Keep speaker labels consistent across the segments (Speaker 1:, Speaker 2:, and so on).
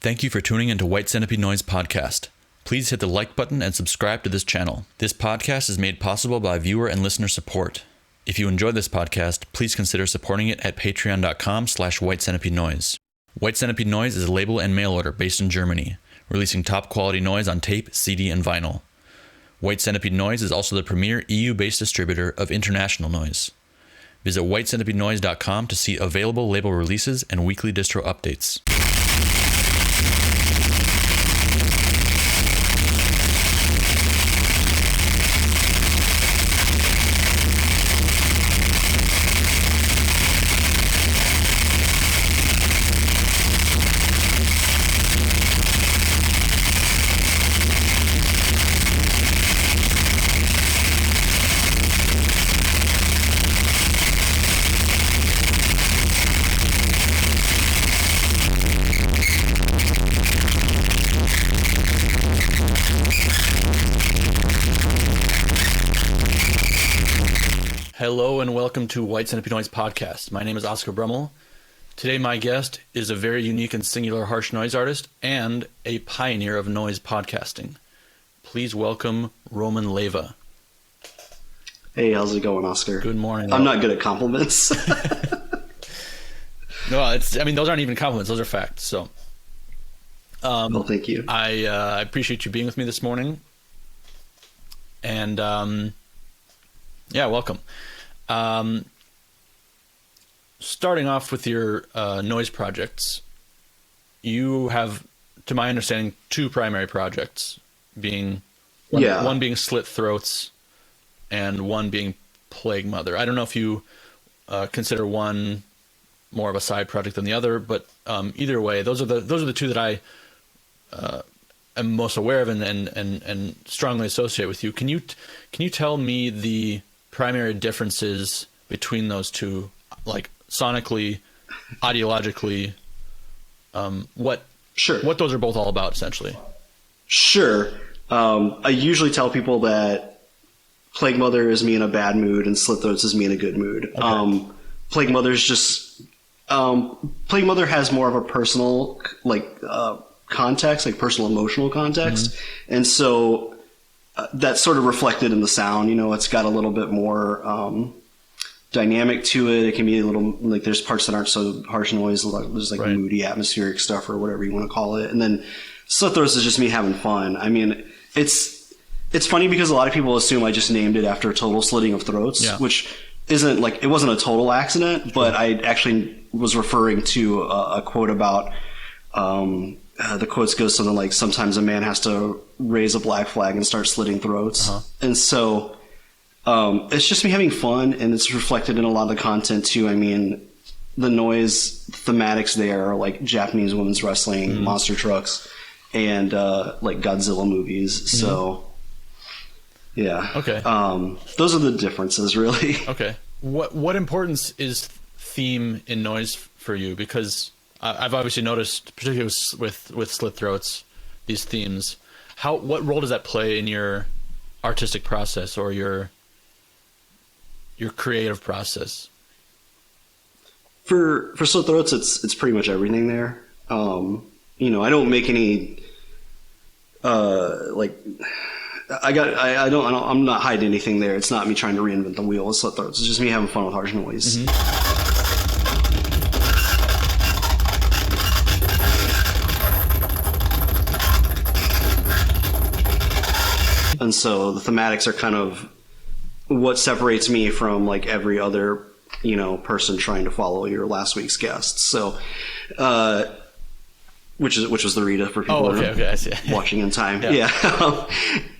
Speaker 1: Thank you for tuning into White Centipede Noise Podcast. Please hit the like button and subscribe to this channel. This podcast is made possible by viewer and listener support. If you enjoy this podcast, please consider supporting it at patreon.com/White Centipede Noise. White Centipede Noise is a label and mail order based in Germany, releasing top quality noise on tape, CD, and vinyl. White Centipede Noise is also the premier EU-based distributor of international noise. Visit whitecentipedenoise.com to see available label releases and weekly distro updates. Hello and welcome to White Centipede Noise Podcast. My name is Oscar Brummel. Today my guest is a very unique and singular harsh noise artist and a pioneer of noise podcasting. Please welcome Roman Leyva.
Speaker 2: Hey, how's it going, Oscar?
Speaker 1: Good morning.
Speaker 2: I'm not good at compliments.
Speaker 1: No, those aren't even compliments, those are facts. So,
Speaker 2: well, thank you.
Speaker 1: I appreciate you being with me this morning. And yeah, welcome. Starting off with your noise projects, you have, to my understanding, two primary projects, being one being Slit, THROATS, and one being Plague Mother. I don't know if you consider one more of a side project than the other, but either way, those are the two that I am most aware of and strongly associate with you. Can you tell me the primary differences between those two, like sonically, ideologically, what those are both all about, essentially?
Speaker 2: Sure. I usually tell people that Plague Mother is me in a bad mood and Slit THROATS is me in a good mood. Okay. Plague Mother has more of a personal, context, like personal emotional context. Mm-hmm. And so that's sort of reflected in the sound. You know, it's got a little bit more dynamic to it. It can be a little, like, there's parts that aren't so harsh noise. There's like right. Moody atmospheric stuff or whatever you want to call it. And then Slit THROATS is just me having fun. I mean, it's funny because a lot of people assume I just named it after a total slitting of throats, which isn't, like, it wasn't a total accident, but I actually was referring to a quote about, the quotes goes something like, sometimes a man has to raise a black flag and start slitting throats. Uh-huh. And so it's just me having fun, and it's reflected in a lot of the content too. I mean, the noise thematics there are like Japanese women's wrestling, monster trucks, and like Godzilla movies. Mm-hmm. So yeah. Okay. Those are the differences, really. Okay.
Speaker 1: What importance is theme in noise for you? Because I've obviously noticed, particularly with Slit THROATS, these themes. What role does that play in your artistic process or your creative process?
Speaker 2: For Slit THROATS, it's pretty much everything there. You know, I don't make any I'm not hiding anything there. It's not me trying to reinvent the wheel with Slit THROATS. It's just me having fun with harsh noise. Mm-hmm. And so the thematics are kind of what separates me from like every other, person trying to follow your last week's guests. So, which was the Rita for people I see. Watching in time. Yeah.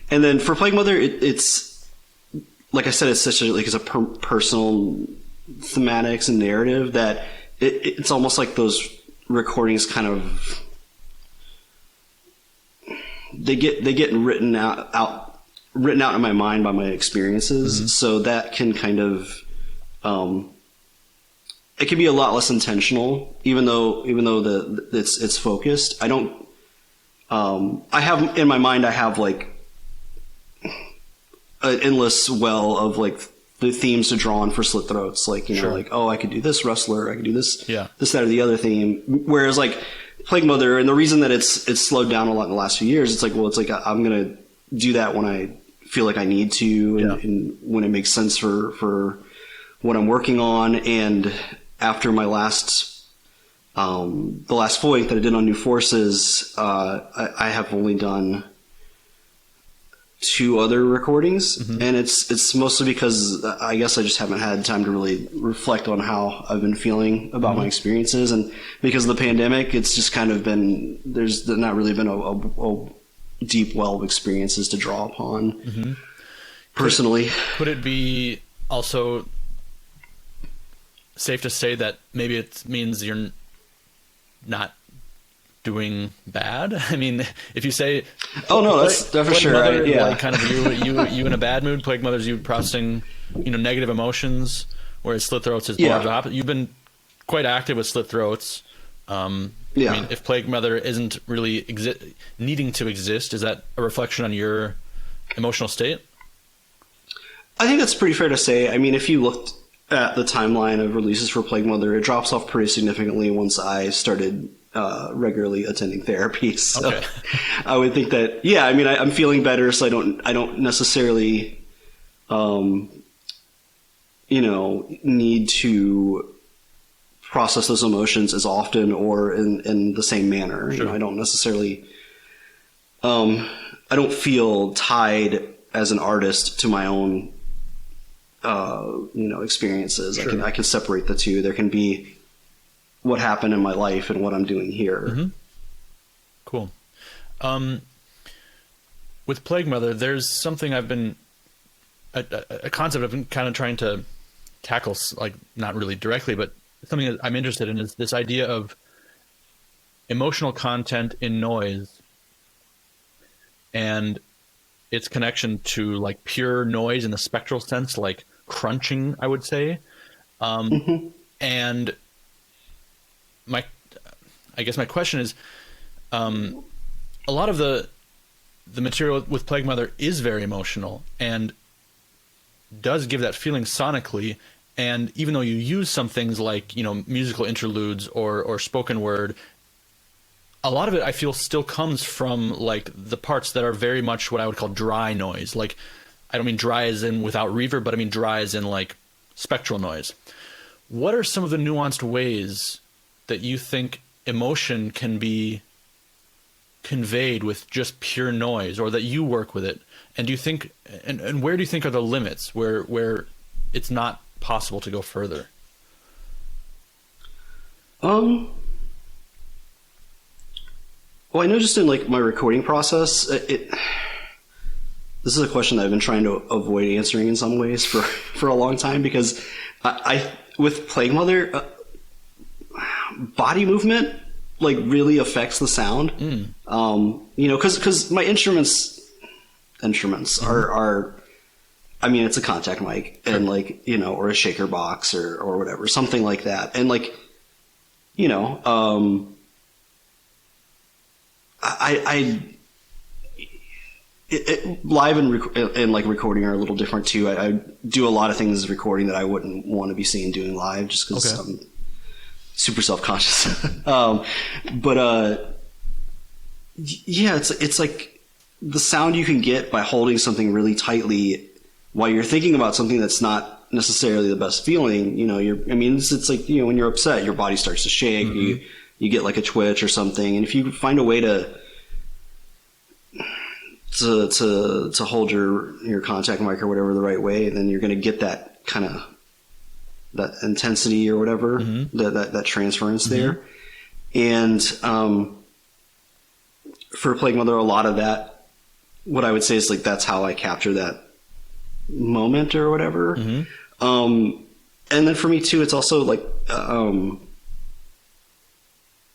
Speaker 2: And then for Plague Mother, it's like I said, it's such a personal thematics and narrative that it's almost like those recordings kind of they get written out in my mind by my experiences. Mm-hmm. So that can kind of it can be a lot less intentional, even though it's focused. I don't I have in my mind, I have like an endless well of like the themes to draw on for Slit THROATS. Like, like, oh, I could do this wrestler, I could do this, this, that, or the other theme. Whereas like Plague Mother, and the reason that it's slowed down a lot in the last few years, it's like I'm gonna do that when I feel like I need to, and when it makes sense for what I'm working on. And after my the last full length that I did on New Forces, I have only done 2 other recordings, and it's mostly because I guess I just haven't had time to really reflect on how I've been feeling about my experiences, and because of the pandemic, it's just kind of been, there's not really been a deep well of experiences to draw upon personally.
Speaker 1: Could it be also safe to say that maybe it means you're not doing bad? I mean, if you say,
Speaker 2: "Oh no, that's for sure,"
Speaker 1: Mother,
Speaker 2: right? Yeah,
Speaker 1: like kind of you in a bad mood. Plague Mother's you processing, negative emotions, whereas Slit Throats is more of the opposite. You've been quite active with Slit Throats. I mean, if Plague Mother isn't really needing to exist, is that a reflection on your emotional state?
Speaker 2: I think that's pretty fair to say. I mean, if you looked at the timeline of releases for Plague Mother, it drops off pretty significantly once I started regularly attending therapy. So okay. I would think that, I mean, I'm feeling better, so I don't necessarily, need to process those emotions as often or in the same manner. Sure. I don't necessarily, I don't feel tied as an artist to my own, experiences. Sure. I can separate the two. There can be what happened in my life and what I'm doing here.
Speaker 1: Cool. With Plague Mother, there's something I've been, a concept I've been kind of trying to tackle, like not really directly, but something that I'm interested in is this idea of emotional content in noise and its connection to like pure noise in the spectral sense, like crunching, I would say. And I guess my question is, a lot of the material with Plague Mother is very emotional and does give that feeling sonically. And even though you use some things like, musical interludes or spoken word, a lot of it I feel still comes from like the parts that are very much what I would call dry noise. Like, I don't mean dry as in without reverb, but I mean dry as in like spectral noise. What are some of the nuanced ways that you think emotion can be conveyed with just pure noise, or that you work with it? And do you think, and where do you think are the limits where it's not possible to go further?
Speaker 2: Well, I know just in like my recording process, this is a question that I've been trying to avoid answering in some ways for a long time, because I with Plague Mother, body movement like really affects the sound. Because my instruments are I mean, it's a contact mic and like, or a shaker box or whatever, something like that. And like, live and like recording are a little different too. I do a lot of things recording that I wouldn't want to be seen doing live just because I'm super self-conscious. It's like the sound you can get by holding something really tightly while you're thinking about something that's not necessarily the best feeling. It's like, when you're upset, your body starts to shake, you get like a twitch or something. And if you find a way to hold your contact mic or whatever the right way, then you're going to get that kind of that intensity or whatever, that transference there. And for Plague Mother, a lot of that, what I would say is like that's how I capture that moment or whatever. And then for me too, it's also like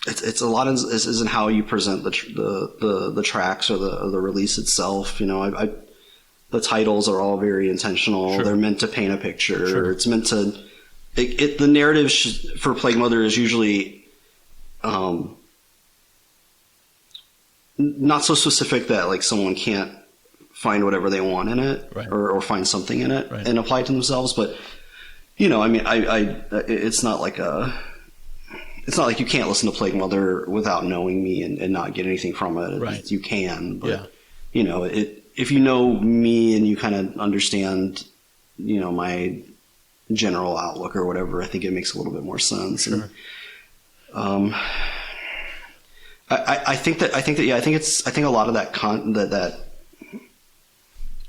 Speaker 2: it's a lot is in how you present the tracks or the release itself. The titles are all very intentional. Sure. They're meant to paint a picture. Sure. It's meant to. The narrative for Plague Mother is usually not so specific that like someone can't find whatever they want in it, right, or find something in it, right, and apply it to themselves. But I it's not like a it's not like you can't listen to Plague Mother without knowing me and not get anything from it.
Speaker 1: Right.
Speaker 2: You can, but if you know me and you kind of understand, my general outlook or whatever, I think it makes a little bit more sense.
Speaker 1: Sure.
Speaker 2: And, I think a lot of that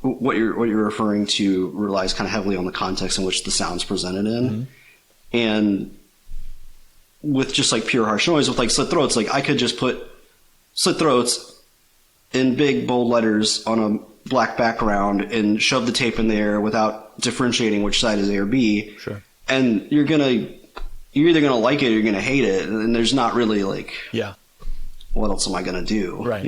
Speaker 2: what you're referring to relies kind of heavily on the context in which the sound's presented in.
Speaker 1: Mm-hmm.
Speaker 2: And with just like pure harsh noise, with like Slit Throats, like I could just put Slit Throats in big bold letters on a black background and shove the tape in there without differentiating which side is A or B.
Speaker 1: Sure. And
Speaker 2: you're either gonna like it or you're gonna hate it, and there's not really like, what else am I gonna do?
Speaker 1: Right.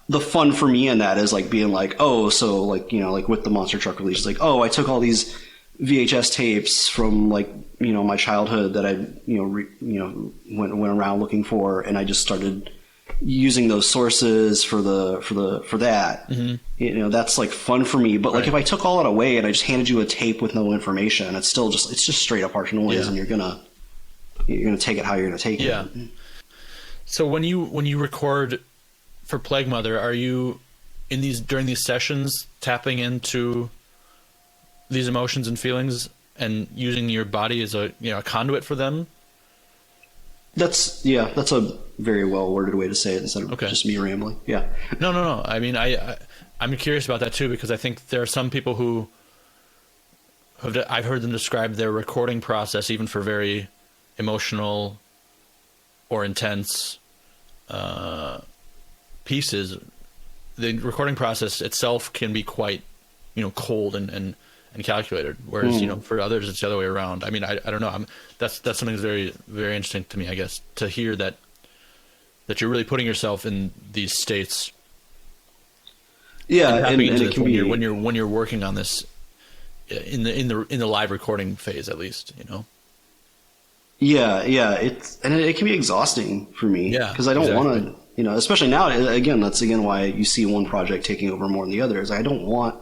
Speaker 2: The fun for me in that is like being like, oh, so like, like with the Monster Truck release, like, oh, I took all these VHS tapes from like, my childhood that I, went around looking for, and I just started using those sources for that. Mm-hmm. That's like fun for me. But like, if I took all that away and I just handed you a tape with no information, it's just straight up harsh noise, and you're gonna take it how you're gonna take it.
Speaker 1: Yeah. So when you record for Plague Mother, are you during these sessions tapping into these emotions and feelings and using your body as a conduit for them?
Speaker 2: That's a very well worded way to say it instead of just me rambling. Yeah.
Speaker 1: No. I mean, I'm curious about that too, because I think there are some people who I've heard them describe their recording process, even for very emotional or intense pieces. The recording process itself can be quite, cold and calculated, whereas for others it's the other way around. I mean, I don't know. That's something that's very, very interesting to me, I guess, to hear that you're really putting yourself in these states.
Speaker 2: Yeah,
Speaker 1: and it can be when you're working on this in the live recording phase, at least, Yeah, it can be exhausting for me. Yeah, because I don't want to, especially now. That's why you see one project taking over more than the other. Is I don't want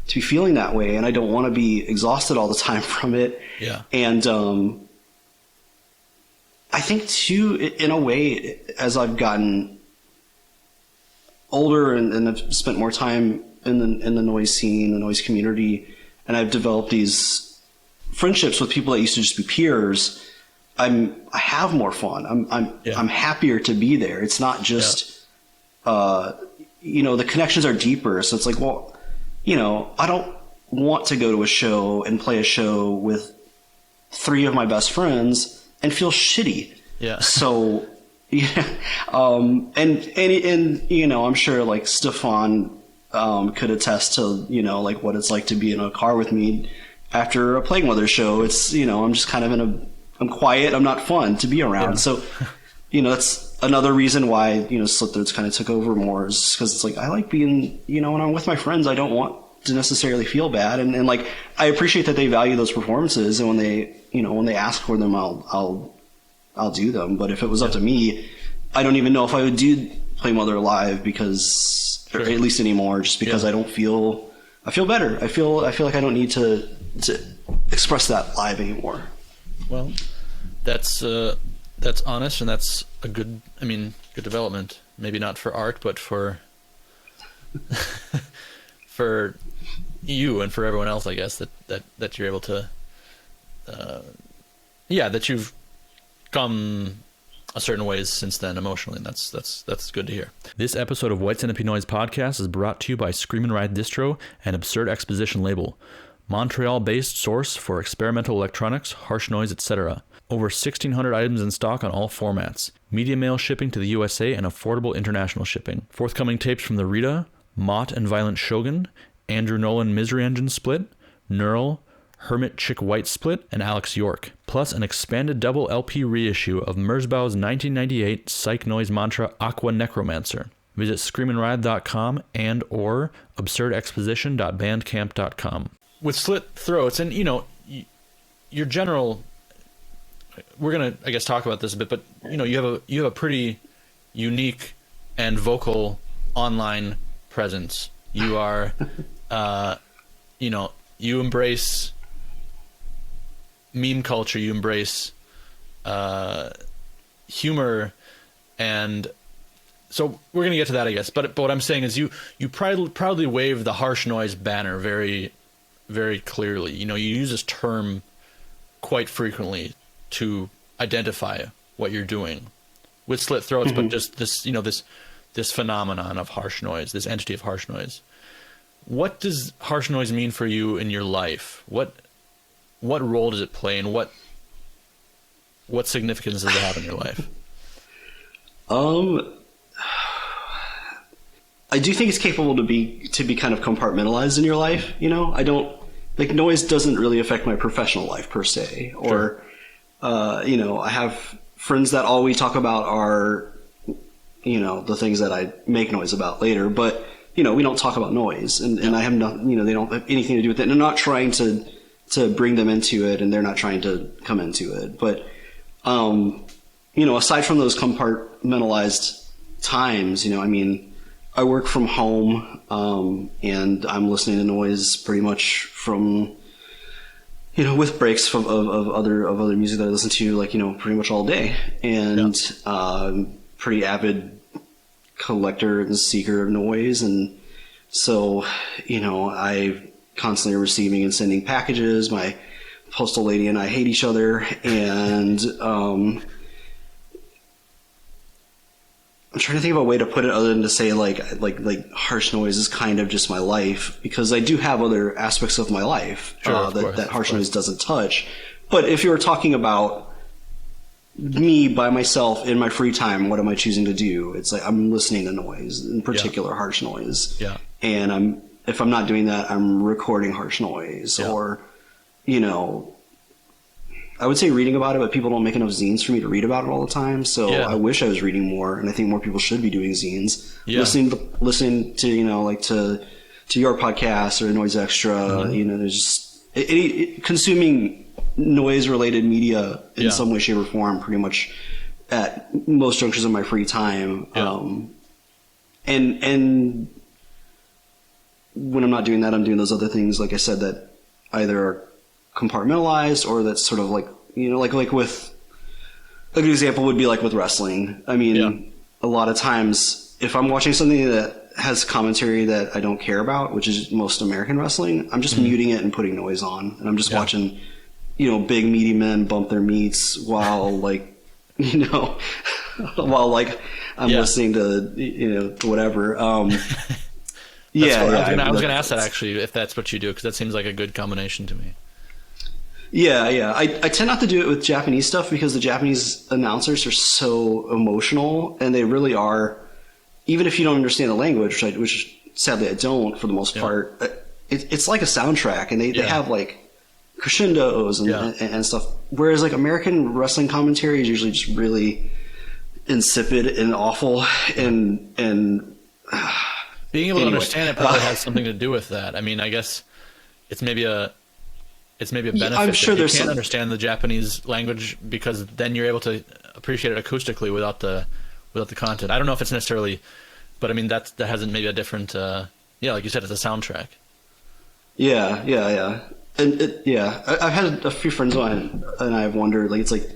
Speaker 1: to be feeling that way, and I don't want to be exhausted all the time from it. Yeah.
Speaker 2: And I think too, in a way, as I've gotten older and I've spent more time in the noise scene, the noise community, and I've developed these friendships with people that used to just be peers, I have more fun. I'm happier to be there. It's not just the connections are deeper. So it's like, well, I don't want to go to a show and play a show with 3 of my best friends and feel shitty.
Speaker 1: Yeah.
Speaker 2: So, and I'm sure like Stefan could attest to, like what it's like to be in a car with me after a Plague Mother show. It's, I'm just kind of I'm quiet. I'm not fun to be around. Yeah. So, that's another reason why, Slit Throats kind of took over more, is because it's like, I like being, when I'm with my friends, I don't want to necessarily feel bad. And like, I appreciate that they value those performances. And when they ask for them, I'll do them. But if it was up to me, I don't even know if I would do Plague Mother live because, or at least anymore, just because I feel better. I feel like I don't need to express that live anymore.
Speaker 1: Well, that's honest, and that's a good development. Maybe not for art, but for for you and for everyone else, I guess, that you're able to, that you've come a certain ways since then emotionally, and that's good to hear. This episode of White Centipede Noise Podcast is brought to you by Ride Distro and Absurd Exposition Label, Montreal-based source for experimental electronics, harsh noise, etc. Over 1,600 items in stock on all formats. Media mail shipping to the USA and affordable international shipping. Forthcoming tapes from the Rita, Mott and Violent Shogun, Andrew Nolan Misery Engine Split, Neural, Hermit Chick White Split, and Alex York. Plus an expanded double LP reissue of Merzbau's 1998 psych noise mantra Aqua Necromancer. Visit screamin'ride.com and or absurdexposition.bandcamp.com. With Slit Throats, and your general, we're gonna I guess talk about this a bit, but you have a pretty unique and vocal online presence. You are you embrace meme culture, you embrace humor, and so we're gonna get to that, I guess. But what I'm saying is, you proudly wave the harsh noise banner very, very clearly. You use this term quite frequently to identify what you're doing with Slit Throats, but just this, this phenomenon of harsh noise, this entity of harsh noise. What does harsh noise mean for you in your life? What role does it play, and what significance does it have in your life?
Speaker 2: I do think it's capable to be kind of compartmentalized in your life. I don't like noise doesn't really affect my professional life per se, or I have friends that all we talk about are the things that I make noise about later, but we don't talk about noise, and I have not, they don't have anything to do with it, and I'm not trying to bring them into it, and they're not trying to come into it. But aside from those compartmentalized times, I work from home, and I'm listening to noise pretty much from, with breaks of other music that I listen to, pretty much all day. And pretty avid collector and seeker of noise. And so, I constantly are receiving and sending packages. My postal lady and I hate each other. And I'm trying to think of a way to put it other than to say like harsh noise is kind of just my life, because I do have other aspects of my life that harsh noise doesn't touch. But if you were talking about me by myself in my free time, what am I choosing to do? It's like I'm listening to noise, in particular harsh noise. Yeah. And if I'm not doing that, I'm recording harsh noise, or I would say reading about it, but people don't make enough zines for me to read about it all the time. So I wish I was reading more, and I think more people should be doing zines. Yeah. Listening to to your podcast or Noise Extra. There's just consuming noise-related media in some way, shape, or form, pretty much at most junctures of my free time. And when I'm not doing that, I'm doing those other things, like I said, that either are compartmentalized, or that's sort of like with a good example would be like with wrestling. A lot of times if I'm watching something that has commentary that I don't care about, which is most American wrestling, I'm just muting it and putting noise on, and I'm just watching big meaty men bump their meats while I'm listening to whatever. I
Speaker 1: was gonna ask that, actually, if that's what you do, because that seems like a good combination to me.
Speaker 2: I tend not to do it with Japanese stuff, because the Japanese announcers are so emotional, and they really are, even if you don't understand the language, which sadly I don't for the most part, it's like a soundtrack, and they have like crescendos and stuff, whereas like American wrestling commentary is usually just really insipid and awful, and
Speaker 1: being able to understand it probably has something to do with that. I guess it's maybe a benefit.
Speaker 2: I'm sure
Speaker 1: that you can't understand the Japanese language, because then you're able to appreciate it acoustically without the content. I don't know if it's necessarily, but that has maybe a different like you said, it's a soundtrack. And I've had a few friends on, and I've wondered, like, it's like,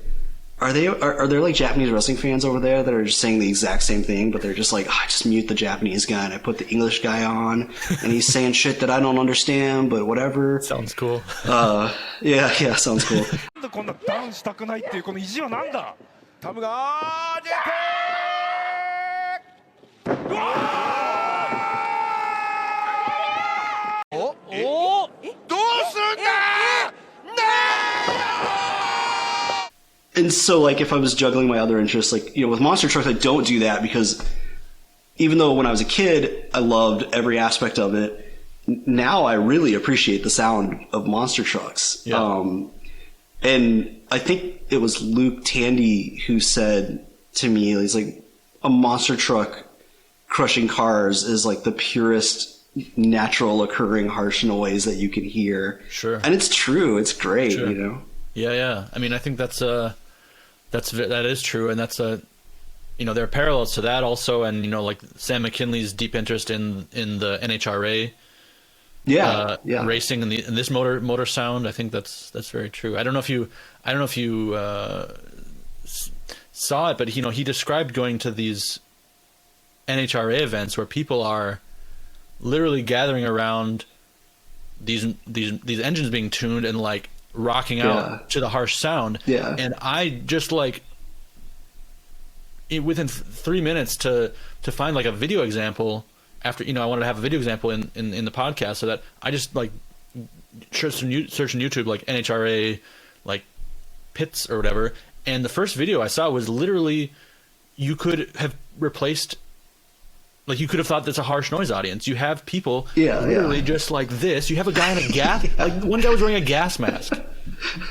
Speaker 1: are there like Japanese wrestling fans over there that are just saying the exact same thing, but they're just like, I just mute the Japanese guy and I put the English guy on, and he's saying shit that I don't understand, but whatever. Sounds cool.
Speaker 2: Sounds cool. And so, like, if I was juggling my other interests, like, with Monster Trucks, I don't do that, because even though when I was a kid, I loved every aspect of it, now I really appreciate the sound of Monster Trucks. Yeah. And I think it was Luke Tandy who said to me, he's like, a monster truck crushing cars is like the purest natural occurring harsh noise that you can hear. Sure. And it's true. It's great,
Speaker 1: Sure. Yeah. I think that is true, and that's there are parallels to that also, and like Sam McKinley's deep interest in the NHRA
Speaker 2: Racing
Speaker 1: in this motor sound. I think that's very true. I don't know if you saw it, but he described going to these NHRA events where people are literally gathering around these engines being tuned and like rocking out to the harsh sound.
Speaker 2: Yeah.
Speaker 1: And I just like within 3 minutes to find like a video example after, I wanted to have a video example in the podcast, so that I just like searched on YouTube like NHRA like pits or whatever. And the first video I saw was literally, you could have replaced, like you could have thought that's a harsh noise audience. You have people literally just like this. You have a guy in a gas, like one guy was wearing a gas mask,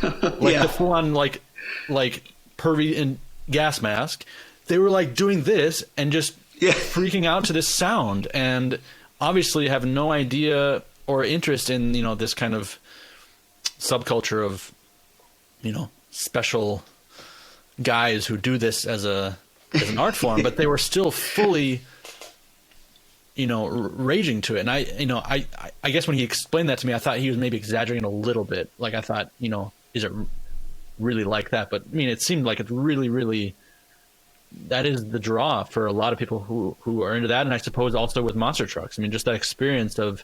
Speaker 1: like the full on like pervy and gas mask. They were like doing this and just freaking out to this sound, and obviously have no idea or interest in, this kind of subculture of, special guys who do this as an art form, but they were still fully, raging to it. And I guess when he explained that to me, I thought he was maybe exaggerating a little bit. Like I thought, is it really like that? But I mean, it seemed like it's really, really, that is the draw for a lot of people who are into that. And I suppose also with monster trucks, I mean, just that experience of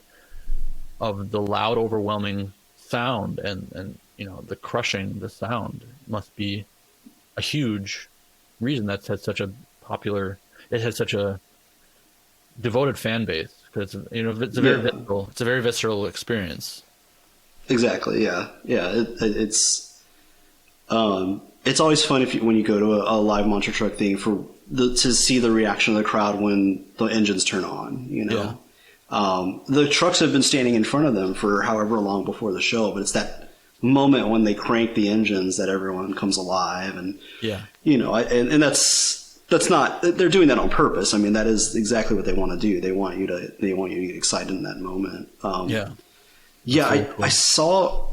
Speaker 1: the loud, overwhelming sound and the crushing the sound must be a huge reason that's had such a popular, it has such a devoted fan base, because it's a very visceral experience.
Speaker 2: Exactly. Yeah. It's always fun when you go to a live monster truck thing to see the reaction of the crowd when the engines turn on. The trucks have been standing in front of them for however long before the show, but it's that moment when they crank the engines that everyone comes alive, and and that's not, they're doing that on purpose. I mean, that is exactly what they want to do. They want you to get excited in that moment. I saw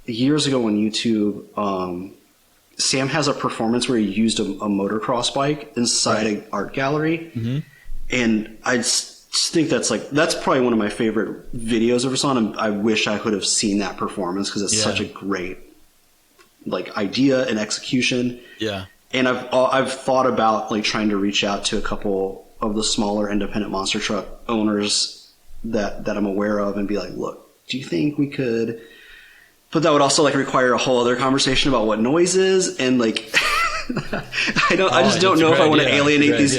Speaker 2: years ago on YouTube, Sam has a performance where he used a motocross bike inside an art gallery, and I think that's probably one of my favorite videos I've ever saw, and I wish I could have seen that performance, because it's such a great idea and execution. Yeah. And I've thought about trying to reach out to a couple of the smaller independent monster truck owners that I'm aware of and be like, look, do you think we could? But that would also require a whole other conversation about what noise is, and I just don't know if I want to alienate these.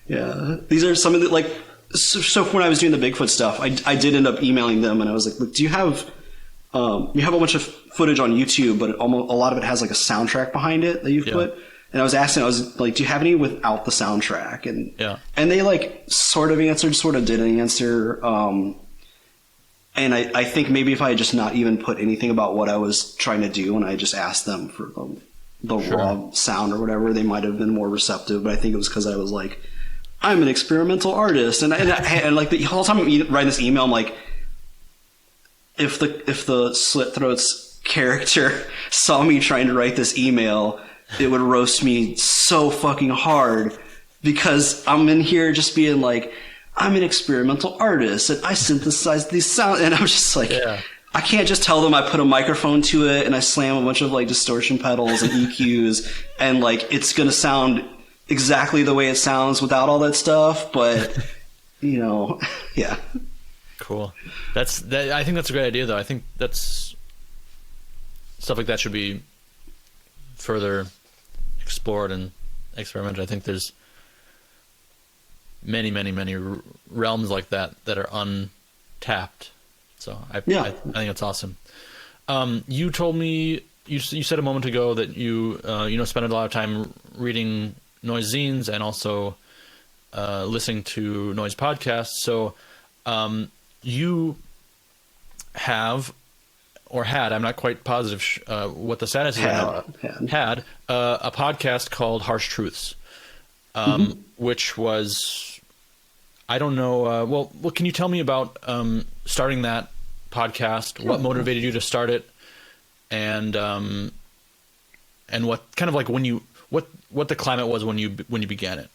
Speaker 2: Yeah, these are some of the So when I was doing the Bigfoot stuff, I did end up emailing them, and I was like, look, do you have a bunch of footage on YouTube, but a lot of it has a soundtrack behind it that you've put? And I was asking, I was like, do you have any without the soundtrack? And they sort of answered, sort of didn't answer. And I think maybe if I had just not even put anything about what I was trying to do, and I just asked them for the raw sound or whatever, they might have been more receptive. But I think it was because I was like, I'm an experimental artist, and the whole time I'm writing this email, I'm like, if the Slit Throats character saw me trying to write this email, it would roast me so fucking hard, because I'm in here just being like, I'm an experimental artist and I synthesize these sounds, and I'm just like, I can't just tell them I put a microphone to it and I slam a bunch of distortion pedals and EQs and it's gonna sound exactly the way it sounds without all that stuff, but yeah.
Speaker 1: Cool. I think that's a great idea, though. I think that's stuff like that should be further explored and experimented. I think there's many realms like that are untapped. So I think that's awesome. You told me, you said a moment ago that you spend a lot of time reading noise zines and also listening to noise podcasts. So you have, or had, I'm not quite positive what the status is now, had a podcast called Harsh Truths, which was, I don't know, well, can you tell me about starting that podcast? What motivated you to start it? And what kind of what the climate was when you began it?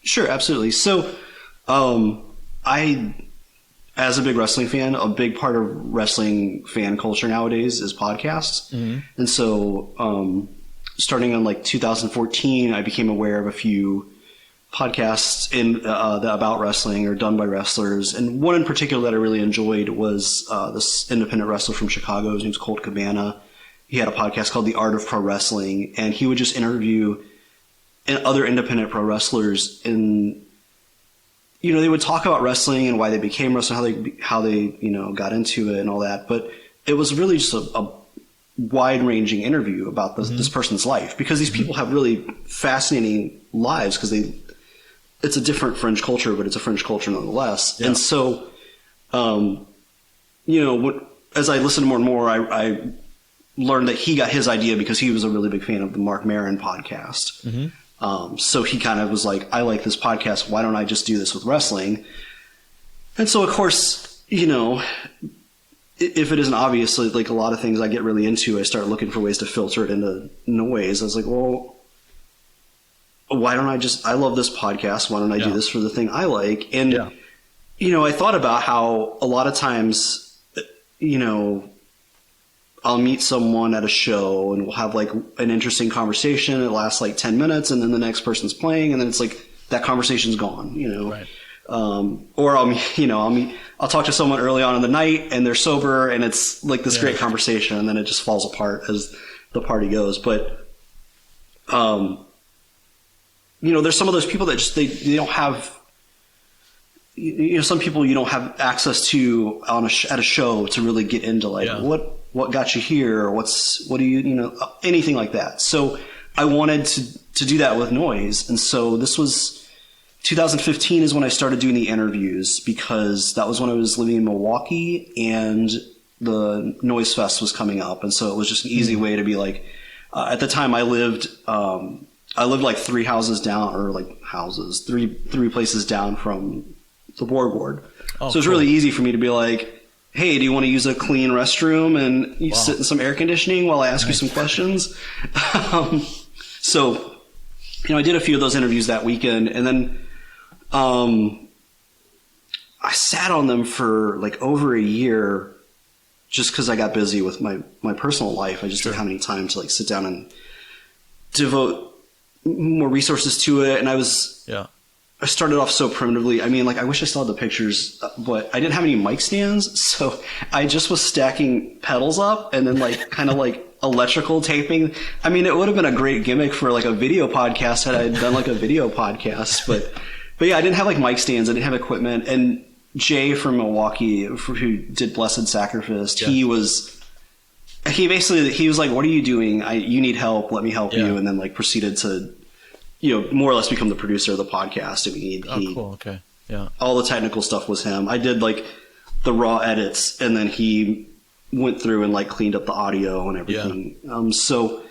Speaker 1: Sure,
Speaker 2: absolutely. So, I as a big wrestling fan, a big part of wrestling fan culture nowadays is podcasts. And so starting in like 2014, I became aware of a few podcasts about wrestling or done by wrestlers. And one in particular that I really enjoyed was this independent wrestler from Chicago. His name's Colt Cabana. He had a podcast called The Art of Pro Wrestling, and he would just interview other independent pro wrestlers, and they would talk about wrestling and why they became wrestling, how they got into it and all that. But it was really just a wide-ranging interview about this person's life, because these people have really fascinating lives, because it's a different fringe culture, but it's a fringe culture nonetheless. Yeah. And so, as I listened more and more, I learned that he got his idea because he was a really big fan of the Mark Maron podcast. So he kind of was like, I like this podcast. Why don't I just do this with wrestling? And so, of course, if it isn't obvious, like a lot of things I get really into, I start looking for ways to filter it into noise. I was like, well, why don't I love this podcast. Why don't I do this for the thing I like? And, I thought about how a lot of times, I'll meet someone at a show and we'll have like an interesting conversation. It lasts like 10 minutes and then the next person's playing and then it's like that conversation's gone, Right. Or I'll talk to someone early on in the night and they're sober and it's like this great conversation and then it just falls apart as the party goes. But, there's some of those people that just, they don't have, some people you don't have access to at a show to really get into like what got you here, or what do you anything like that. So I wanted to do that with noise. And so this was 2015 is when I started doing the interviews, because that was when I was living in Milwaukee and the Noise Fest was coming up. And so it was just an easy way to be like, at the time I lived like three houses down, or like houses, three places down from the board ward. So it was really easy for me to be like, hey, do you want to use a clean restroom and you sit in some air conditioning while I ask you some questions? So, I did a few of those interviews that weekend, and then I sat on them for like over a year just because I got busy with my personal life. I just didn't have any time to like sit down and devote more resources to it. And I started off so primitively. I mean, like, I wish I still had the pictures, but I didn't have any mic stands. So I just was stacking pedals up and then like kind of like electrical taping. I mean, it would have been a great gimmick for like a video podcast had I done like a video podcast, but yeah, I didn't have like mic stands. I didn't have equipment. And Jay from Milwaukee, who did Blessed Sacrifice, he was like, what are you doing? You need help. Let me help you. And then like proceeded to, more or less become the producer of the podcast. I mean,
Speaker 1: cool. Okay. Yeah.
Speaker 2: All the technical stuff was him. I did like the raw edits, and then he went through and like cleaned up the audio and everything. Yeah. So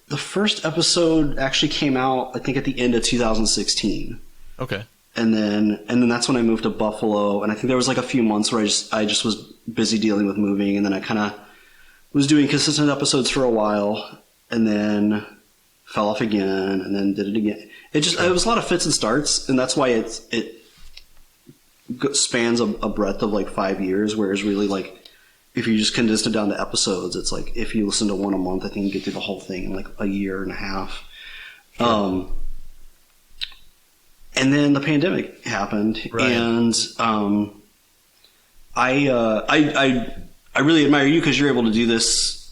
Speaker 2: the first episode actually came out, I think, at the end of 2016.
Speaker 1: Okay.
Speaker 2: And then that's when I moved to Buffalo, and I think there was like a few months where I just was busy dealing with moving, and then I kind of was doing consistent episodes for a while, and then fell off again, and then did it again. It was a lot of fits and starts, and that's why it spans a breadth of like 5 years, whereas really like if you just condensed it down to episodes, it's like if you listen to one a month, I think you get through the whole thing in like a year and a half. Sure. And then the pandemic happened, right. And I really admire you because you're able to do this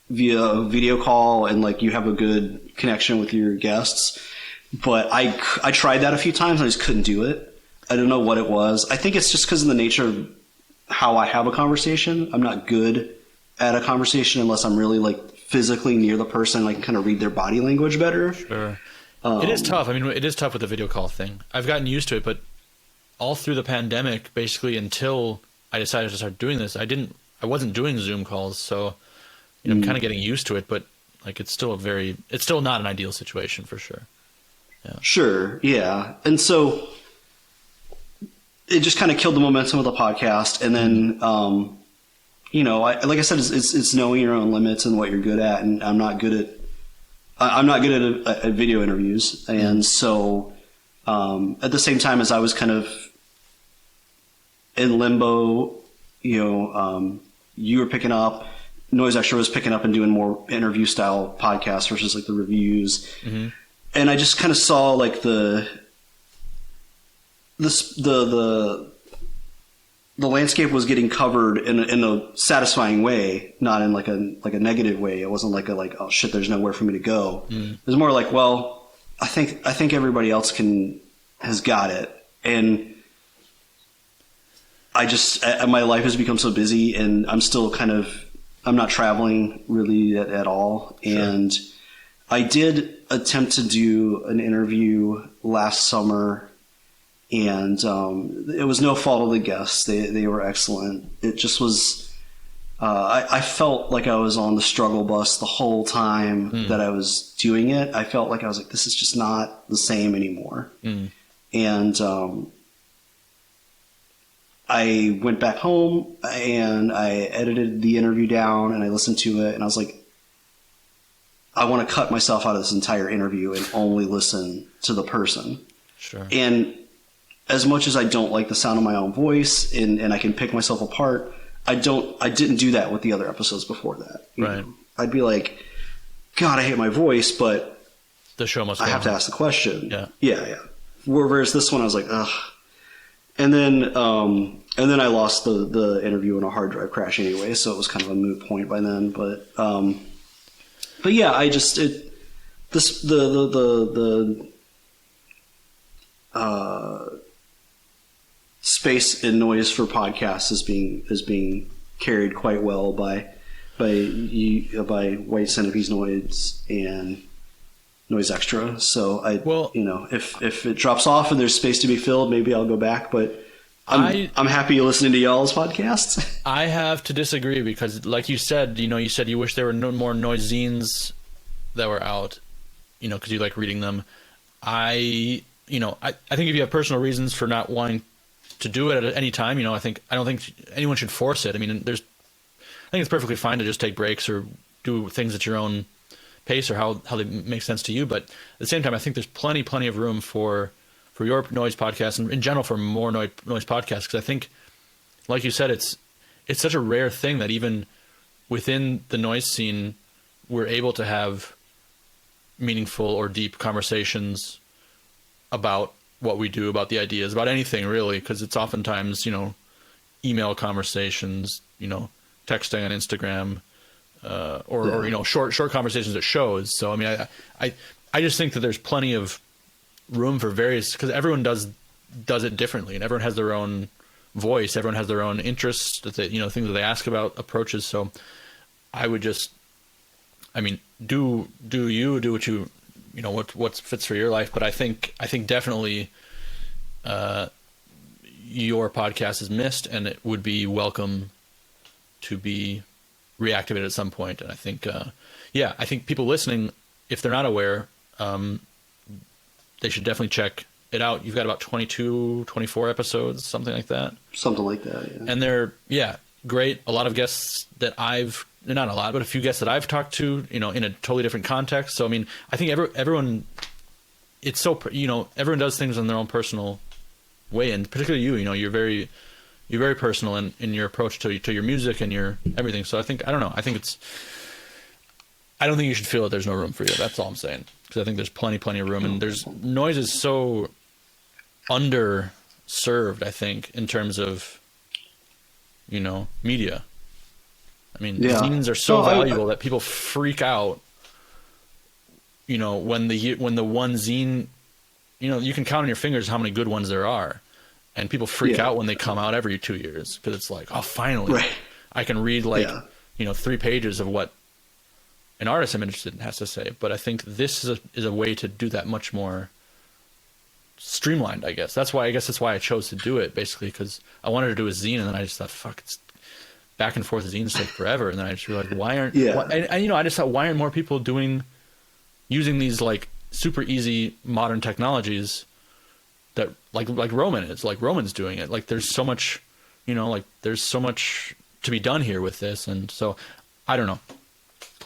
Speaker 2: via video call and like you have a good connection with your guests. But I tried that a few times and I just couldn't do it. I don't know what it was. I think it's just because of the nature of how I have a conversation. I'm not good at a conversation unless I'm really like physically near the person and I can kind of read their body language better. Sure.
Speaker 1: It is tough. I mean, it is tough with the video call thing. I've gotten used to it, but all through the pandemic, basically until I decided to start doing this, I wasn't doing Zoom calls, so I'm kind of getting used to it. But like, it's still not an ideal situation for sure. Yeah. Sure,
Speaker 2: yeah, and so it just kind of killed the momentum of the podcast, and then like I said, it's knowing your own limits and what you're good at, and I'm not good at video interviews. And so at the same time as I was kind of in limbo. You were picking up, Noise Extra was picking up and doing more interview style podcasts versus like the reviews. Mm-hmm. And I just kind of saw like the landscape was getting covered in a satisfying way, not in like a negative way. It wasn't like oh shit, there's nowhere for me to go. It was more like, well, I think everybody else has got it, and my life has become so busy, and I'm not traveling really at all. Sure. And I did attempt to do an interview last summer, and it was no fault of the guests. They were excellent. It just was, I felt like I was on the struggle bus the whole time that I was doing it. I felt like I was like, this is just not the same anymore. And I went back home and I edited the interview down and I listened to it, and I was like, I want to cut myself out of this entire interview and only listen to the person.
Speaker 1: Sure.
Speaker 2: And as much as I don't like the sound of my own voice and I can pick myself apart, I didn't do that with the other episodes before that.
Speaker 1: Right.
Speaker 2: I'd be like, God, I hate my voice, but
Speaker 1: the show must go
Speaker 2: I have
Speaker 1: on.
Speaker 2: to ask the question.
Speaker 1: Yeah.
Speaker 2: Yeah. Whereas this one, I was like, ugh. And then I lost the interview in a hard drive crash anyway, so it was kind of a moot point by then. But yeah, space and noise for podcasts is being carried quite well by White Centipede Noise and Noise Extra. So if it drops off and there's space to be filled, maybe I'll go back. But I'm happy listening to y'all's podcasts.
Speaker 1: I have to disagree because, like you said, you said you wish there were no more noise zines that were out, because you like reading them. I think if you have personal reasons for not wanting to do it at any time, I don't think anyone should force it. I think it's perfectly fine to just take breaks or do things at your own pace or how they make sense to you. But at the same time, I think there's plenty of room for your noise podcast and in general for more noise podcasts. Because I think, like you said, it's such a rare thing that even within the noise scene, we're able to have meaningful or deep conversations about what we do, about the ideas, about anything really. Because it's oftentimes, email conversations, texting on Instagram, or short conversations at shows. So I just think that there's plenty of room for various, because everyone does it differently, and everyone has their own voice, everyone has their own interests, that things that they ask about, approaches. So I would just, do what you what fits for your life. But I think definitely your podcast is missed, and it would be welcome to be reactivated at some point. And I think I think people listening, if they're not aware, they should definitely check it out. You've got about 22, 24 episodes, something like that.
Speaker 2: Something like that, yeah.
Speaker 1: And they're, great. A lot of guests that not a lot, but a few guests that I've talked to, in a totally different context. So, I think everyone, it's so, everyone does things in their own personal way. And particularly you're very personal in your approach to your music and your everything. So I don't think you should feel that there's no room for you. That's all I'm saying. Because I think there's plenty of room, and noise is so underserved, I think, in terms of, media. Zines are so valuable that people freak out, when the one zine, you can count on your fingers how many good ones there are. And people freak out when they come out every 2 years, because it's like, oh, finally, I can read 3 pages of what an artist I'm interested in has to say. But I think this is a way to do that much more streamlined, I guess. That's why I chose to do it, basically, because I wanted to do a zine, and then I just thought, fuck, it's back and forth zines take forever. And then I just realized, I just thought, why aren't more people using these like super easy modern technologies that like Roman's doing it. Like there's so much, there's so much to be done here with this. And so I don't know.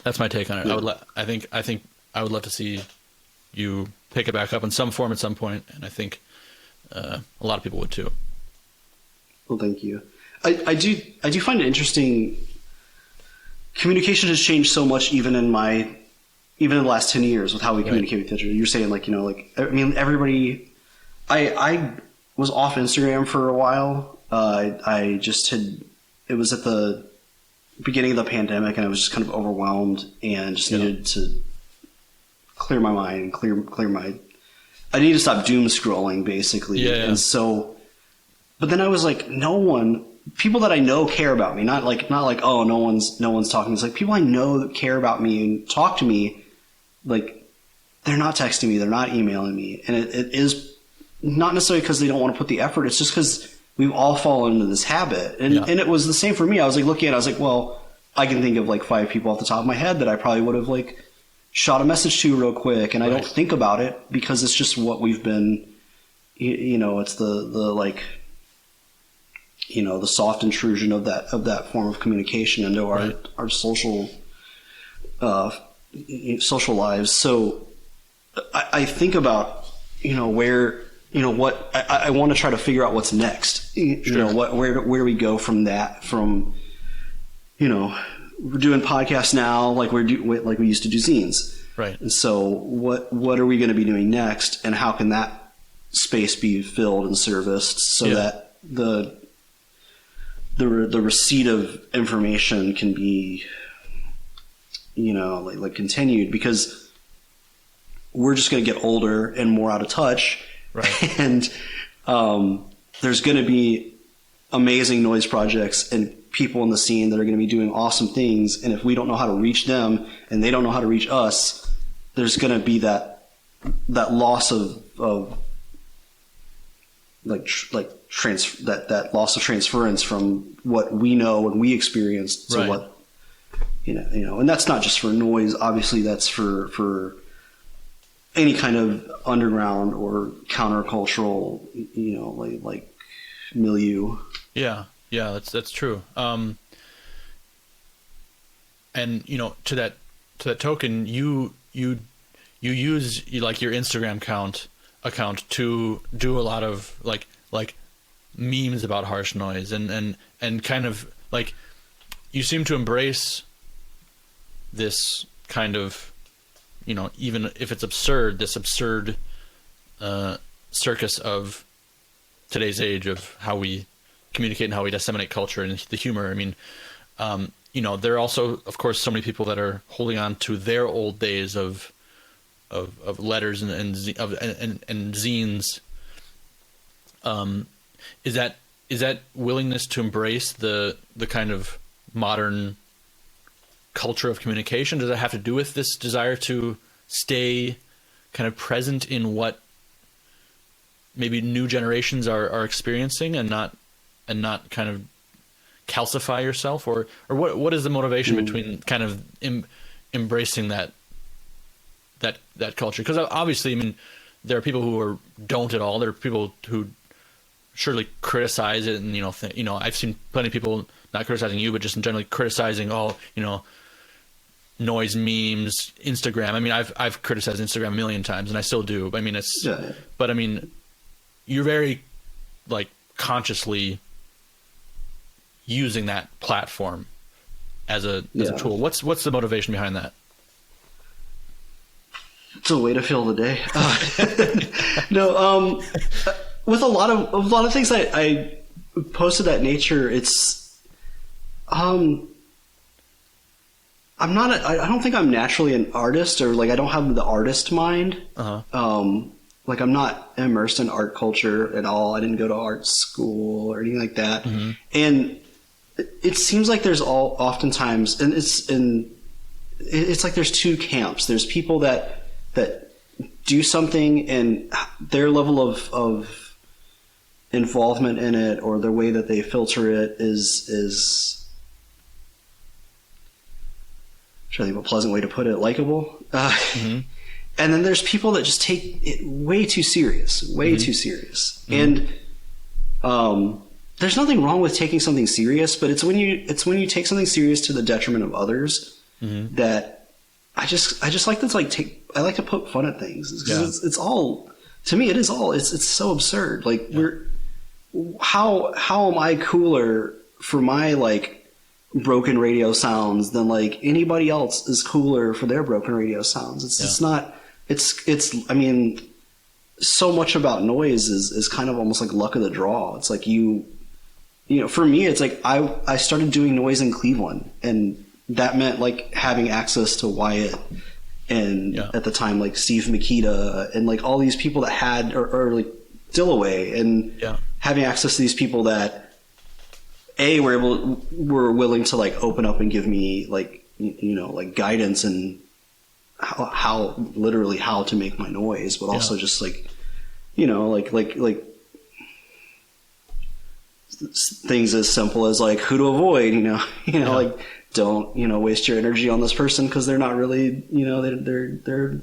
Speaker 1: That's my take on it. Yeah. I think I would love to see you pick it back up in some form at some point, and I think a lot of people would too.
Speaker 2: Well, thank you. I do find it interesting. Communication has changed so much, even in the last 10 years, with how we communicate with each other. You're saying, like, I mean, everybody. I was off Instagram for a while. I just had. It was at the beginning of the pandemic, and I was just kind of overwhelmed and just needed to clear my mind and clear my. I need to stop doom scrolling, basically.
Speaker 1: Yeah.
Speaker 2: And so, but then I was like, people that I know care about me, not like, oh, no one's talking to me. It's like people I know that care about me and talk to me, like, they're not texting me, they're not emailing me. And it is not necessarily because they don't want to put the effort. It's just because we've all fallen into this habit. And it was the same for me. I was like looking at it, I was like, well, I can think of like 5 people off the top of my head that I probably would have like shot a message to real quick. And I don't think about it because it's just what we've been, it's the like, the soft intrusion of that form of communication into our social lives. So I think about, where, what I want to try to figure out what's next. Where do we go from that? From, we're doing podcasts now, like we used to do zines.
Speaker 1: Right. And
Speaker 2: so what are we going to be doing next, and how can that space be filled and serviced so that the receipt of information can be, like continued, because we're just going to get older and more out of touch.
Speaker 1: Right.
Speaker 2: And there's going to be amazing noise projects and people in the scene that are going to be doing awesome things. And if we don't know how to reach them and they don't know how to reach us, there's going to be that loss of that loss of transference from what we know and we experienced to what and that's not just for noise. Obviously, that's for any kind of underground or countercultural, like milieu.
Speaker 1: Yeah, that's true. And to that token, you use like your Instagram account to do a lot of like memes about harsh noise and kind of like you seem to embrace this kind of, even if it's absurd, this absurd circus of today's age of how we communicate and how we disseminate culture and the humor. I mean, there are also, of course, so many people that are holding on to their old days of letters and zines. Is that willingness to embrace the kind of modern culture of communication? Does that have to do with this desire to stay kind of present in what maybe new generations are experiencing and not kind of calcify yourself, or what is the motivation between kind of embracing that culture? Because obviously, I mean, there are people who don't at all. There are people who surely criticize it, and I've seen plenty of people not criticizing you, but just generally criticizing noise memes, Instagram. I mean, I've criticized Instagram a million times, and I still do. I mean, but I mean, you're very like consciously using that platform as a tool. What's the motivation behind that?
Speaker 2: It's a way to fill the day. No, with a lot of things I posted that nature, it's I don't think I'm naturally an artist, or like I don't have the artist mind. Like I'm not immersed in art culture at all. I didn't go to art school or anything like that. Mm-hmm. And it seems like there's oftentimes, and it's like there's two camps. There's people that do something and their level of involvement in it, or the way that they filter it is I'm trying to think of a pleasant way to put it, likable. Mm-hmm. And then there's people that just take it way too serious. Mm-hmm. And there's nothing wrong with taking something serious, but it's when you take something serious to the detriment of others mm-hmm. that I just like to I like to poke fun at things, because it's all, to me, it's so absurd. Like how am I cooler for my like broken radio sounds than like anybody else is cooler for their broken radio sounds? It's not. It's. I mean, so much about noise is kind of almost like luck of the draw. It's like you know, for me, it's like I started doing noise in Cleveland, and that meant like having access to Wyatt and at the time like Steve Makita and like all these people that had or like Dillaway and having access to these people that were willing to like open up and give me like, you know, like guidance and how literally how to make my noise, but also just like, you know, like things as simple as like who to avoid, you know, like don't, you know, waste your energy on this person because they're not really, you know, they're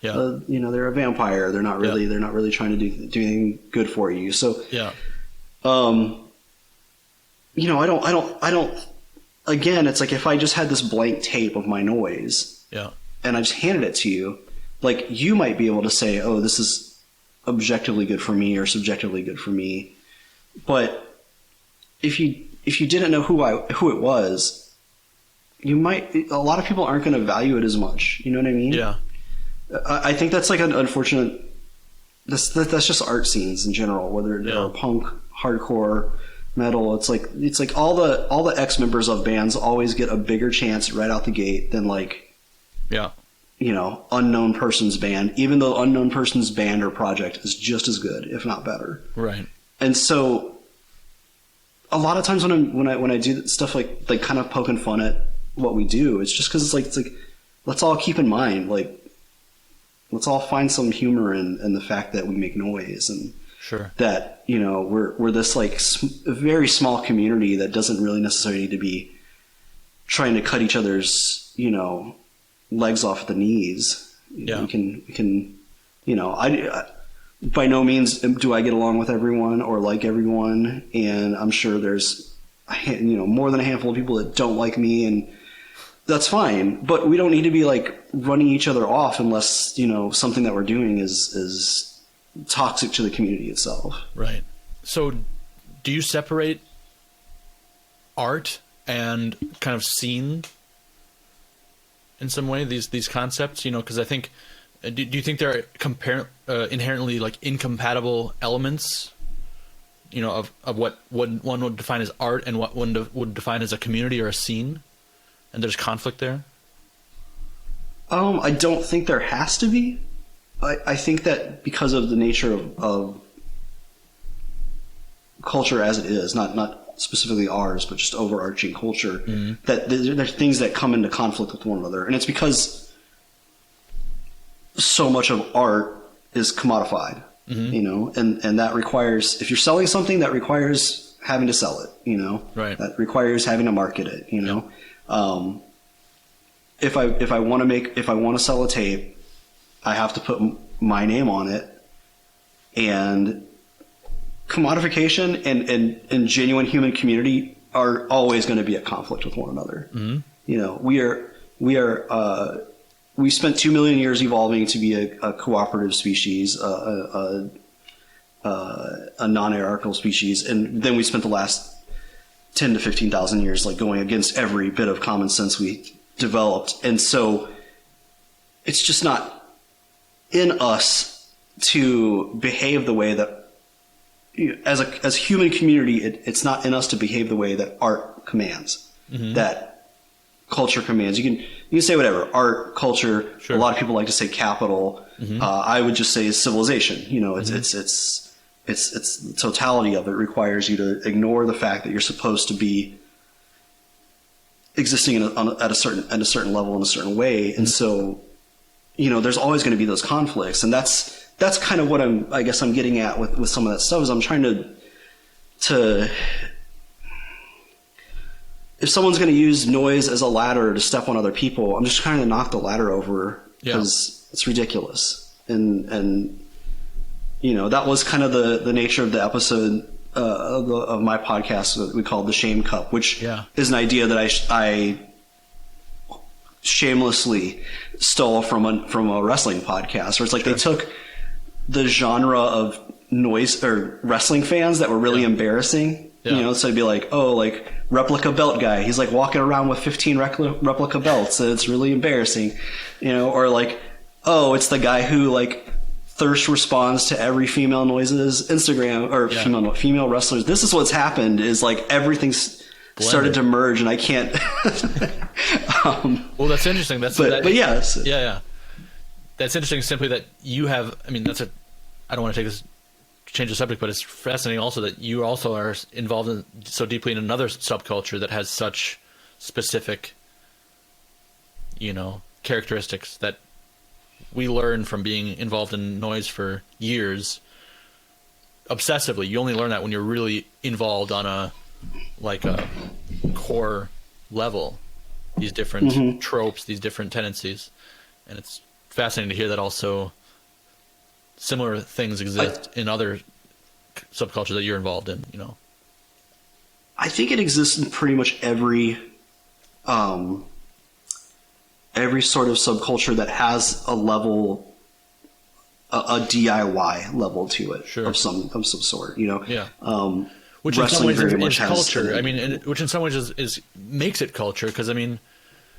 Speaker 2: you know, they're a vampire. They're not really trying to do anything good for you. So you know, I don't. Again, it's like if I just had this blank tape of my noise, and I just handed it to you, like you might be able to say, "Oh, this is objectively good for me," or subjectively good for me. But if you didn't know who it was, a lot of people aren't going to value it as much. You know what I mean?
Speaker 1: Yeah.
Speaker 2: I think that's like an unfortunate. That's just art scenes in general, whether they're punk, hardcore, metal. It's like all the ex-members of bands always get a bigger chance right out the gate than like, you know, unknown person's band, even though unknown person's band or project is just as good, if not better.
Speaker 1: Right.
Speaker 2: And so a lot of times when I do stuff like kind of poking fun at what we do, it's just because it's like let's all keep in mind, like, let's all find some humor in the fact that we make noise and that, you know, we're this like very small community that doesn't really necessarily need to be trying to cut each other's, you know, legs off at the knees. We can, you know, I by no means do I get along with everyone or like everyone, and I'm sure there's, you know, more than a handful of people that don't like me, and that's fine. But we don't need to be like running each other off unless, you know, something that we're doing is toxic to the community itself.
Speaker 1: Right. So do you separate art and kind of scene in some way, these concepts, you know, because I think, do you think there are inherently like incompatible elements, you know, of what one would define as art and what one would define as a community or a scene, and there's conflict there?
Speaker 2: I don't think there has to be. I think that because of the nature of culture as it is, not specifically ours, but just overarching culture, that there's things that come into conflict with one another. And it's because so much of art is commodified, you know, and that requires, if you're selling something, that requires having to sell it, you know, that requires having to market it, you know. If I want to sell a tape, I have to put my name on it, and commodification and genuine human community are always going to be at conflict with one another. You know, we spent 2 million years evolving to be a cooperative species, a non-hierarchical species, and then we spent the last 10 to 15,000 years like going against every bit of common sense we developed. And so it's just not in us to behave the way that, as a human community, it's not in us to behave the way that art commands, that culture commands. You can say whatever, art, culture. A lot of people like to say capital. I would just say civilization. You know, it's the totality of it requires you to ignore the fact that you're supposed to be existing at a certain level in a certain way, and so, you know, there's always going to be those conflicts, and that's kind of what I guess I'm getting at with some of that stuff, is I'm trying to if someone's going to use noise as a ladder to step on other people, I'm just trying to knock the ladder over, because it's ridiculous. And you know, that was kind of the nature of the episode of my podcast that we called the Shame Cup, which is an idea that I shamelessly stole from a wrestling podcast, where it's like they took the genre of noise or wrestling fans that were really embarrassing.
Speaker 1: Yeah.
Speaker 2: You know, so it'd be like, oh, like replica belt guy. He's like walking around with 15 replica belts. And it's really embarrassing, you know, or like, oh, it's the guy who like thirst responds to every female noises Instagram or female wrestlers. This is what's happened is like everything's started to merge and I can't.
Speaker 1: Well, that's interesting.
Speaker 2: But yes.
Speaker 1: Yeah. That's interesting simply that you have, I mean, I don't want to change the subject, but it's fascinating also that you also are involved so deeply in another subculture that has such specific, you know, characteristics that we learn from being involved in noise for years obsessively. You only learn that when you're really involved on a core level, these different tropes, these different tendencies. And it's fascinating to hear that also similar things exist in other subcultures that you're involved in, you know.
Speaker 2: I think it exists in pretty much every sort of subculture that has a level, a DIY level to it of some sort, you know.
Speaker 1: Yeah. Which in some ways is culture. I mean, which in some ways is makes it culture because I mean,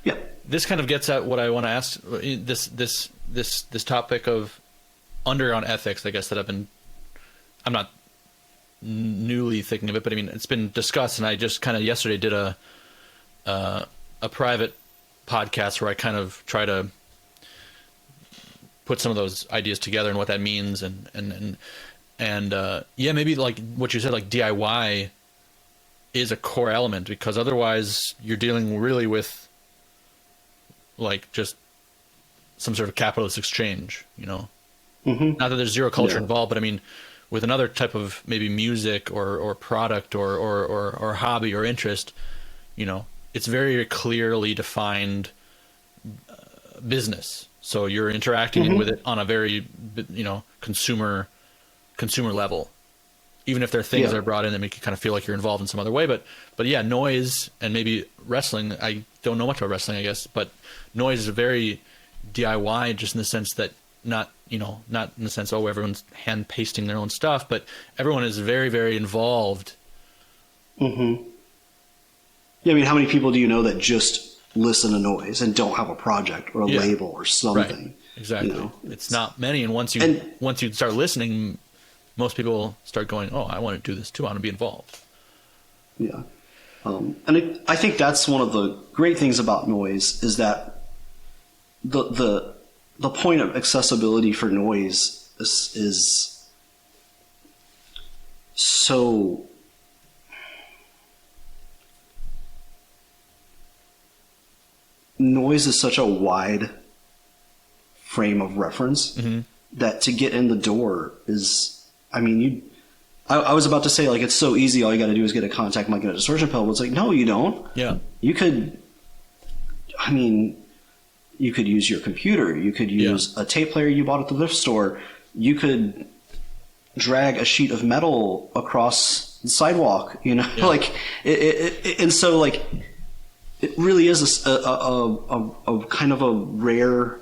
Speaker 2: yeah.
Speaker 1: This kind of gets at what I want to ask. This topic of underground ethics, I guess I'm not newly thinking of it, but I mean, it's been discussed, and I just kind of yesterday did a private podcast where I kind of try to put some of those ideas together and what that means, and maybe like what you said, like DIY is a core element because otherwise you're dealing really with like just some sort of capitalist exchange, you know. Not that there's zero culture involved, but I mean, with another type of maybe music or product or hobby or interest, you know, it's very clearly defined business. So you're interacting with it on a very, you know, consumer level, even if there are things that are brought in that make you kind of feel like you're involved in some other way. But yeah, noise and maybe wrestling. I don't know much about wrestling, I guess, but noise is a very DIY, just in the sense that not in the sense, oh, everyone's hand pasting their own stuff, but everyone is very, very involved.
Speaker 2: Yeah, I mean, how many people do you know that just listen to noise and don't have a project or a label or something?
Speaker 1: Right. Exactly. You know, it's not many. And once you start listening, most people start going, oh, I want to do this too. I want to be involved.
Speaker 2: Yeah. I think that's one of the great things about noise is that the point of accessibility for noise is so noise is such a wide frame of reference that to get in the door is, I mean, I was about to say, like, it's so easy. All you got to do is get a contact mic and a distortion pedal. But it's like, no, you don't. Yeah. You could use your computer. You could use a tape player you bought at the thrift store. You could drag a sheet of metal across the sidewalk, you know, like, and so like, it really is a kind of a rare,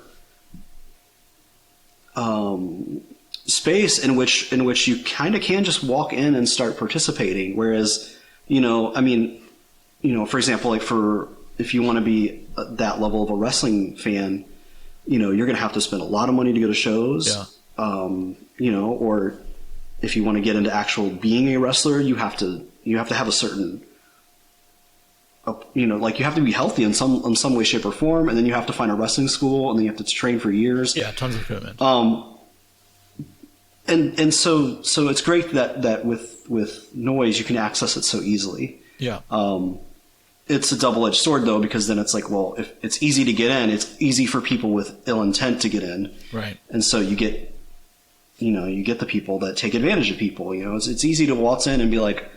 Speaker 2: space in which you kind of can just walk in and start participating. Whereas, you know, I mean, you know, for example, like if you want to be that level of a wrestling fan, you know, you're going to have to spend a lot of money to go to shows. You know, or if you want to get into actual being a wrestler, you have to have a certain, you know, like you have to be healthy in some way, shape, or form, and then you have to find a wrestling school, and then you have to train for years. Yeah, tons of commitment. And so it's great that with noise you can access it so easily. Yeah. It's a double-edged sword though, because then it's like, well, if it's easy to get in, it's easy for people with ill intent to get in. Right. And so you get the people that take advantage of people. You know, it's easy to waltz in and be like,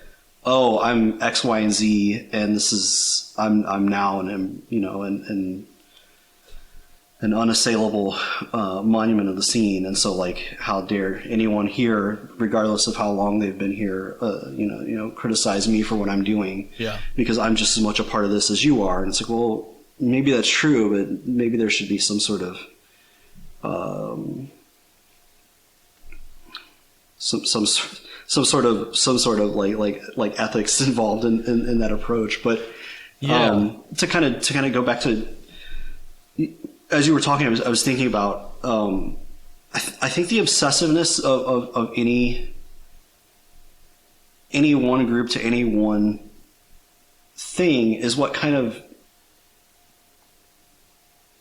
Speaker 2: oh, I'm X, Y, and Z, and this is I'm now, and I'm, you know, and an unassailable monument of the scene. And so, like, how dare anyone here, regardless of how long they've been here, criticize me for what I'm doing? Yeah. Because I'm just as much a part of this as you are. And it's like, well, maybe that's true, but maybe there should be some sort of some sort of like ethics involved in that approach. But to kind of go back to, as you were talking, I was thinking about I think the obsessiveness of any one group to any one thing is what kind of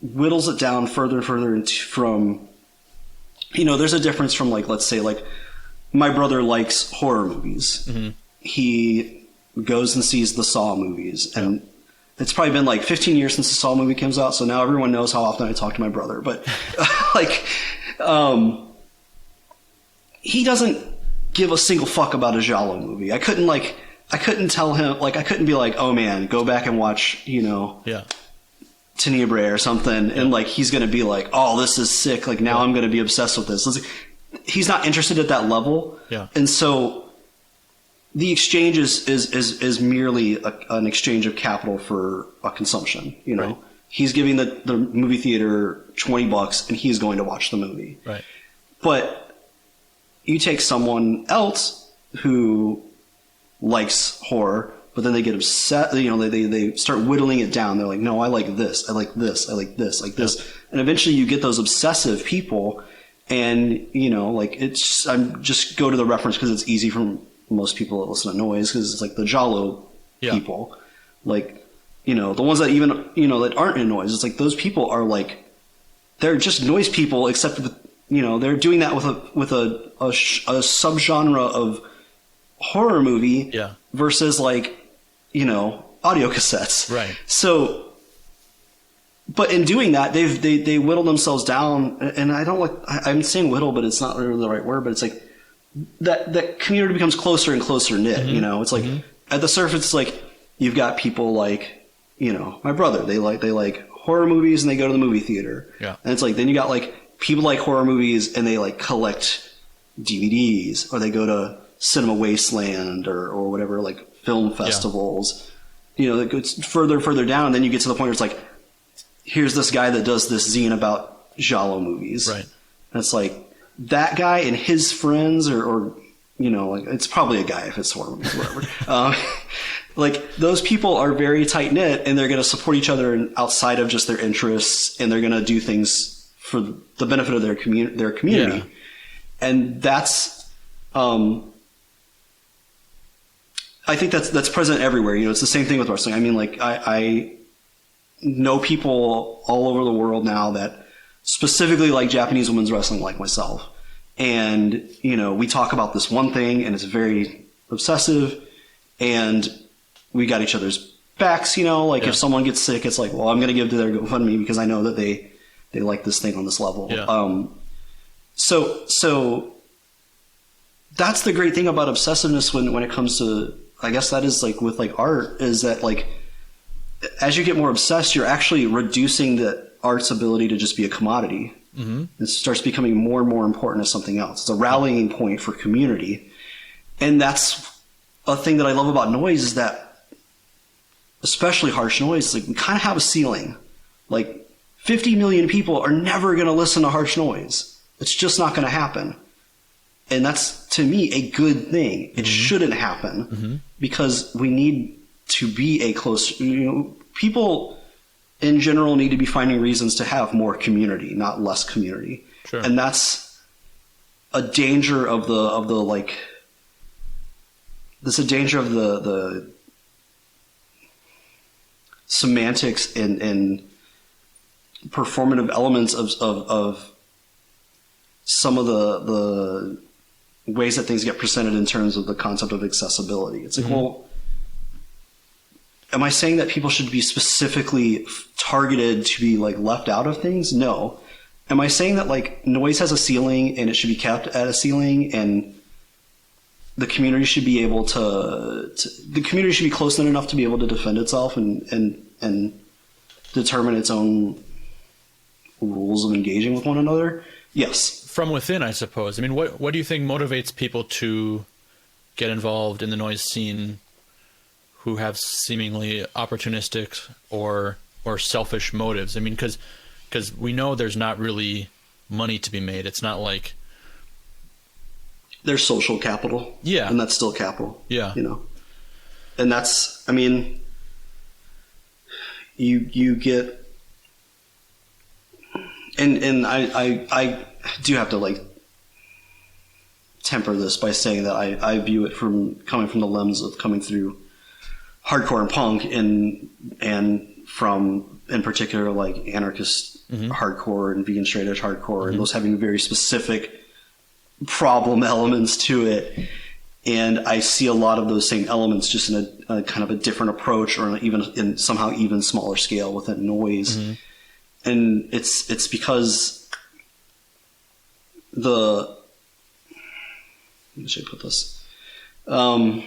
Speaker 2: whittles it down further and further from, there's a difference from, like, let's say, like, my brother likes horror movies. Mm-hmm. He goes and sees the Saw movies, and it's probably been like 15 years since the Saw movie comes out, so now everyone knows how often I talk to my brother. But he doesn't give a single fuck about a giallo movie. I couldn't tell him, like, I couldn't be like, oh man, go back and watch, Tenebrae or something, and like he's going to be like, oh, this is sick. Like, now I'm going to be obsessed with this. He's not interested at that level. Yeah. And so the exchange is merely an exchange of capital for a consumption. Right. He's giving the movie theater $20 and he's going to watch the movie. Right. But you take someone else who likes horror, but then they get upset, they start whittling it down. They're like, no, I like this, I like this, I like this, like this. And eventually you get those obsessive people, and, I'm just go to the reference because it's easy for most people that listen to noise, because it's like the giallo people. Like, the ones that even, that aren't in noise, it's like those people are like, they're just noise people, except with, they're doing that with a subgenre of horror movie versus, like, audio cassettes. Right. So, but in doing that, they whittle themselves down, and I don't like, I'm saying whittle, but it's not really the right word, but it's like that community becomes closer and closer knit. Mm-hmm. It's like at the surface, it's like you've got people like, my brother, they like horror movies and they go to the movie theater. Yeah. And it's like, then you got like people like horror movies and they like collect DVDs, or they go to Cinema Wasteland or whatever, like film festivals. That goes further down, and then you get to the point where it's like, here's this guy that does this zine about giallo movies. Right. And it's like that guy and his friends, or like, it's probably a guy if it's horror movies, whatever. Like, those people are very tight knit, and they're going to support each other outside of just their interests, and they're going to do things for the benefit of their community. Yeah. And that's, I think that's present everywhere. It's the same thing with wrestling. I mean, like, I know people all over the world now that specifically like Japanese women's wrestling, like myself. And, we talk about this one thing, and it's very obsessive, and we got each other's backs, if someone gets sick, it's like, well, I'm going to give to their GoFundMe because I know that they like this thing on this level. Yeah. So that's the great thing about obsessiveness when it comes to, I guess that is like with like art, is that like as you get more obsessed, you're actually reducing the art's ability to just be a commodity. Mm-hmm. It starts becoming more and more important as something else. It's a rallying point for community. And that's a thing that I love about noise, is that, especially harsh noise, like, we kind of have a ceiling. Like, 50 million people are never going to listen to harsh noise. It's just not going to happen. And that's, to me, a good thing. It shouldn't happen because we need to be a close, people in general need to be finding reasons to have more community, not less community. Sure. And that's a danger of the like, there's a danger of the semantics and performative elements of some of the ways that things get presented in terms of the concept of accessibility. It's like, well, am I saying that people should be specifically targeted to be like left out of things? No. Am I saying that like noise has a ceiling and it should be kept at a ceiling, and the community should be able the community should be close enough to be able to defend itself and determine its own rules of engaging with one another? Yes.
Speaker 1: From within, I suppose. I mean, what do you think motivates people to get involved in the noise scene who have seemingly opportunistic or selfish motives? I mean, because we know there's not really money to be made. It's not like
Speaker 2: there's social capital.
Speaker 1: Yeah.
Speaker 2: And that's still capital.
Speaker 1: Yeah.
Speaker 2: You know? And that's, I mean, you get, and I do have to like temper this by saying that I view it coming from the lens of coming through hardcore and punk and from, in particular, like anarchist hardcore and vegan straight edge hardcore, and those having very specific problem elements to it. And I see a lot of those same elements just in a kind of a different approach, or even in somehow even smaller scale within noise. And it's because how should I put this? And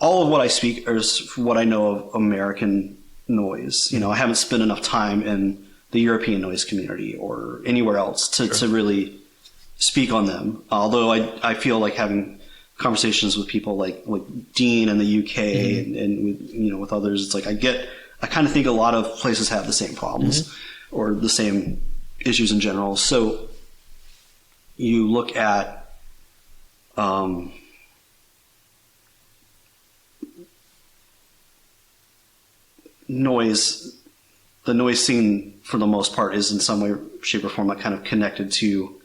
Speaker 2: all of what I speak is what I know of American noise. You know, I haven't spent enough time in the European noise community or anywhere else to really speak on them. Although I feel like having conversations with people like Dean in the UK and with, you know, with others, it's like I kind of think a lot of places have the same problems or the same issues in general. So you look at noise. The noise scene, for the most part, is in some way, shape, or form like kind of connected to,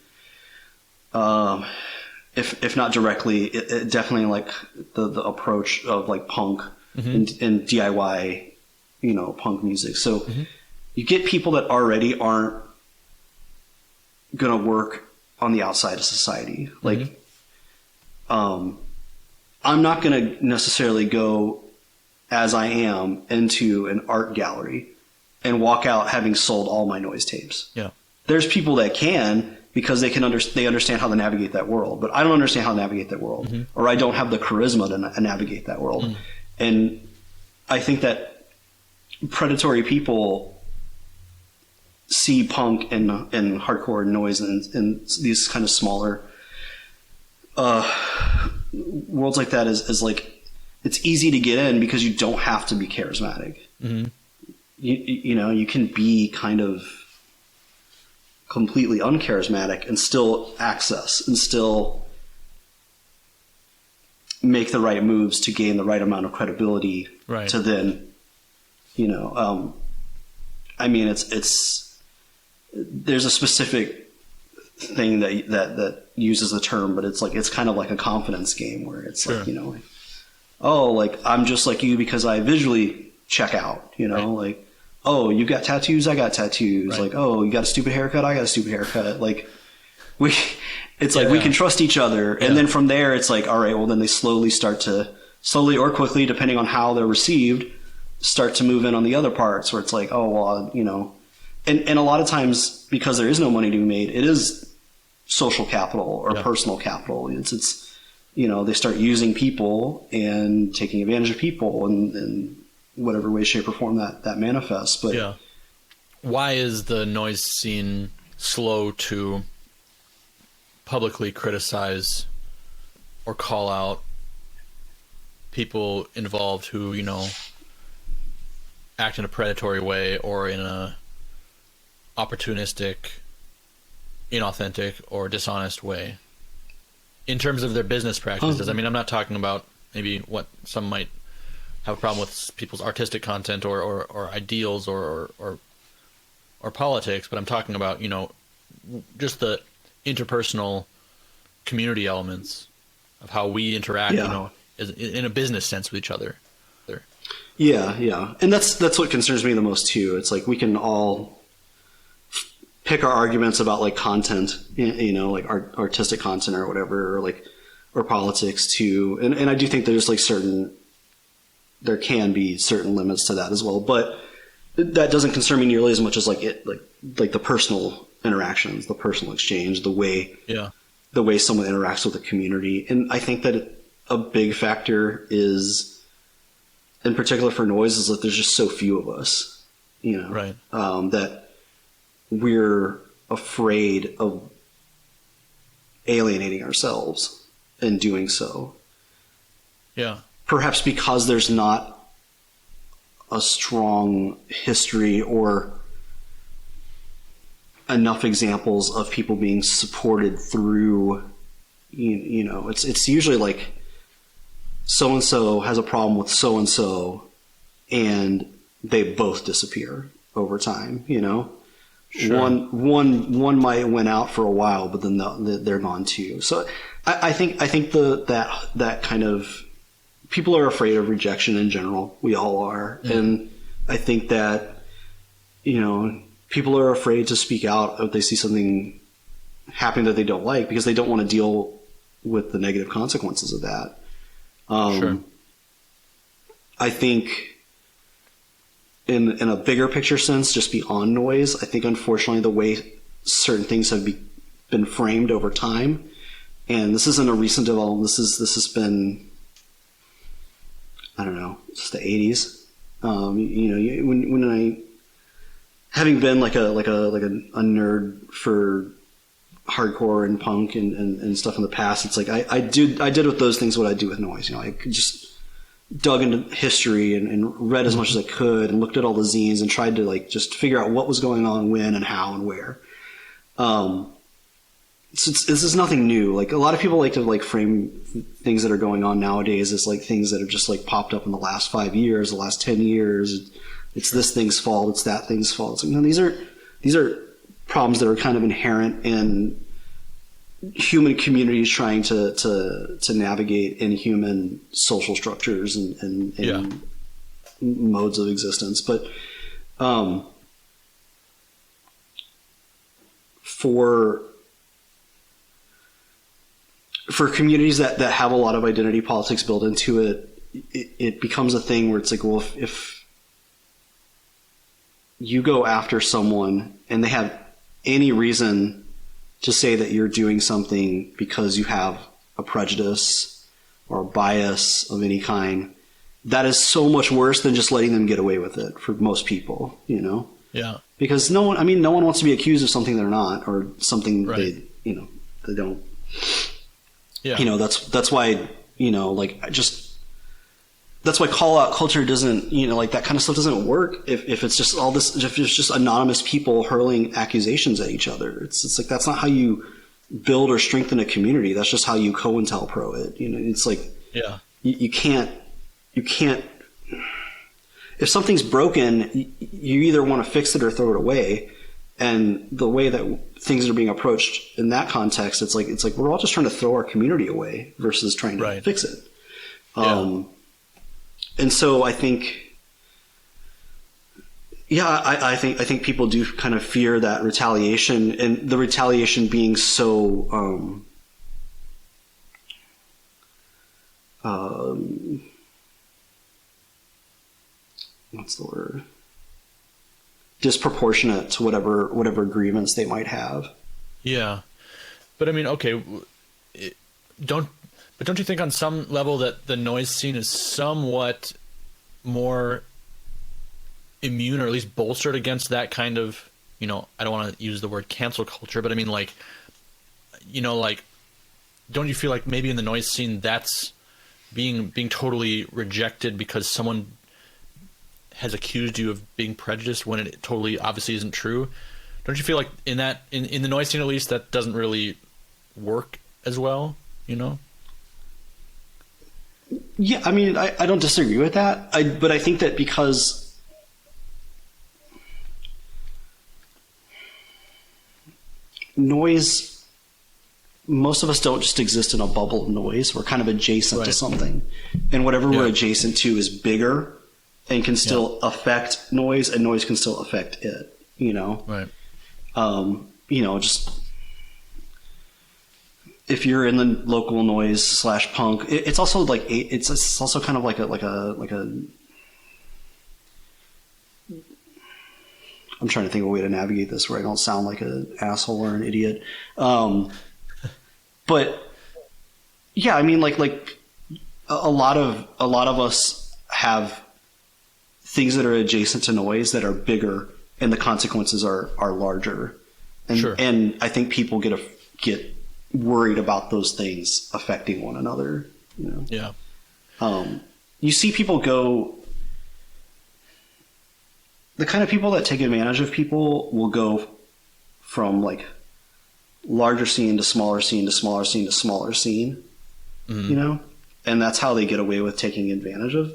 Speaker 2: if not directly, it definitely like the approach of like punk and DIY, you know, punk music. So you get people that already aren't going to work on the outside of society. Like, I'm not going to necessarily go as I am into an art gallery and walk out having sold all my noise tapes. Yeah. There's people that can, because they understand how to navigate that world, but I don't understand how to navigate that world, or I don't have the charisma to navigate that world. And I think that predatory people see punk and hardcore and noise and these kind of smaller worlds like that is like, it's easy to get in because you don't have to be charismatic. You know, you can be kind of completely uncharismatic and still access and still make the right moves to gain the right amount of credibility to then, you know, I mean, it's there's a specific thing that uses the term, but it's like, it's kind of like a confidence game where it's like, you know, like, oh, like I'm just like you because I visually check out, you know, like, oh, you got tattoos, I got tattoos. Like, oh, you got a stupid haircut, I got a stupid haircut. Like, it's like we can trust each other. And then from there, it's like, all right, well, then they slowly or quickly, depending on how they're received, start to move in on the other parts where it's like, oh, well, you know, and a lot of times because there is no money to be made, it is social capital or personal capital. It's, you know, they start using people and taking advantage of people and whatever way, shape, or form that manifests. But
Speaker 1: why is the noise scene slow to publicly criticize or call out people involved who, you know, act in a predatory way or in a opportunistic, inauthentic, or dishonest way in terms of their business practices? I mean, I'm not talking about maybe what some might have a problem with people's artistic content or ideals or politics, but I'm talking about, you know, just the interpersonal community elements of how we interact, you know, in a business sense with each other.
Speaker 2: Yeah. And that's what concerns me the most too. It's like we can all pick our arguments about like content, you know, like artistic content or whatever, or politics too. And I do think there's like there can be certain limits to that as well, but that doesn't concern me nearly as much as like the personal interactions, the personal exchange, the way someone interacts with the community. And I think that a big factor is, in particular for noise, is that there's just so few of us, you know, that we're afraid of alienating ourselves in doing so.
Speaker 1: Yeah.
Speaker 2: Perhaps because there's not a strong history or enough examples of people being supported through, you know, it's usually like so-and-so has a problem with so-and-so and they both disappear over time, you know. Sure. One might win out for a while, but then they're gone too. So I think that kind of, people are afraid of rejection in general. We all are. Mm-hmm. And I think that, you know, people are afraid to speak out if they see something happening that they don't like, because they don't want to deal with the negative consequences of that.
Speaker 1: Sure.
Speaker 2: I think in a bigger picture sense, just beyond noise, I think unfortunately the way certain things have been framed over time, and this isn't a recent development, this has been, I don't know, it's the 80s. You know, when I, having been like a nerd for hardcore and punk and stuff in the past, it's like I did with those things what I do with noise. You know, I just dug into history and read as much as I could and looked at all the zines and tried to like just figure out what was going on when and how and where. So this is nothing new. Like, a lot of people like to like frame things that are going on nowadays as like things that have just like popped up in the last 5 years, the last 10 years. It's this thing's fault. It's that thing's fault. It's like, no, these are problems that are kind of inherent in human communities trying to navigate in human social structures and modes of existence. But for communities that have a lot of identity politics built into it, it becomes a thing where it's like, well, if you go after someone and they have any reason to say that you're doing something because you have a prejudice or a bias of any kind, that is so much worse than just letting them get away with it for most people, you know?
Speaker 1: Yeah.
Speaker 2: Because no one wants to be accused of something they're not, or something they don't. Yeah. You know, that's why, you know, like, that's why call out culture doesn't, you know, like that kind of stuff doesn't work if it's just all this, if it's just anonymous people hurling accusations at each other. It's like, that's not how you build or strengthen a community. That's just how you COINTELPRO it. You know, it's like,
Speaker 1: yeah,
Speaker 2: you can't, if something's broken, you either want to fix it or throw it away. And the way that things are being approached in that context, it's like we're all just trying to throw our community away versus trying to fix it. And so I think, I think people do kind of fear that retaliation, and the retaliation being so what's the word? Disproportionate to whatever grievance they might have.
Speaker 1: Yeah, but I mean, okay, don't you think on some level that the noise scene is somewhat more immune, or at least bolstered against that kind of, you know, I don't want to use the word cancel culture, but I mean, like, you know, like, don't you feel like maybe in the noise scene that's being totally rejected because someone has accused you of being prejudiced when it totally obviously isn't true? Don't you feel like in the noise scene, at least, that doesn't really work as well, you know?
Speaker 2: Yeah, I mean, I don't disagree with that. But I think that because noise, most of us don't just exist in a bubble of noise. We're kind of adjacent to something. And whatever we're adjacent to is bigger and can still affect noise, and noise can still affect it, you know?
Speaker 1: Right.
Speaker 2: You know, just if you're in the local noise / punk, it's also like, it's also kind of like a I'm trying to think of a way to navigate this where I don't sound like an asshole or an idiot. But yeah, I mean, like a lot of us have things that are adjacent to noise that are bigger, and the consequences are larger. And and I think people get worried about those things affecting one another, you know?
Speaker 1: Yeah.
Speaker 2: You see people go, the kind of people that take advantage of people will go from like larger scene to smaller scene to smaller scene to smaller scene, you know? And that's how they get away with taking advantage of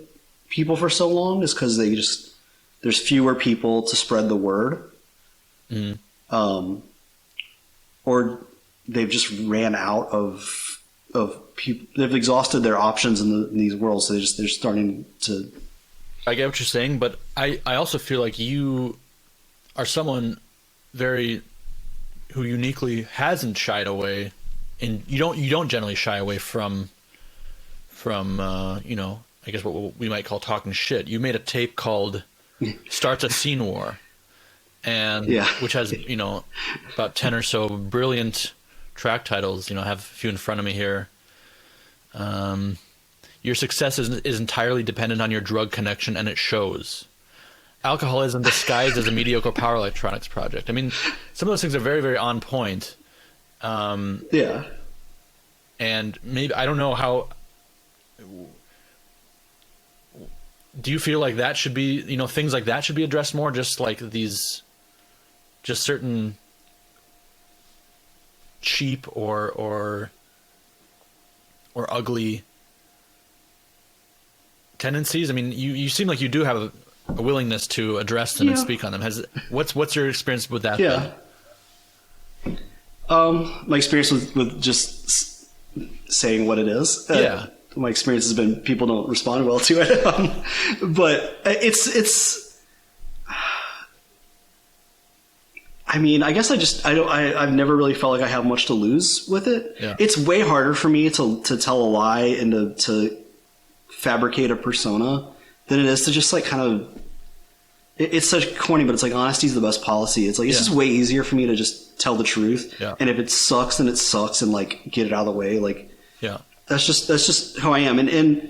Speaker 2: people for so long, is because there's fewer people to spread the word. Or they've just ran out of people. They've exhausted their options in these worlds. So they're starting to.
Speaker 1: I get what you're saying, but I also feel like you are someone who uniquely hasn't shied away, and you don't generally shy away from you know, I guess what we might call talking shit. You made a tape called "Starts a Scene War," and which has, you know, about 10 or so brilliant track titles. You know, I have a few in front of me here. Your success is entirely dependent on your drug connection, and it shows. Alcoholism disguised as a mediocre power electronics project. I mean, some of those things are very, very on point.
Speaker 2: Yeah.
Speaker 1: And maybe, I don't know how. Do you feel like that should be, you know, things like that should be addressed more? Just like these, just certain cheap or ugly tendencies? I mean, you seem like you do have a willingness to address them and speak on them. What's your experience with that?
Speaker 2: Been? My experience with just saying what it is. My experience has been people don't respond well to it. But it's. I mean, I guess I've never really felt like I have much to lose with it. Yeah. It's way harder for me to tell a lie and to fabricate a persona than it is to just like kind of. It's such corny, but it's like honesty is the best policy. It's like it's just way easier for me to just tell the truth. Yeah. And if it sucks, then it sucks, and like get it out of the way. Like that's just who I am. And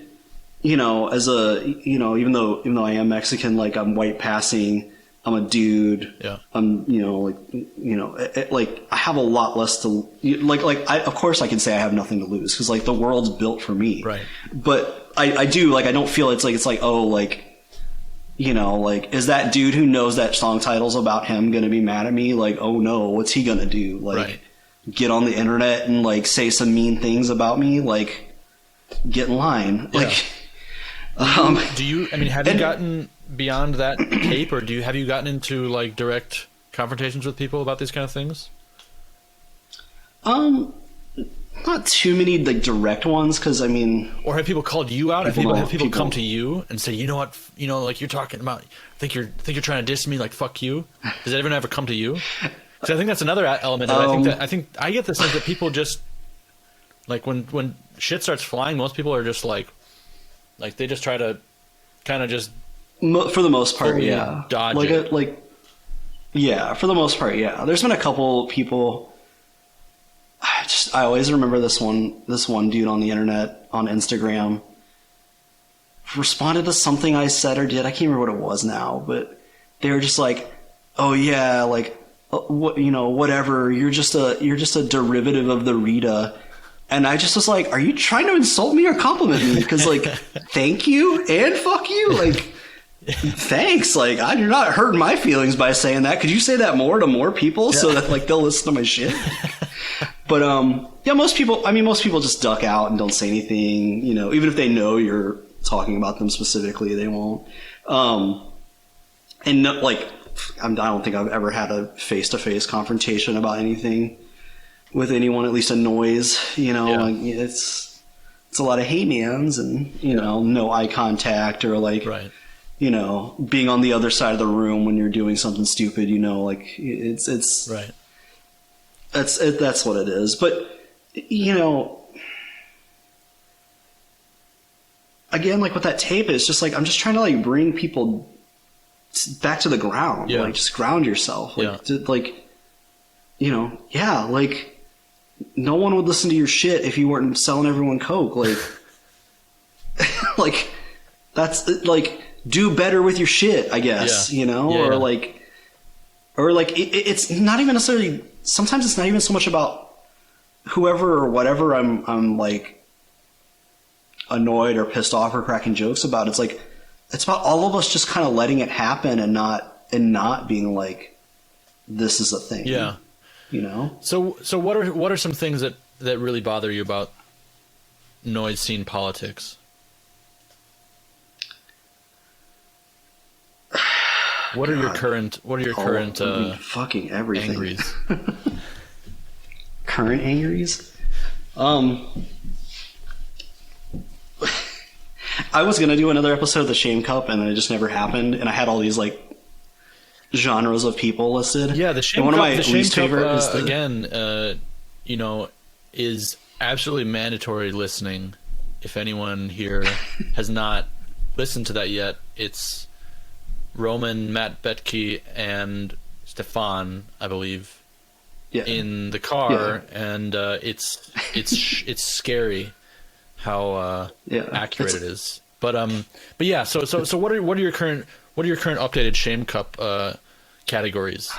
Speaker 2: you know, as a even though I am Mexican, like I'm white passing. I'm a dude. Yeah. I'm, like I have a lot less to of course I can say I have nothing to lose because like the world's built for me. Right. But I do I don't feel it's like, oh, like, is that dude who knows that song title's about him going to be mad at me? Like, oh no, what's he going to do? Like get on the internet and like say some mean things about me? Like get in line. Yeah. Like,
Speaker 1: have you gotten beyond that tape, or have you gotten into like direct confrontations with people about these kind of things?
Speaker 2: Not too many like direct ones, because I mean,
Speaker 1: or have people called you out? Have people come to you and say, you know what, like you're talking about, think you're trying to diss me, like fuck you? Does anyone ever come to you? Because I think that's another element. I think I get the sense that people just like when shit starts flying, most people are just like they just try to kind of just.
Speaker 2: For the most part, yeah.
Speaker 1: Dodge
Speaker 2: for the most part, yeah. There's been a couple people. I always remember this one dude on the internet on Instagram responded to something I said or did. I can't remember what it was now, but they were just like, "Oh yeah, like whatever. You're just a derivative of the Rita." And I just was like, "Are you trying to insult me or compliment me? Because like, thank you and fuck you, like." Thanks. Like, you're not hurting my feelings by saying that. Could you say that more to more people so that like they'll listen to my shit? But most people just duck out and don't say anything. Even if they know you're talking about them specifically, they won't. And no, like, I don't think I've ever had a face-to-face confrontation about anything with anyone, at least a noise. Like, it's a lot of hey mans and no eye contact or like. Right. Being on the other side of the room when you're doing something stupid, like it's right. That's what it is. But, again, like with that tape, it's just like, I'm just trying to like bring people back to the ground. Yeah. Like just ground yourself. Like, like no one would listen to your shit if you weren't selling everyone coke. Like, like that's like, do better with your shit, I guess, or like it's not even necessarily, sometimes it's not even so much about whoever or whatever I'm like annoyed or pissed off or cracking jokes about. It's like, it's about all of us just kind of letting it happen and not being like, this is a thing.
Speaker 1: Yeah.
Speaker 2: you know?
Speaker 1: So what are some things that really bother you about noise scene politics? What are your current
Speaker 2: fucking everything.
Speaker 1: angries?
Speaker 2: Current angries? I was gonna do another episode of the Shame Cup, and then it just never happened. And I had all these like genres of people listed.
Speaker 1: Yeah, the Shame
Speaker 2: Cup.
Speaker 1: One of my least favorite is is absolutely mandatory listening. If anyone here has not listened to that yet, it's Roman, Matt Betke, and Stefan, I believe, in the car, and it's scary how accurate it is. But yeah. So what are your current updated Shame Cup categories?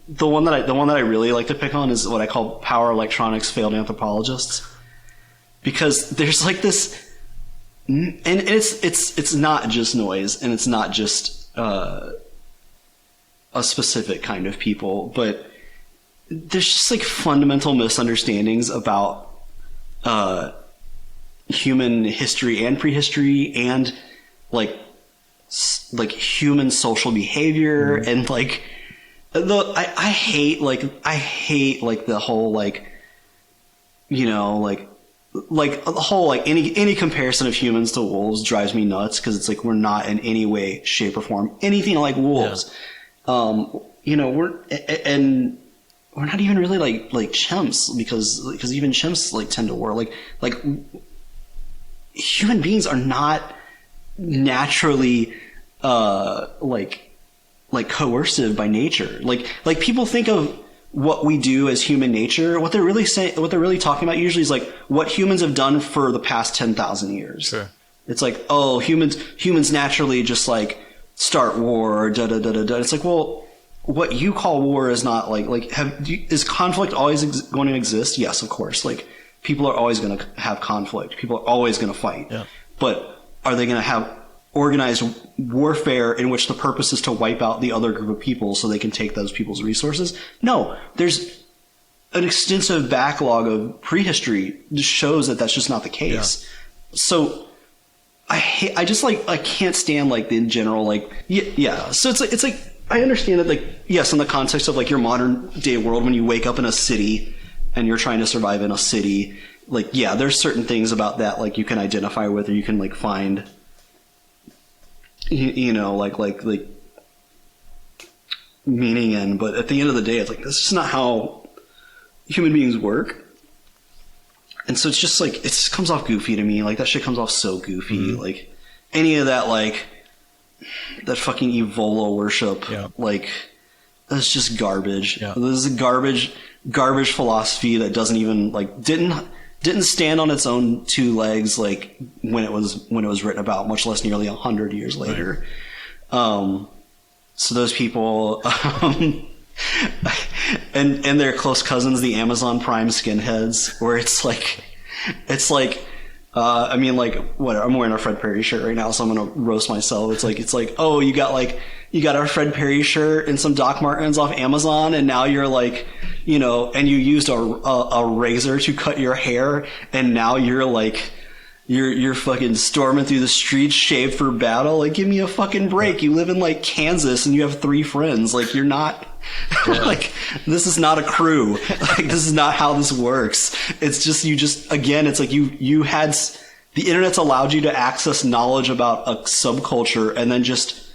Speaker 2: The one that I really like to pick on is what I call power electronics failed anthropologists, because there's like this, and it's not just noise, and it's not just a specific kind of people, but there's just like fundamental misunderstandings about human history and prehistory, and like human social behavior, and like I hate the whole like, you know, like the whole like any comparison of humans to wolves drives me nuts, because it's like we're not in any way, shape, or form anything like wolves. You know, we're not even really like chimps, because even chimps like tend to war. Like human beings are not naturally like coercive by nature. Like people think of what we do as human nature. What they're really talking about usually is like what humans have done for the past 10,000 years. Sure. It's like, oh, humans naturally just like start war, da da da da da. It's like, well, what you call war is not is conflict always going to exist? Yes, of course. Like people are always going to have conflict. People are always going to fight. Yeah. But are they going to have organized warfare in which the purpose is to wipe out the other group of people so they can take those people's resources? No, there's an extensive backlog of prehistory that shows that that's just not the case. Yeah. So I can't stand like the general like yeah. So it's like I understand that like yes, in the context of like your modern day world, when you wake up in a city and you're trying to survive in a city, like yeah, there's certain things about that like you can identify with, or you can like find. You know, like meaning in, but at the end of the day, it's like, this is not how human beings work. And so it's just like, it just comes off goofy to me. Like that shit comes off so goofy. Mm-hmm. Like any of that, like that fucking Evola worship, like that's just garbage. Yeah. This is a garbage philosophy that doesn't even like, didn't stand on its own two legs like when it was written about, much less nearly 100 years later. Right. So those people and their close cousins, the Amazon Prime skinheads, where it's like I mean, like, what, I'm wearing a Fred Perry shirt right now, so I'm gonna roast myself. It's like, oh, you got our Fred Perry shirt and some Doc Martens off Amazon, and now you're like, you know, and you used a razor to cut your hair, and now you're like, you're fucking storming through the streets shaved for battle. Like, give me a fucking break. You live in like Kansas and you have 3 friends. Like, you're not like, this is not a crew. Like, this is not how this works. It's just again, it's like you had the internet's allowed you to access knowledge about a subculture and then just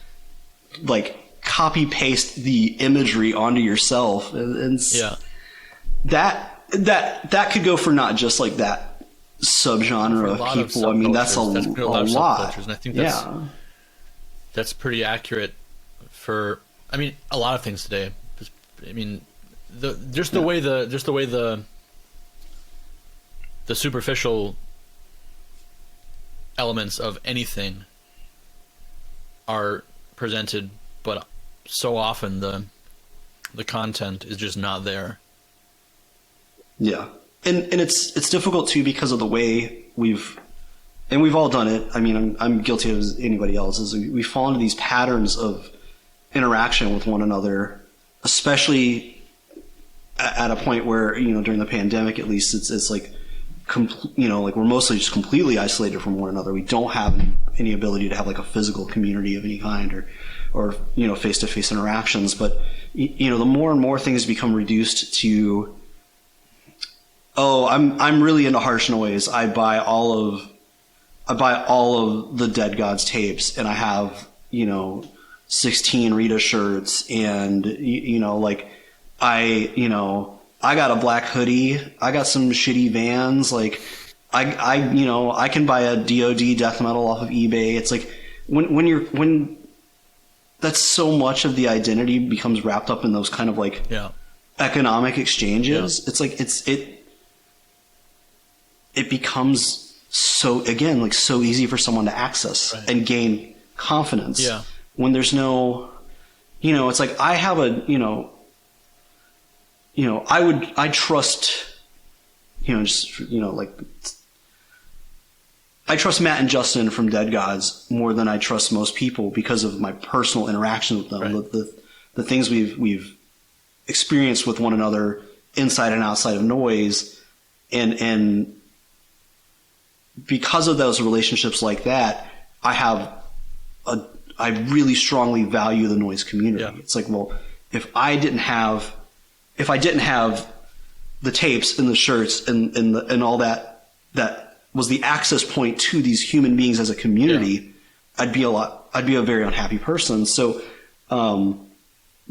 Speaker 2: like copy paste the imagery onto yourself, and that could go for not just like that subgenre of people. I mean, that's a lot.
Speaker 1: And I think that's pretty accurate for, I mean, a lot of things today. I mean, the way the superficial elements of anything are presented, but so often the content is just not there.
Speaker 2: Yeah. And it's difficult too, because of the way we've all done it. I mean, I'm guilty as anybody else, is we fall into these patterns of interaction with one another, especially at a point where, during the pandemic, at least it's like, like we're mostly just completely isolated from one another. We don't have any ability to have like a physical community of any kind or face-to-face interactions. But, the more and more things become reduced to, I'm really into harsh noise. I buy all of the Dead Gods tapes, and I have, 16 Rita shirts, and, I got a black hoodie. I got some shitty Vans. Like, I can buy a DOD death metal off of eBay. It's like when that's so much of the identity becomes wrapped up in those kind of like economic exchanges. Yeah. It's like it becomes so easy for someone to access and gain confidence. Yeah. When there's no, it's like I have a, I trust, I trust Matt and Justin from Dead Gods more than I trust most people because of my personal interaction with them, the things we've experienced with one another inside and outside of noise, and because of those relationships like that, I really strongly value the noise community. Yeah. It's like, well, if I didn't have the tapes and the shirts and all that was the access point to these human beings as a community, I'd be a very unhappy person. So, when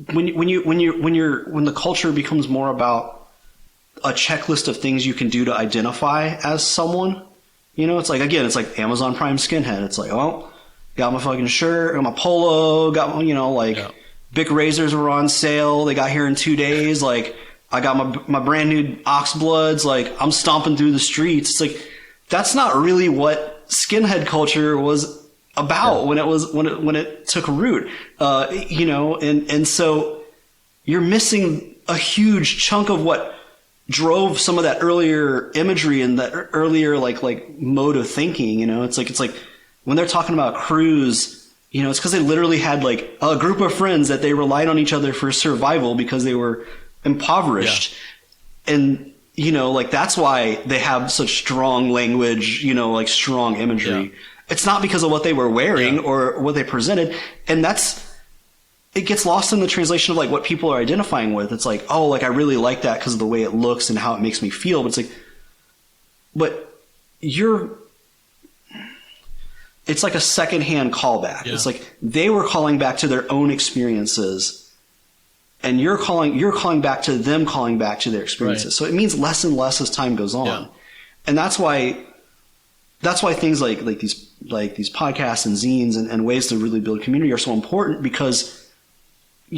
Speaker 2: the culture becomes more about a checklist of things you can do to identify as someone, it's like, again, it's like Amazon Prime skinhead. It's like, oh, got my fucking shirt, got my polo, got my, Bic razors were on sale. They got here in 2 days. Like, I got my brand new Oxbloods. Like, I'm stomping through the streets. It's like, that's not really what skinhead culture was about when it took root. And so you're missing a huge chunk of what drove some of that earlier imagery and that earlier like mode of thinking. It's like when they're talking about crews, it's because they literally had like a group of friends that they relied on each other for survival because they were impoverished. Yeah. And, like that's why they have such strong language, like strong imagery. Yeah. It's not because of what they were wearing or what they presented. And it gets lost in the translation of like what people are identifying with. It's like, oh, like I really like that because of the way it looks and how it makes me feel. But it's like, it's like a secondhand callback. Yeah. It's like they were calling back to their own experiences, and you're calling back to them calling back to their experiences. Right. So it means less and less as time goes on. Yeah. And that's why things like these podcasts and zines and ways to really build community are so important, because I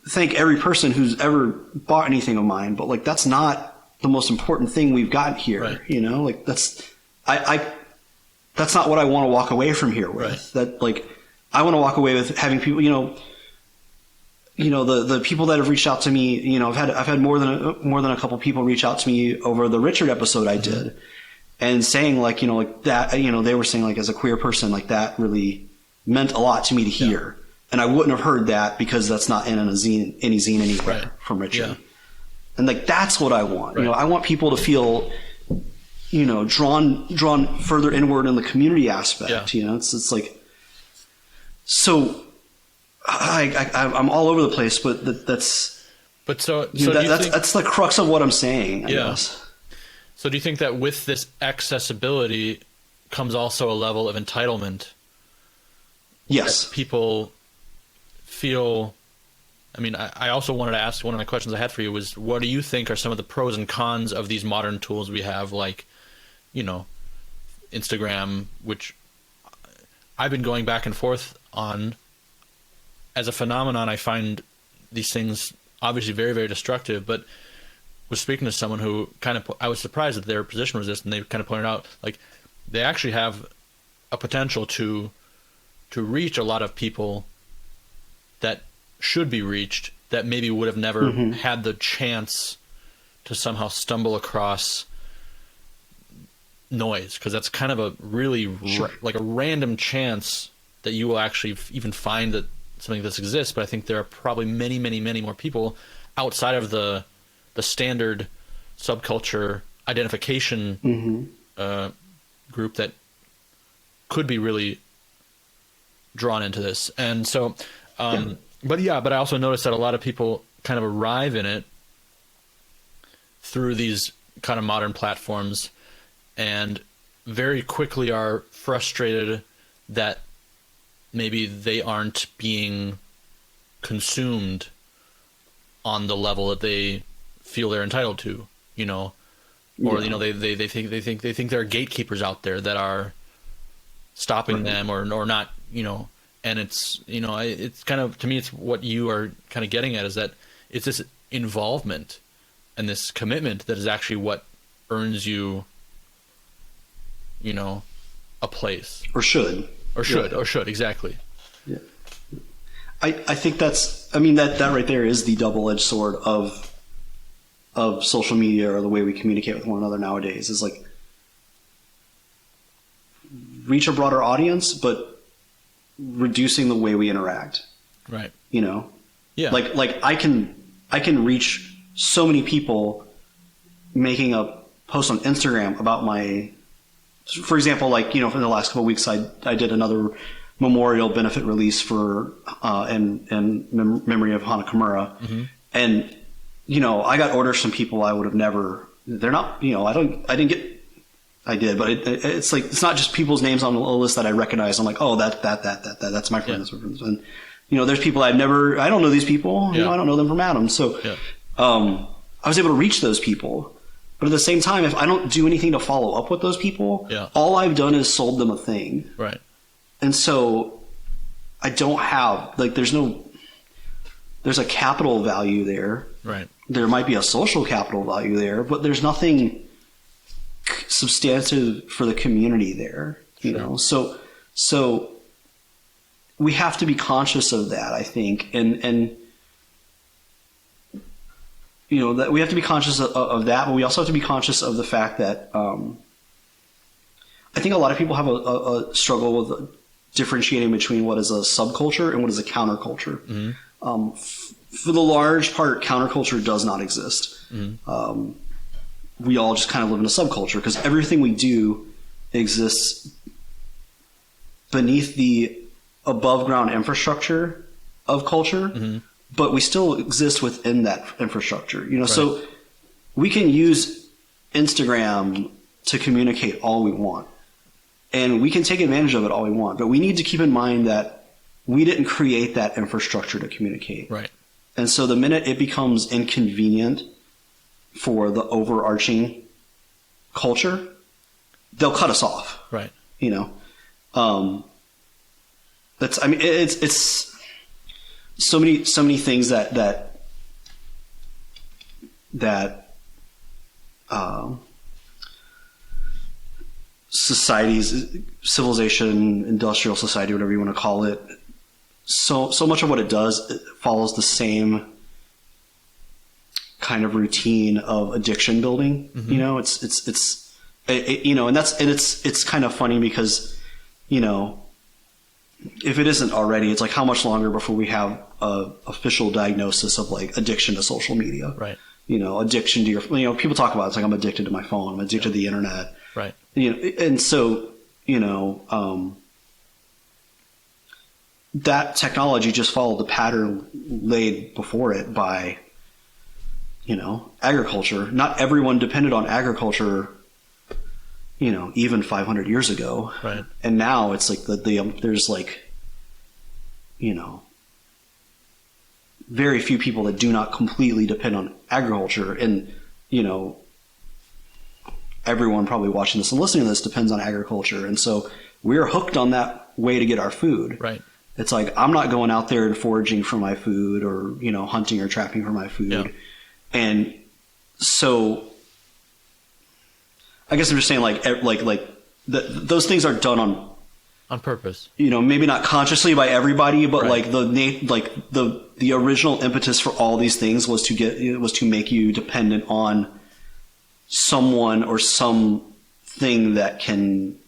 Speaker 2: thank every person who's ever bought anything of mine, but like that's not the most important thing we've got here. Right. That's not what I want to walk away from here with. Right. That like I want to walk away with having people, the people that have reached out to me, I've had more than a couple people reach out to me over the Richard episode I did, and saying like, like that, they were saying like, as a queer person, like that really meant a lot to me to hear. Yeah. And I wouldn't have heard that because that's not in any zine anywhere from Richard. Yeah. And like, that's what I want. Right. I want people to feel, drawn further inward in the community aspect. Yeah. It's like, so I'm all over the place, but that's the crux of what I'm saying, I guess.
Speaker 1: So do you think that with this accessibility comes also a level of entitlement?
Speaker 2: Yes.
Speaker 1: That people feel. I mean, I also wanted to ask, one of the questions I had for you was, what do you think are some of the pros and cons of these modern tools we have, like, Instagram, which I've been going back and forth on. As a phenomenon, I find these things obviously very, very destructive, but was speaking to someone who I was surprised that their position was this, and they kind of pointed out, like, they actually have a potential to reach a lot of people that should be reached, that maybe would have never had the chance to somehow stumble across noise, because that's kind of a really like a random chance that you will actually even find that something that exists, but I think there are probably many, many, many more people outside of the standard subculture identification group that could be really drawn into this. And so, but I also noticed that a lot of people kind of arrive in it through these kind of modern platforms and very quickly are frustrated that maybe they aren't being consumed on the level that they feel they're entitled to, you know, or, you know, they think there are gatekeepers out there that are stopping them or not, you know, and it's, you know, it's kind of, to me, it's what you are kind of getting at, is that it's this involvement and this commitment that is actually what earns you, you know, a place.
Speaker 2: Or should,
Speaker 1: exactly.
Speaker 2: Yeah. I think that's, I mean, that right there is the double-edged sword of social media, or the way we communicate with one another nowadays, is like reach a broader audience, but reducing the way we interact.
Speaker 1: Right.
Speaker 2: You know?
Speaker 1: Yeah.
Speaker 2: Like I can reach so many people making a post on Instagram about my, for example, like, you know, for the last couple of weeks, I did another memorial benefit release for in memory of Hana Kimura, and you know, I got orders from people I would have never. They're not, you know, I did, but it's like, it's not just people's names on the list that I recognize. I'm like, oh, that's my friend. That's my friend. And you know, there's people I don't know these people. You know, I don't know them from Adam. So, I was able to reach those people. But at the same time, if I don't do anything to follow up with those people, all I've done is sold them a thing.
Speaker 1: Right.
Speaker 2: And so I don't have, like, there's a capital value there.
Speaker 1: Right.
Speaker 2: There might be a social capital value there, but there's nothing substantive for the community there, you know? So we have to be conscious of that, I think. And you know, that we have to be conscious of that, but we also have to be conscious of the fact that I think a lot of people have a struggle with differentiating between what is a subculture and what is a counterculture. For the large part, counterculture does not exist. We all just kind of live in a subculture because everything we do exists beneath the above ground infrastructure of culture, but we still exist within that infrastructure. You know, so we can use Instagram to communicate all we want, and we can take advantage of it all we want, but we need to keep in mind that we didn't create that infrastructure to communicate. Right. And so the minute it becomes inconvenient for the overarching culture, they'll cut us off. Right. You know, that's, I mean, it's so many things that societies, civilization, industrial society, whatever you want to call it, so much of what it does, it follows the same kind of routine of addiction building. You know, it's you know, and it's kind of funny because, you know, if it isn't already, it's like, how much longer before we have a official diagnosis of like addiction to social media? Right. You know, addiction to your, you know, people talk about it, it's like, I'm addicted to my phone, I'm addicted to the internet. Right. You know, and so, you know, that technology just followed the pattern laid before it by, you know, agriculture. Not everyone depended on agriculture, you know, even 500 years ago. Right. And now it's like there's like, you know, very few people that do not completely depend on agriculture. And, you know, everyone probably watching this and listening to this depends on agriculture. And so we're hooked on that way to get our food. Right. It's like, I'm not going out there and foraging for my food, or, you know, hunting or trapping for my food. Yeah. And so I guess I'm just saying, those things are done on purpose. You know, maybe not consciously by everybody, but right. the original impetus for all these things was to make you dependent on someone or something that can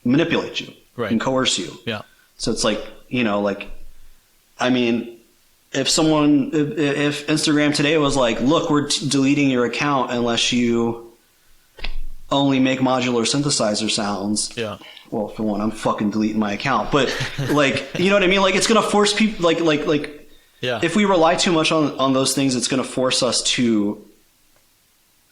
Speaker 2: manipulate you, right, and coerce you. Yeah. So it's like, you know, like I mean, if Instagram today was like, look, we're deleting your account unless you only make modular synthesizer sounds.
Speaker 1: Yeah.
Speaker 2: Well, for one, I'm fucking deleting my account. But like, you know what I mean? Like, it's going to force people like,
Speaker 1: yeah.
Speaker 2: If we rely too much on those things, it's going to force us to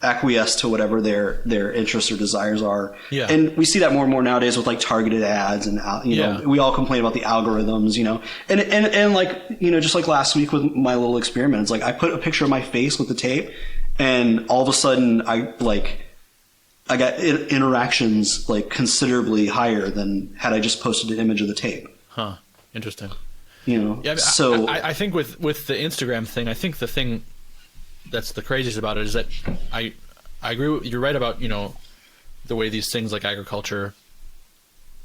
Speaker 2: acquiesce to whatever their interests or desires are.
Speaker 1: Yeah.
Speaker 2: And we see that more and more nowadays with like targeted ads and, you know, we all complain about the algorithms, you know, and like, you know, just like last week with my little experiment, it's like I put a picture of my face with the tape and all of a sudden I got interactions like considerably higher than had I just posted an image of the tape.
Speaker 1: Huh. Interesting.
Speaker 2: You know,
Speaker 1: yeah,
Speaker 2: so
Speaker 1: I think with the Instagram thing, I think the thing that's the craziest about it is that I agree with, you're right about, you know, the way these things like agriculture,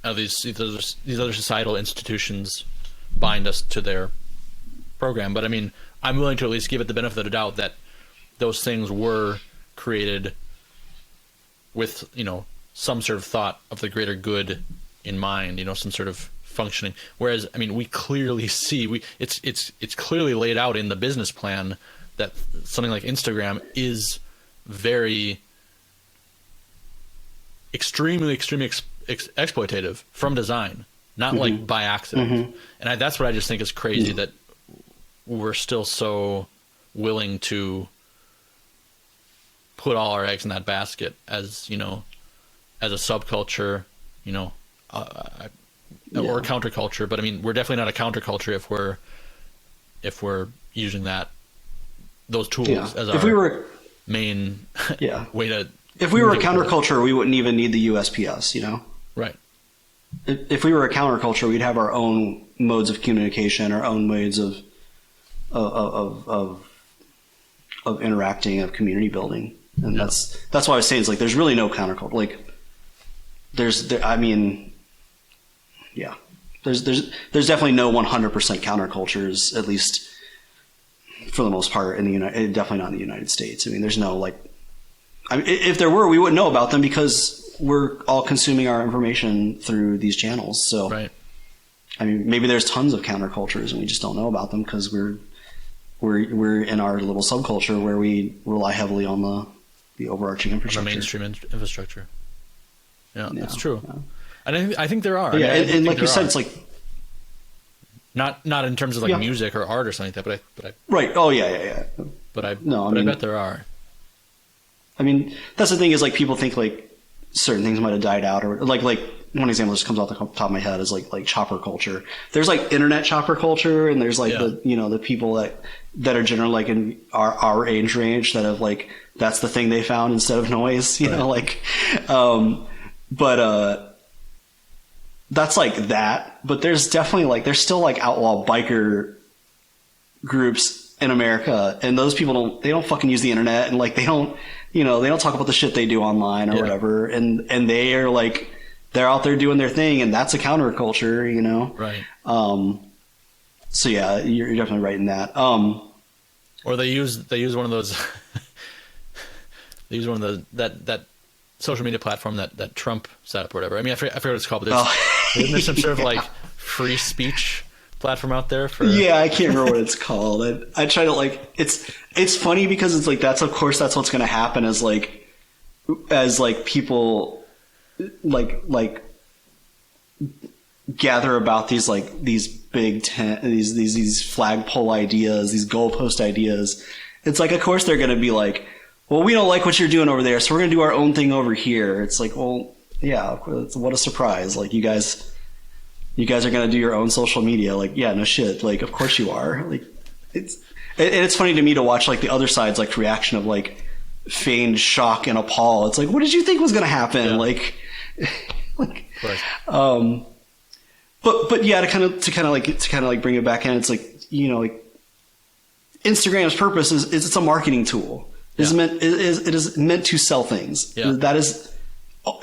Speaker 1: these other societal institutions bind us to their program. But I mean, I'm willing to at least give it the benefit of the doubt that those things were created with, you know, some sort of thought of the greater good in mind, you know, some sort of functioning. Whereas, I mean, we clearly see it's clearly laid out in the business plan that something like Instagram is very extremely exploitative from design, not like by accident. And that's what I just think is crazy, that we're still so willing to put all our eggs in that basket as, you know, as a subculture, you know, or counterculture. But I mean, we're definitely not a counterculture if we're using those tools as our main way to.
Speaker 2: If we were a counterculture, we wouldn't even need the USPS, you know?
Speaker 1: Right.
Speaker 2: If we were a counterculture, we'd have our own modes of communication, our own ways of interacting, of community building. And that's why I was saying, it's like, there's really no counterculture. Like, there's definitely no 100% countercultures, at least for the most part, definitely not in the United States. I mean, there's no if there were, we wouldn't know about them because we're all consuming our information through these channels. So,
Speaker 1: right.
Speaker 2: I mean, maybe there's tons of countercultures and we just don't know about them because we're in our little subculture where we rely heavily on the overarching infrastructure,
Speaker 1: the mainstream infrastructure. Yeah, that's true. Yeah. And I think there are.
Speaker 2: Yeah,
Speaker 1: I mean,
Speaker 2: and like you said, it's like
Speaker 1: not in terms of like music or art or something like that, but I
Speaker 2: right. Oh yeah.
Speaker 1: But I bet there are.
Speaker 2: I mean, that's the thing is, like, people think like certain things might have died out, or like one example just comes off the top of my head is like chopper culture. There's like internet chopper culture, and there's like the people that are generally like in our age range that have like that's the thing they found instead of noise, you know, like but that's like that. But there's definitely like there's still like outlaw biker groups in America, and those people don't fucking use the internet, and like they don't talk about the shit they do online or whatever, and they are like they're out there doing their thing, and that's a counterculture, you know.
Speaker 1: Right.
Speaker 2: So yeah, you're definitely right in that.
Speaker 1: Or they use one of those that social media platform that Trump set up or whatever. I mean, I forget what it's called, but isn't there some sort of like free speech platform out there for?
Speaker 2: Yeah, I can't remember what it's called. I try to like it's funny because it's like that's what's going to happen as people like gather about these big these flagpole ideas, these goalpost ideas. It's like, of course they're going to be like, well, we don't like what you're doing over there, so we're going to do our own thing over here. It's like, well, yeah, what a surprise. Like, you guys are going to do your own social media. Like, yeah, no shit. Like, of course you are. Like, it's funny to me to watch like the other side's like reaction of like feigned shock and appall. It's like, what did you think was going to happen? Yeah. Like, but yeah, to kind of bring it back in, it's like, you know, like Instagram's purpose is it's a marketing tool. It is meant to sell things. Yeah. That is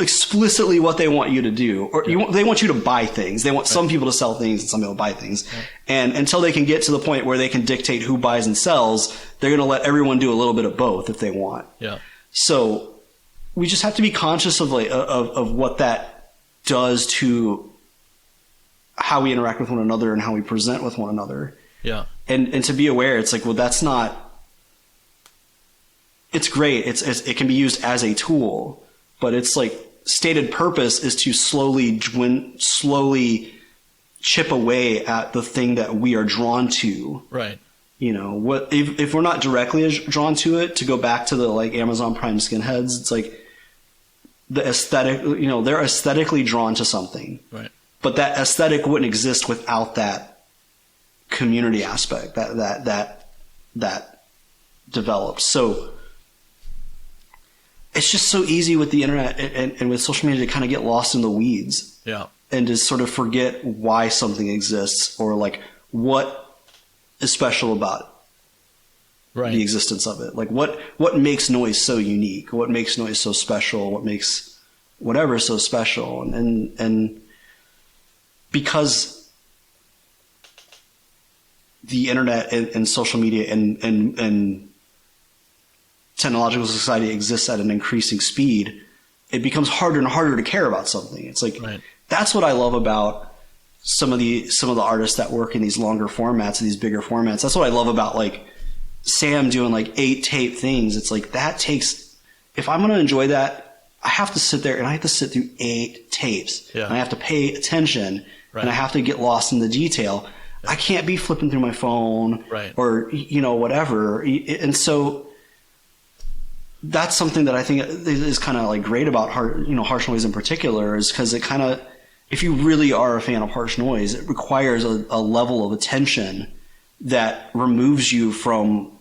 Speaker 2: explicitly what they want you to do, or they want you to buy things. They want some people to sell things and some people to buy things. Yeah. And until they can get to the point where they can dictate who buys and sells, they're going to let everyone do a little bit of both if they want.
Speaker 1: Yeah.
Speaker 2: So we just have to be conscious of what that does to how we interact with one another and how we present with one another.
Speaker 1: Yeah.
Speaker 2: And to be aware, it's like, well, that's not, it's great. It can be used as a tool, but it's like stated purpose is to slowly chip away at the thing that we are drawn to.
Speaker 1: Right.
Speaker 2: You know, what if we're not directly drawn to it, to go back to the like Amazon Prime skinheads, it's like the aesthetic, you know, they're aesthetically drawn to something.
Speaker 1: Right.
Speaker 2: But that aesthetic wouldn't exist without that community aspect that develops. So it's just so easy with the internet and with social media to kind of get lost in the weeds.
Speaker 1: Yeah.
Speaker 2: And to sort of forget why something exists, or like what is special about the existence of it. Like what makes noise so unique? What makes noise so special? What makes whatever so special? And because the internet and social media and technological society exists at an increasing speed, it becomes harder and harder to care about something. It's like, that's what I love about some of the artists that work in these longer formats and these bigger formats. That's what I love about like Sam doing like 8 tape things. It's like that takes, if I'm going to enjoy that, I have to sit there and I have to sit through 8 tapes.
Speaker 1: Yeah.
Speaker 2: And I have to pay attention and I have to get lost in the detail. I can't be flipping through my phone or, you know, whatever. And so that's something that I think is kind of like great about harsh noise in particular, is because it kind of, if you really are a fan of harsh noise, it requires a level of attention that removes you from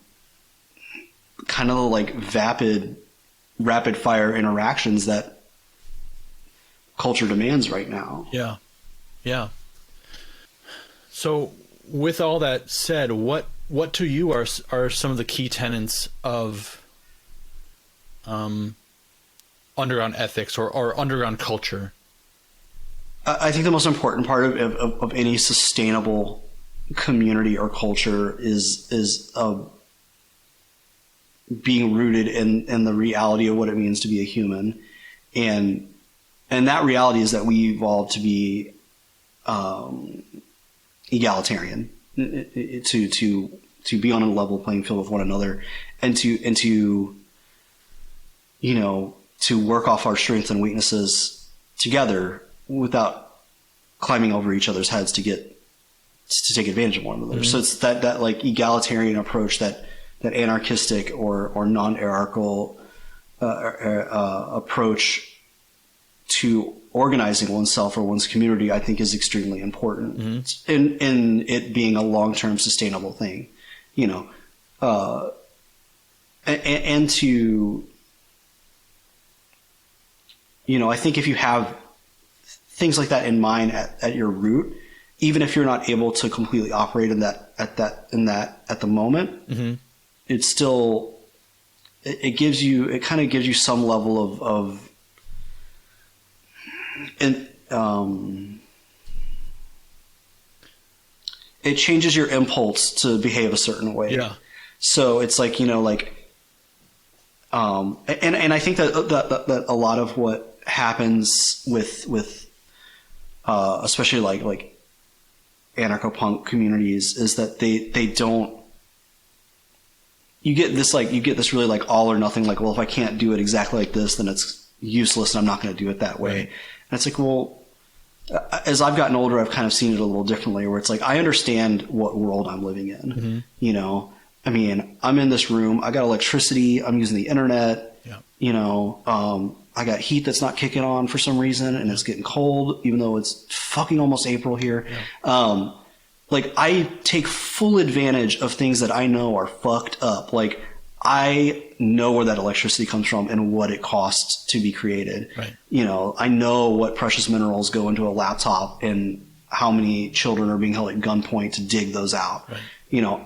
Speaker 2: kind of the like rapid fire interactions that culture demands right now.
Speaker 1: Yeah. Yeah. So with all that said, what to you are some of the key tenets of underground ethics or underground culture?
Speaker 2: I think the most important part of any sustainable community or culture is being rooted in the reality of what it means to be a human, and that reality is that we evolved to be egalitarian, to be on a level playing field with one another, and to you know, to work off our strengths and weaknesses together without climbing over each other's heads to take advantage of one another. Mm-hmm. So it's that like egalitarian approach, that anarchistic or non-hierarchical approach to organizing oneself or one's community, I think is extremely important in it being a long-term sustainable thing, you know, and to, you know, I think if you have things like that in mind at your root, even if you're not able to completely operate in that at the moment, it's still, it kind of gives you some level of it changes your impulse to behave a certain way. Yeah. So it's like, you know, like, and I think that a lot of what happens with especially like anarcho-punk communities is that they don't, you get this really like all or nothing, like, well, if I can't do it exactly like this, then it's useless and I'm not going to do it that way. Right. And it's like, well, as I've gotten older, I've kind of seen it a little differently, where it's like, I understand what world I'm living in. You know, I mean, I'm in this room, I got electricity, I'm using the internet, you know, I got heat that's not kicking on for some reason, and it's getting cold, even though it's fucking almost April here. Like, I take full advantage of things that I know are fucked up. Like, I know where that electricity comes from and what it costs to be created. Right. You know, I know what precious minerals go into a laptop and how many children are being held at gunpoint to dig those out. Right. You know,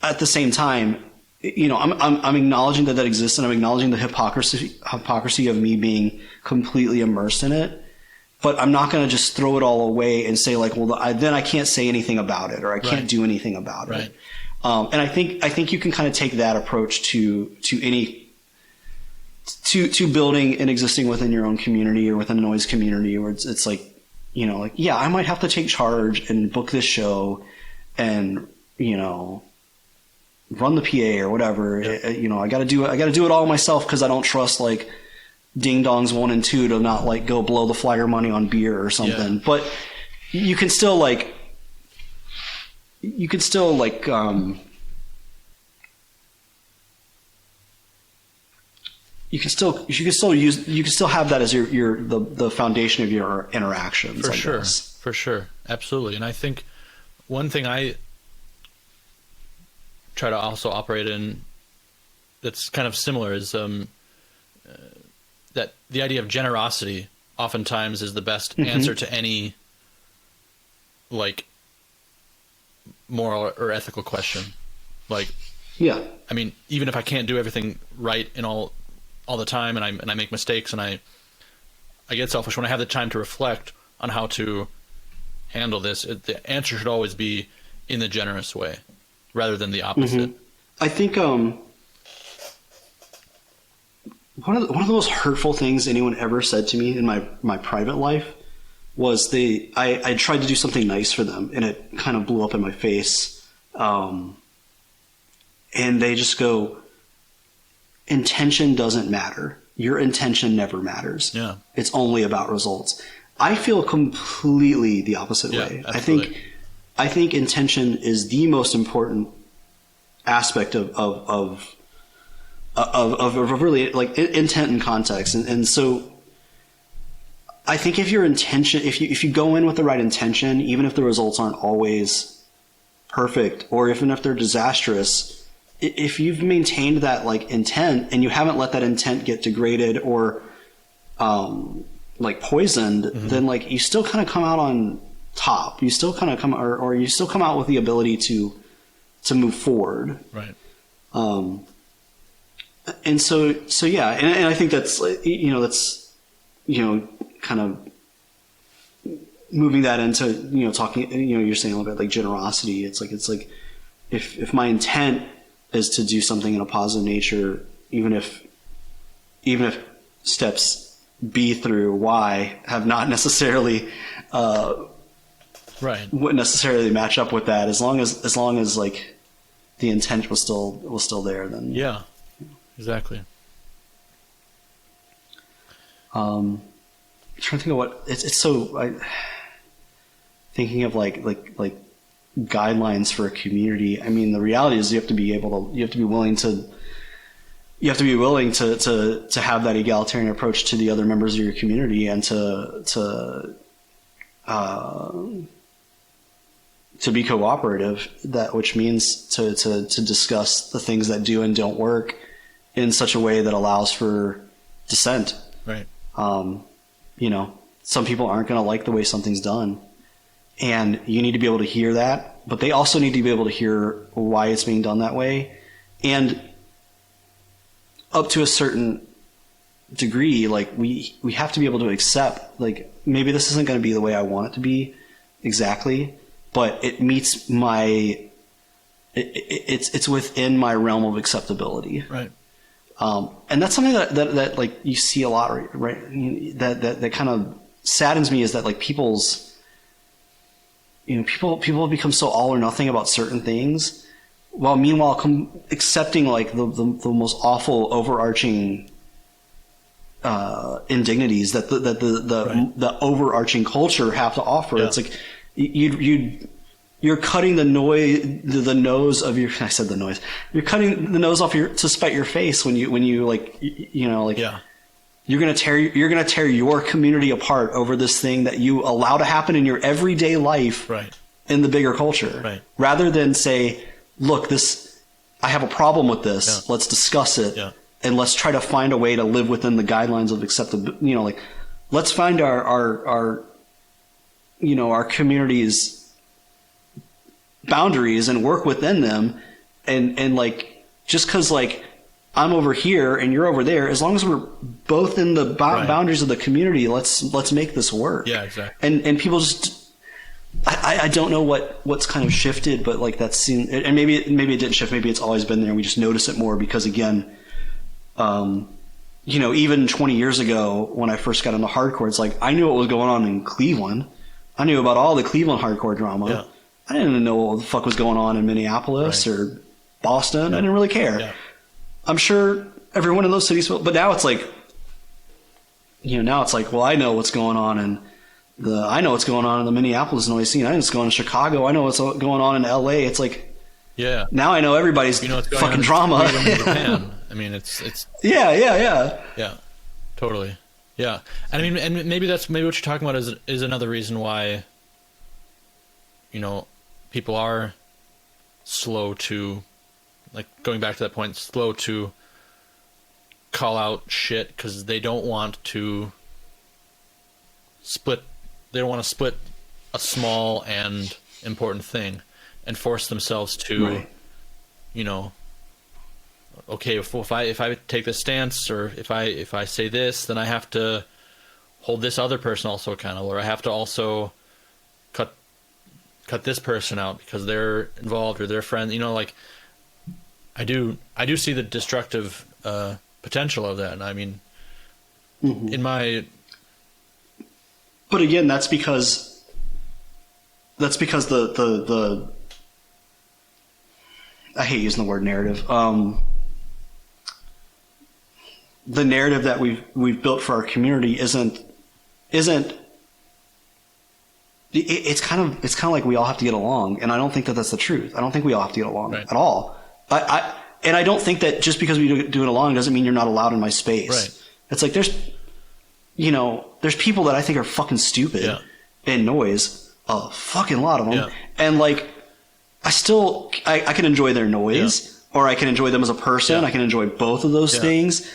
Speaker 2: at the same time, you know, I'm acknowledging that exists, and I'm acknowledging the hypocrisy of me being completely immersed in it. But I'm not going to just throw it all away and say like, well, then I can't say anything about it, or I can't do anything about it. And I think you can kind of take that approach to building and existing within your own community or within a noise community, where it's like, you know, like, yeah, I might have to take charge and book this show and, run the PA or whatever. Yeah. I got to do it all myself because I don't trust like Ding Dongs 1 and 2 to not like go blow the flyer money on beer or something. Yeah. But you can still like you can still have that as the foundation of your interactions.
Speaker 1: For sure. Absolutely. And I think one thing I try to also operate in that's kind of similar is that the idea of generosity oftentimes is the best answer to any like moral or ethical question. Like,
Speaker 2: yeah,
Speaker 1: I mean, even if I can't do everything right in all the time, and I make mistakes, and I get selfish, when I have the time to reflect on how to handle this, the answer should always be in the generous way rather than the opposite.
Speaker 2: I think one of the most hurtful things anyone ever said to me in my private life was I tried to do something nice for them, and it kind of blew up in my face. And they just go, intention doesn't matter. Your intention never matters.
Speaker 1: Yeah.
Speaker 2: It's only about results. I feel completely the opposite way.
Speaker 1: Absolutely.
Speaker 2: I think intention is the most important aspect of really like intent and context. And so I think if your intention, if you go in with the right intention, even if the results aren't always perfect, or even if they're disastrous, if you've maintained that like intent and you haven't let that intent get degraded or like poisoned, then like you still kind of come out on top. You still kind of come, or you still come out with the ability to move forward.
Speaker 1: Right.
Speaker 2: And so yeah, and I think that's kind of moving that into talking. You're saying a little bit like generosity. It's like if my intent is to do something in a positive nature, even if steps B through Y have not necessarily wouldn't necessarily match up with that, as long as like the intent was still there, then
Speaker 1: yeah, exactly.
Speaker 2: I'm trying to think of what it's so thinking of like guidelines for a community. I mean, the reality is you have to be willing to have that egalitarian approach to the other members of your community, and to be cooperative, which means to discuss the things that do and don't work in such a way that allows for dissent.
Speaker 1: Right.
Speaker 2: Some people aren't going to like the way something's done, and you need to be able to hear that, but they also need to be able to hear why it's being done that way. And up to a certain degree, like we have to be able to accept, like, maybe this isn't going to be the way I want it to be exactly, but it meets it's within my realm of acceptability.
Speaker 1: Right.
Speaker 2: And that's something that like you see a lot, right? That kind of saddens me, is that like people have become so all or nothing about certain things, while meanwhile accepting like the most awful overarching indignities that the overarching culture have to offer. Yeah. It's like you're cutting the nose of your. I said the noise. You're cutting the nose off to spite your face when you like yeah. You're gonna tear your community apart over this thing that you allow to happen in your everyday life,
Speaker 1: right,
Speaker 2: in the bigger culture,
Speaker 1: right,
Speaker 2: rather than say, look, I have a problem with this. Yeah. Let's discuss it, yeah, and let's try to find a way to live within the guidelines of acceptability. Like, let's find our community's boundaries and work within them, and like, just because like I'm over here and you're over there, as long as we're both in the boundaries of the community, let's make this work.
Speaker 1: Yeah, exactly.
Speaker 2: And people just, I don't know what's kind of shifted, but like that's seen, and maybe it didn't shift. Maybe it's always been there, and we just notice it more because, again, even 20 years ago when I first got into hardcore, it's like I knew what was going on in Cleveland. I knew about all the Cleveland hardcore drama. Yeah. I didn't know what the fuck was going on in Minneapolis or Boston. I didn't really care.
Speaker 1: Yeah.
Speaker 2: I'm sure everyone in those cities, but now it's like, well, I know what's going on in the Minneapolis noise scene. I know what's going on in Chicago. I know what's going on in LA. It's like, now I know everybody's fucking drama.
Speaker 1: In Japan. I mean, it's
Speaker 2: yeah,
Speaker 1: totally, yeah. And I mean, and maybe what you're talking about is another reason why, people are slow to, like, going back to that point, slow to call out shit because they don't want to split. They don't want to split a small and important thing and force themselves to, okay, if I take this stance, or if I say this, then I have to hold this other person also accountable, or I have to also cut this person out because they're involved or they're friends. Like, I do see the destructive potential of that. And I mean,
Speaker 2: but again, that's because the I hate using the word narrative. The narrative that we've built for our community isn't. It's kind of like we all have to get along, and I don't think that that's the truth. I don't think we all have to get along at all. And I don't think that just because we do it along doesn't mean you're not allowed in my space. Right. It's like there's people that I think are fucking stupid in noise, a fucking lot of them, and like I can enjoy their noise, or I can enjoy them as a person. I can enjoy both of those things.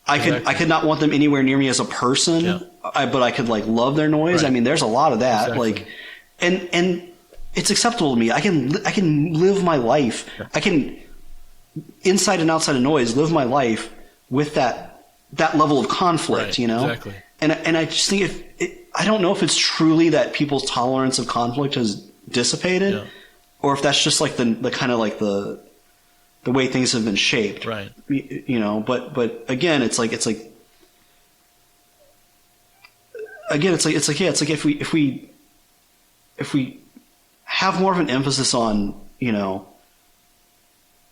Speaker 2: I could not want them anywhere near me as a person, but I could like love their noise. Right. I mean, there's a lot of that, like, and it's acceptable to me. I can live my life. Yeah. I can, inside and outside of noise, live my life with that level of conflict, Exactly. And I just think I don't know if it's truly that people's tolerance of conflict has dissipated, or if that's just like the kind of like the way things have been shaped,
Speaker 1: right?
Speaker 2: But again, it's like if we have more of an emphasis on,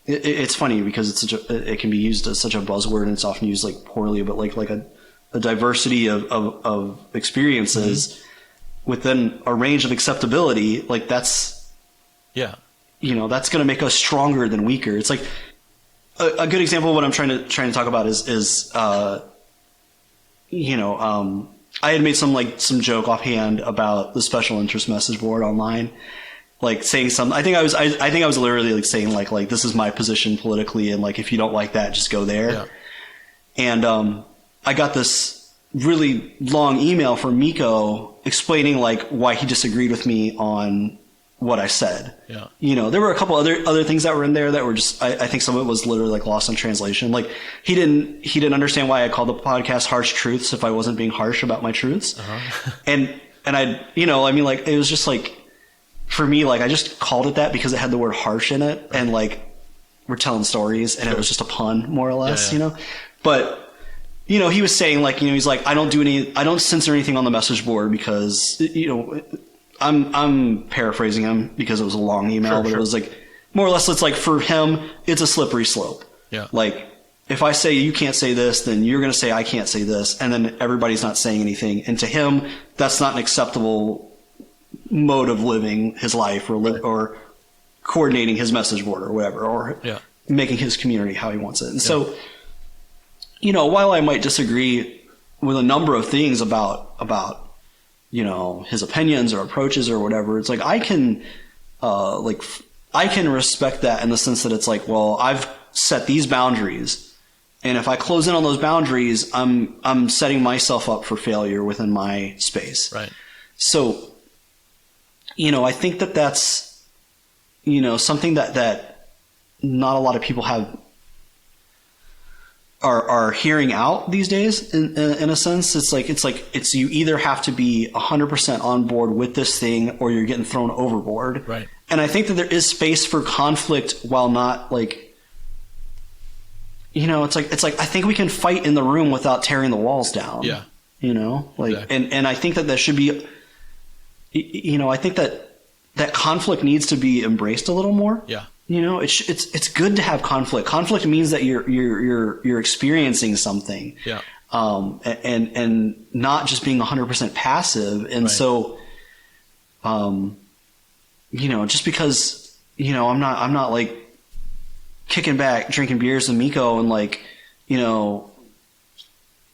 Speaker 2: it's funny because it can be used as such a buzzword, and it's often used like poorly, but like a diversity of experiences within a range of acceptability, like that's that's going to make us stronger than weaker. It's like a good example of what I'm trying to talk about is I had made some joke offhand about the special interest message board online, like saying some. I think I was literally like saying like this is my position politically, and like if you don't like that, just go there. Yeah. And I got this really long email from Miko explaining like why he disagreed with me on what I said. Yeah. There were a couple other things that were in there that were just, I think some of it was literally like lost in translation. Like he didn't understand why I called the podcast Harsh Truths if I wasn't being harsh about my truths. Uh-huh. and I, like, it was just like, for me, like I just called it that because it had the word harsh in it. Right. And like, we're telling stories and it was just a pun more or less, but he was saying like, he's like, I don't censor anything on the message board because, I'm paraphrasing him because it was a long email, but it was like more or less, it's like for him, it's a slippery slope. Yeah. Like if I say you can't say this, then you're going to say I can't say this, and then everybody's not saying anything. And to him, that's not an acceptable mode of living his life or coordinating his message board or whatever, or making his community how he wants it. And so, while I might disagree with a number of things about his opinions or approaches or whatever, it's like I can respect that in the sense that it's like, well, I've set these boundaries, and if I close in on those boundaries, I'm setting myself up for failure within my space. Right. So, I think that's something that not a lot of people are hearing out these days in a sense. It's you either have to be 100% on board with this thing or you're getting thrown overboard. Right. And I think that there is space for conflict while not like, it's like I think we can fight in the room without tearing the walls down. Yeah. Exactly. And I think that should be, I think that that conflict needs to be embraced a little more.
Speaker 1: Yeah.
Speaker 2: You know, it's good to have conflict. Conflict means that you're experiencing something.
Speaker 1: Yeah.
Speaker 2: And not just being 100% passive. And
Speaker 1: right.
Speaker 2: so, you know, just because, you know, I'm not like kicking back, drinking beers with Miko and like, you know,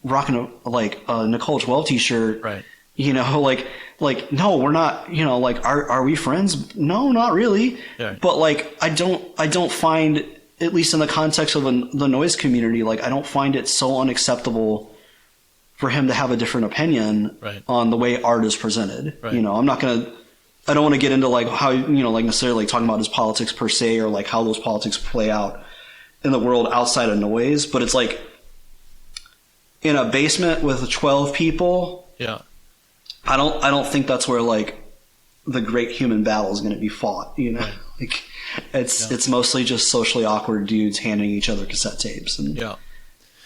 Speaker 2: rocking a Nicole 12 t-shirt.
Speaker 1: Right.
Speaker 2: You know, like, no, we're not, you know, like, are we friends? No, not really.
Speaker 1: Yeah.
Speaker 2: But like, I don't find, at least in the context of the noise community, like, I don't find it so unacceptable for him to have a different opinion
Speaker 1: right.
Speaker 2: on the way art is presented.
Speaker 1: Right.
Speaker 2: You know, I don't want to get into like how, you know, like necessarily like talking about his politics per se, or like how those politics play out in the world outside of noise, but it's like in a basement with 12 people.
Speaker 1: Yeah.
Speaker 2: I don't think that's where like the great human battle is going to be fought, you know.
Speaker 1: Right.
Speaker 2: Like it's mostly just socially awkward dudes handing each other cassette tapes, and
Speaker 1: yeah.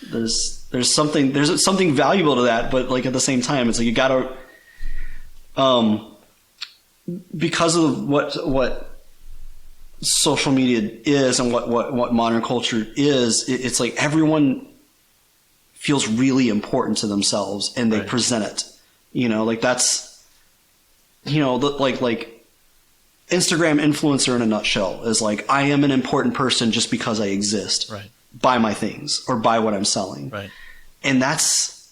Speaker 2: there's something valuable to that, but like at the same time it's like you got to because of what social media is and what modern culture is, it's like everyone feels really important to themselves and they
Speaker 1: right.
Speaker 2: present it. You know, like that's, you know, like Instagram influencer in a nutshell is like, I am an important person just because I exist.
Speaker 1: Right.
Speaker 2: Buy my things or buy what I'm selling.
Speaker 1: Right.
Speaker 2: And that's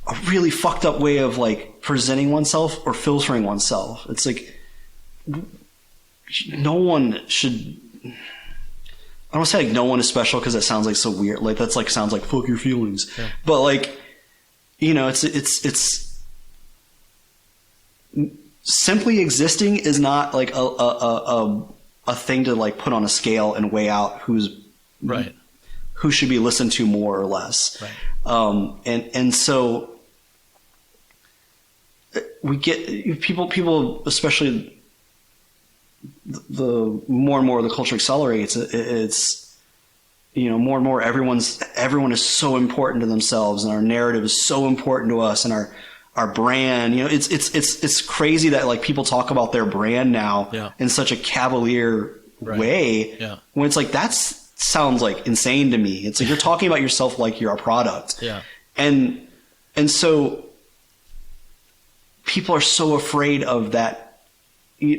Speaker 2: a really fucked up way of like presenting oneself or filtering oneself. It's like, no one should, I don't say like no one is special because that sounds like so weird. Like that's like, sounds like fuck your feelings. Yeah. But like, you know, it's simply existing is not like a thing to like put on a scale and weigh out who's
Speaker 1: right,
Speaker 2: who should be listened to more or less.
Speaker 1: Right.
Speaker 2: And so we get people, especially the more and more the culture accelerates. It's you know, more and more everyone is so important to themselves, and our narrative is so important to us, and our brand, you know, it's crazy that like people talk about their brand now
Speaker 1: yeah.
Speaker 2: in such a cavalier
Speaker 1: right.
Speaker 2: way.
Speaker 1: Yeah.
Speaker 2: When it's like, that sounds like insane to me. It's like you're talking about yourself like you're a product.
Speaker 1: Yeah.
Speaker 2: And so people are so afraid of that,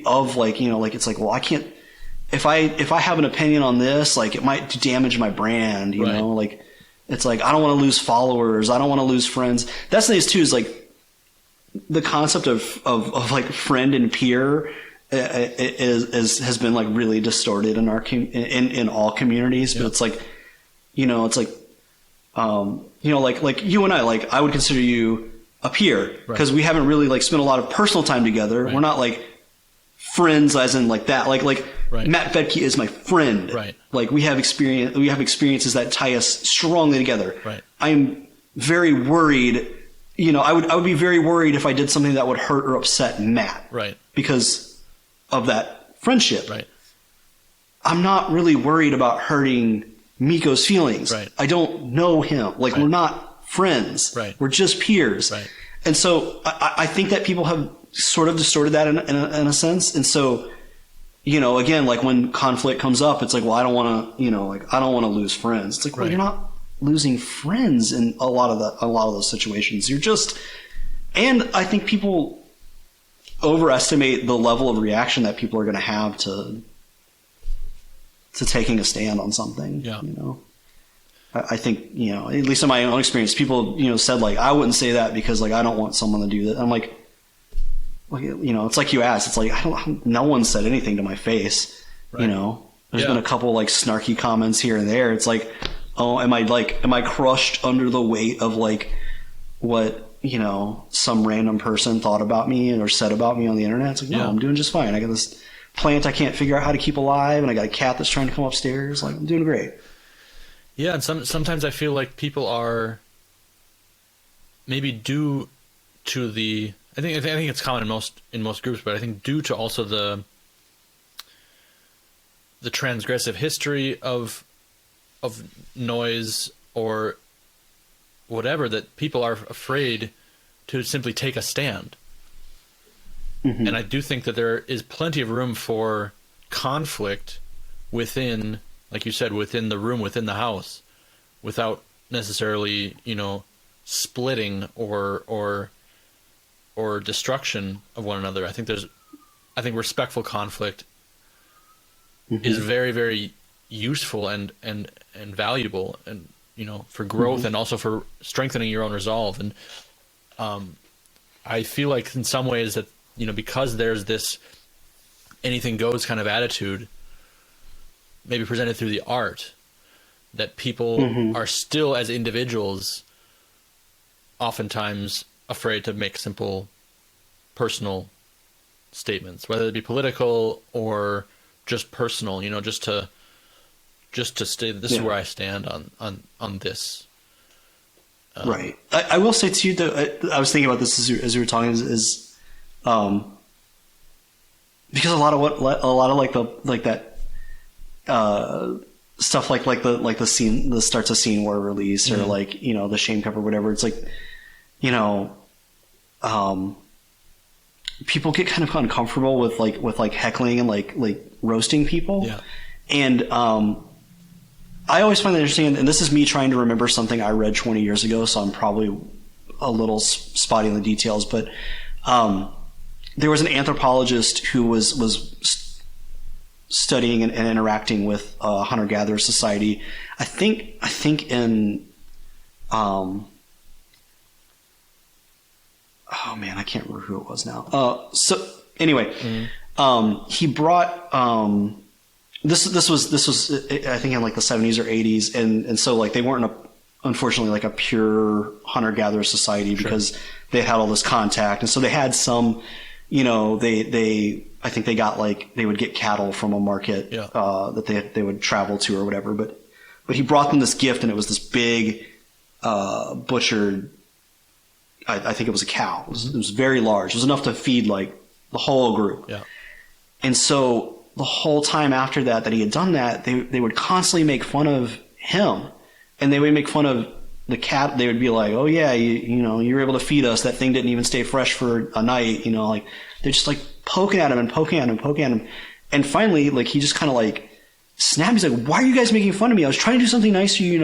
Speaker 2: of like, you know, like it's like, well, I can't, if I have an opinion on this, like it might damage my brand, you right. know, like it's like, I don't want to lose followers. I don't want to lose friends. That's the thing too, is like, the concept of like friend and peer has been like really distorted in our in all communities. But yeah. It's like, you know, it's like, you know, like you and I, like I would consider you a peer because right. we haven't really like spent a lot of personal time together. Right. We're not like friends as in like that. Like right. Matt Bedke is my friend.
Speaker 1: Right.
Speaker 2: Like we have experiences that tie us strongly together.
Speaker 1: Right.
Speaker 2: I am very worried. You know, I would be very worried if I did something that would hurt or upset Matt. Right. Because of that friendship. Right. I'm not really worried about hurting Miko's feelings. Right. I don't know him. Like right. we're not friends. Right. We're just peers. Right. And so I think that people have sort of distorted that in a sense. And so, you know, again, like when conflict comes up, it's like, well, I don't want to, you know, like I don't want to lose friends. It's like, well, right. you're not losing friends in a lot of those situations. You're just, and I think people overestimate the level of reaction that people are going to have to taking a stand on something. Yeah. You know, I think, you know, at least in my own experience, people, you know, said like, I wouldn't say that because like, I don't want someone to do that. I'm like, you know, it's like you asked, it's like, no one said anything to my face, right. You know, there's been a couple like snarky comments here and there. It's like, oh, am I crushed under the weight of like what, you know, some random person thought about me or said about me on the internet? It's like, no, I'm doing just fine. I got this plant I can't figure out how to keep alive, and I got a cat that's trying to come upstairs. Like, I'm doing great.
Speaker 1: Yeah, and sometimes I feel like people are maybe due to the I think it's common in most groups, but I think due to also the transgressive history of noise or whatever, that people are afraid to simply take a stand. And I do think that there is plenty of room for conflict within, like you said, within the room, within the house, without necessarily, splitting or destruction of one another. I think respectful conflict is very, very useful and valuable, and for growth and also for strengthening your own resolve. And I feel like in some ways that because there's this anything goes kind of attitude, maybe presented through the art, that people are still, as individuals, oftentimes afraid to make simple personal statements, whether it be political or just personal, just to say this is where I stand on this.
Speaker 2: Right. I will say too, though, I was thinking about this as you were talking, is because a lot of that stuff like the scene, the starts a scene war release, or the shame cup or whatever. It's like, people get kind of uncomfortable with heckling and like roasting people.
Speaker 1: Yeah.
Speaker 2: And I always find that interesting, and this is me trying to remember something I read 20 years ago, so I'm probably a little spotty on the details, but there was an anthropologist who was studying and interacting with hunter-gatherer society. I think in oh man, I can't remember who it was now. So anyway, he brought this was I think in like the 70s or 80s, and so like they weren't unfortunately like a pure hunter-gatherer society, because they had all this contact, and so they had some, I think they got they would get cattle from a market that they would travel to or whatever, but he brought them this gift, and it was this big butchered, I think it was a cow. It was very large. It was enough to feed like the whole group.
Speaker 1: Yeah.
Speaker 2: And so the whole time after that he had done that, they would constantly make fun of him, and they would make fun of the cat. They would be like, "Oh yeah, you were able to feed us. That thing didn't even stay fresh for a night." They're just like poking at him and poking at him, poking at him. And finally, like, he just kind of snapped. He's like, "Why are you guys making fun of me? I was trying to do something nice for you,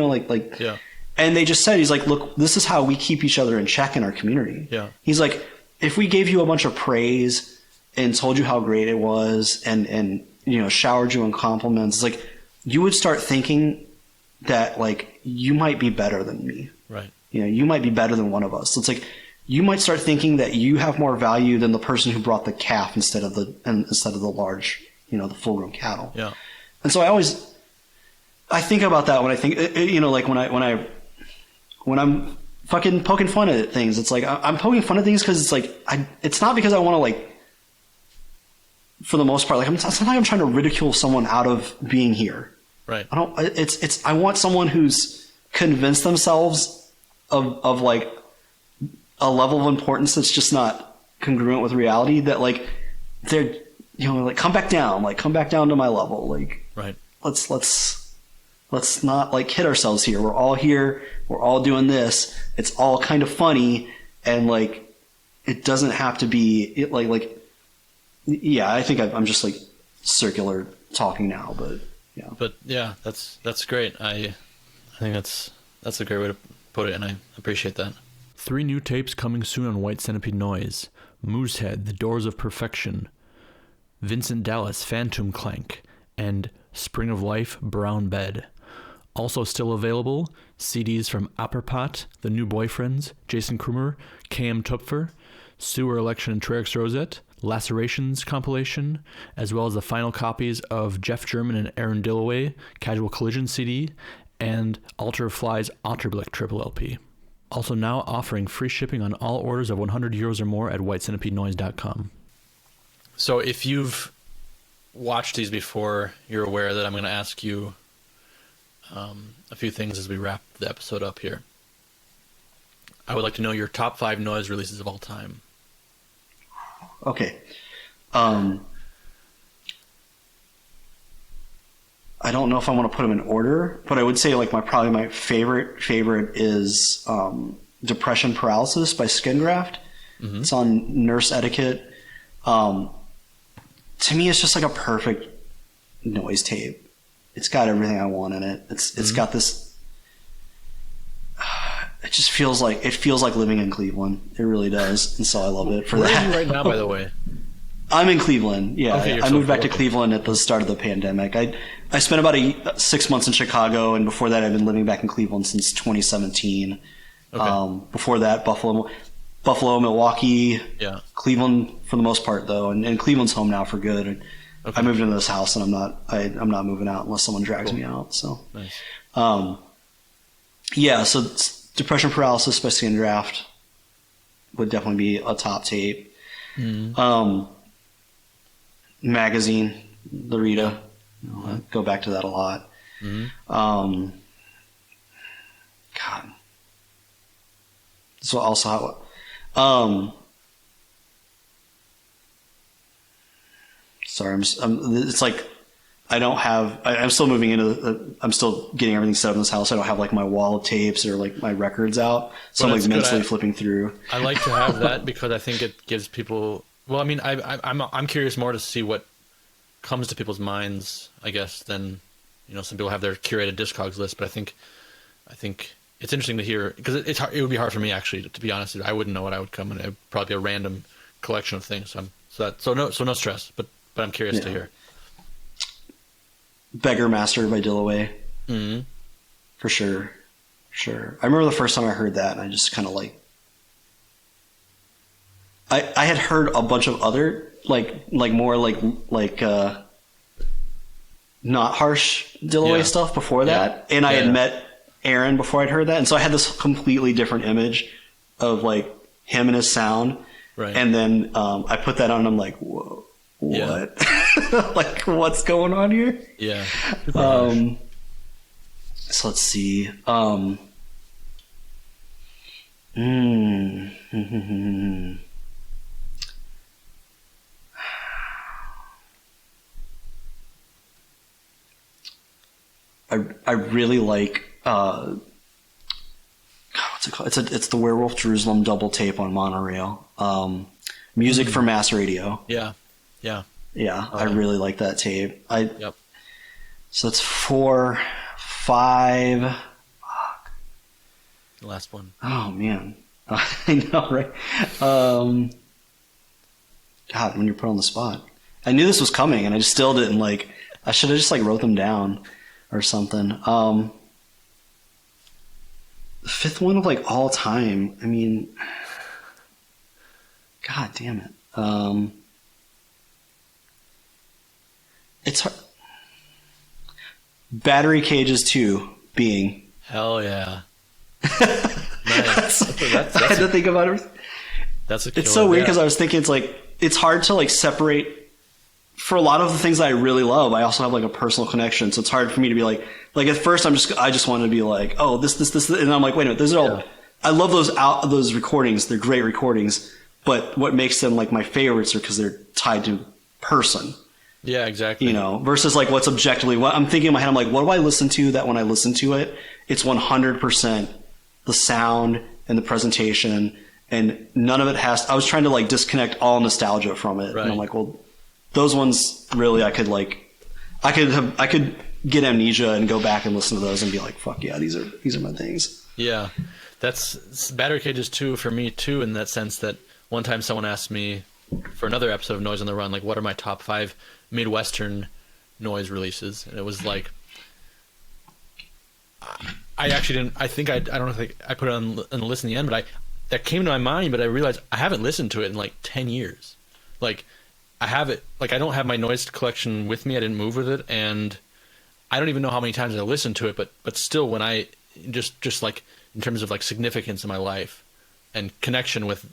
Speaker 1: Yeah.
Speaker 2: And they just said, he's like, "Look, this is how we keep each other in check in our community."
Speaker 1: Yeah.
Speaker 2: He's like, "If we gave you a bunch of praise and told you how great it was, and showered you in compliments, it's like, you would start thinking that like you might be better than me.
Speaker 1: Right.
Speaker 2: You might be better than one of us. It's like, you might start thinking that you have more value than the person who brought the calf instead of the large, the full-grown cattle."
Speaker 1: Yeah.
Speaker 2: And so I think about that when I think, like when I'm fucking poking fun at things. It's like, I'm poking fun at things because it's like, it's not because I want to for the most part, it's not like I'm trying to ridicule someone out of being here.
Speaker 1: Right.
Speaker 2: I want someone who's convinced themselves of like a level of importance that's just not congruent with reality, that like they're, come back down to my level.
Speaker 1: Right.
Speaker 2: Let's not kid ourselves here. We're all here. We're all doing this. It's all kind of funny, and it doesn't have to be yeah. I think I'm just circular talking now, but yeah.
Speaker 1: But yeah, that's great. I think that's a great way to put it, and I appreciate that. 3 new tapes coming soon on White Centipede Noise: Moosehead, The Doors of Perfection; Vincent Dallas, Phantom Clank; and Spring of Life, Brown Bed. Also still available, CDs from Apperpot, The New Boyfriends, Jason Krumer, KM Tupfer, Sewer Election and Trerix Rosette, Lacerations compilation, as well as the final copies of Jeff German and Aaron Dillaway, Casual Collision CD, and Alter of Fly's Otterblick Triple LP. Also now offering free shipping on all orders of €100 or more at whitecentipedenoise.com. So if you've watched these before, you're aware that I'm going to ask you a few things as we wrap the episode up here. I would like to know your top 5 noise releases of all time.
Speaker 2: Okay. I don't know if I want to put them in order, but I would say probably my favorite is Depression Paralysis by Skingraft. Mm-hmm. It's on Nurse Etiquette. To me, it's just like a perfect noise tape. It's got everything I want in it. It's got this. It just feels like living in Cleveland. It really does, and so I love it for that.
Speaker 1: Where are you right now, by the way?
Speaker 2: I'm in Cleveland. Yeah,
Speaker 1: okay,
Speaker 2: I moved back to Cleveland at the start of the pandemic. I spent about 6 months in Chicago, and before that, I've been living back in Cleveland since 2017. Okay. Before that, Buffalo, Milwaukee, Cleveland for the most part though, and Cleveland's home now for good. And I moved into this house, and I'm not moving out unless someone drags me out. So,
Speaker 1: nice.
Speaker 2: So it's Depression Paralysis by Skin Draft would definitely be a top tape. Magazine, the Rita, I go back to that a lot. God. So also sorry, it's like I'm still moving into I'm still getting everything set up in this house. I don't have like my wall of tapes or like my records out, so I'm like mentally flipping through.
Speaker 1: I like to have that because I think it gives people, well, I mean, I'm curious more to see what comes to people's minds, I guess, than, some people have their curated Discogs list, but I think it's interesting to hear, because it would be hard for me, actually, to be honest. I wouldn't know what I would come in. It would probably be a random collection of things. So no stress, but I'm curious to hear.
Speaker 2: Beggar Master by Dillaway. For sure. I remember the first time I heard that, and I just kind of like, I had heard a bunch of other like more like not harsh Dillaway stuff before that, and I had met Aaron before I'd heard that, and so I had this completely different image of like him and his sound, right? And then I put that on, and I'm like, whoa, what? Like, what's going on here?
Speaker 1: Yeah.
Speaker 2: So let's see. I really like what's it called? It's the Werewolf Jerusalem double tape on monorail. Music for Mass Radio.
Speaker 1: Yeah.
Speaker 2: I really like that tape.
Speaker 1: Yep.
Speaker 2: So it's 4, 5. Fuck.
Speaker 1: The last one.
Speaker 2: Oh man, I know, right? God, when you're put on the spot, I knew this was coming, and I just still didn't like. I should have just like wrote them down or something. The fifth one of like all time. I mean, God damn it. It's hard. Battery Cages 2 being.
Speaker 1: Hell yeah. Nice.
Speaker 2: I had to think about it.
Speaker 1: That's a killer.
Speaker 2: It's so weird because I was thinking it's hard to like separate. For a lot of the things that I really love, I also have like a personal connection, so it's hard for me to be like at first I just wanted to be like, oh, this, and I'm like, wait a minute, those are all. I love those recordings. They're great recordings, but what makes them like my favorites are because they're tied to person.
Speaker 1: Yeah, exactly.
Speaker 2: Versus like what's objectively what I'm thinking in my head. I'm like, what do I listen to that when I listen to it, it's 100% the sound and the presentation, and none of it has. I was trying to like disconnect all nostalgia from it, right. And I'm like, well, those ones really I could get amnesia and go back and listen to those and be like, fuck yeah, these are my things.
Speaker 1: Yeah, that's Battery Cages 2 for me too, in that sense that one time someone asked me for another episode of Noise on the Run, like, what are my top 5 Midwestern noise releases? And it was like, I actually didn't. I don't think I put it on the list in the end, but that came to my mind. But I realized I haven't listened to it in like 10 years. Like, I have it. Like, I don't have my noise collection with me. I didn't move with it, and I don't even know how many times I listened to it. But still, when I just like in terms of like significance in my life and connection with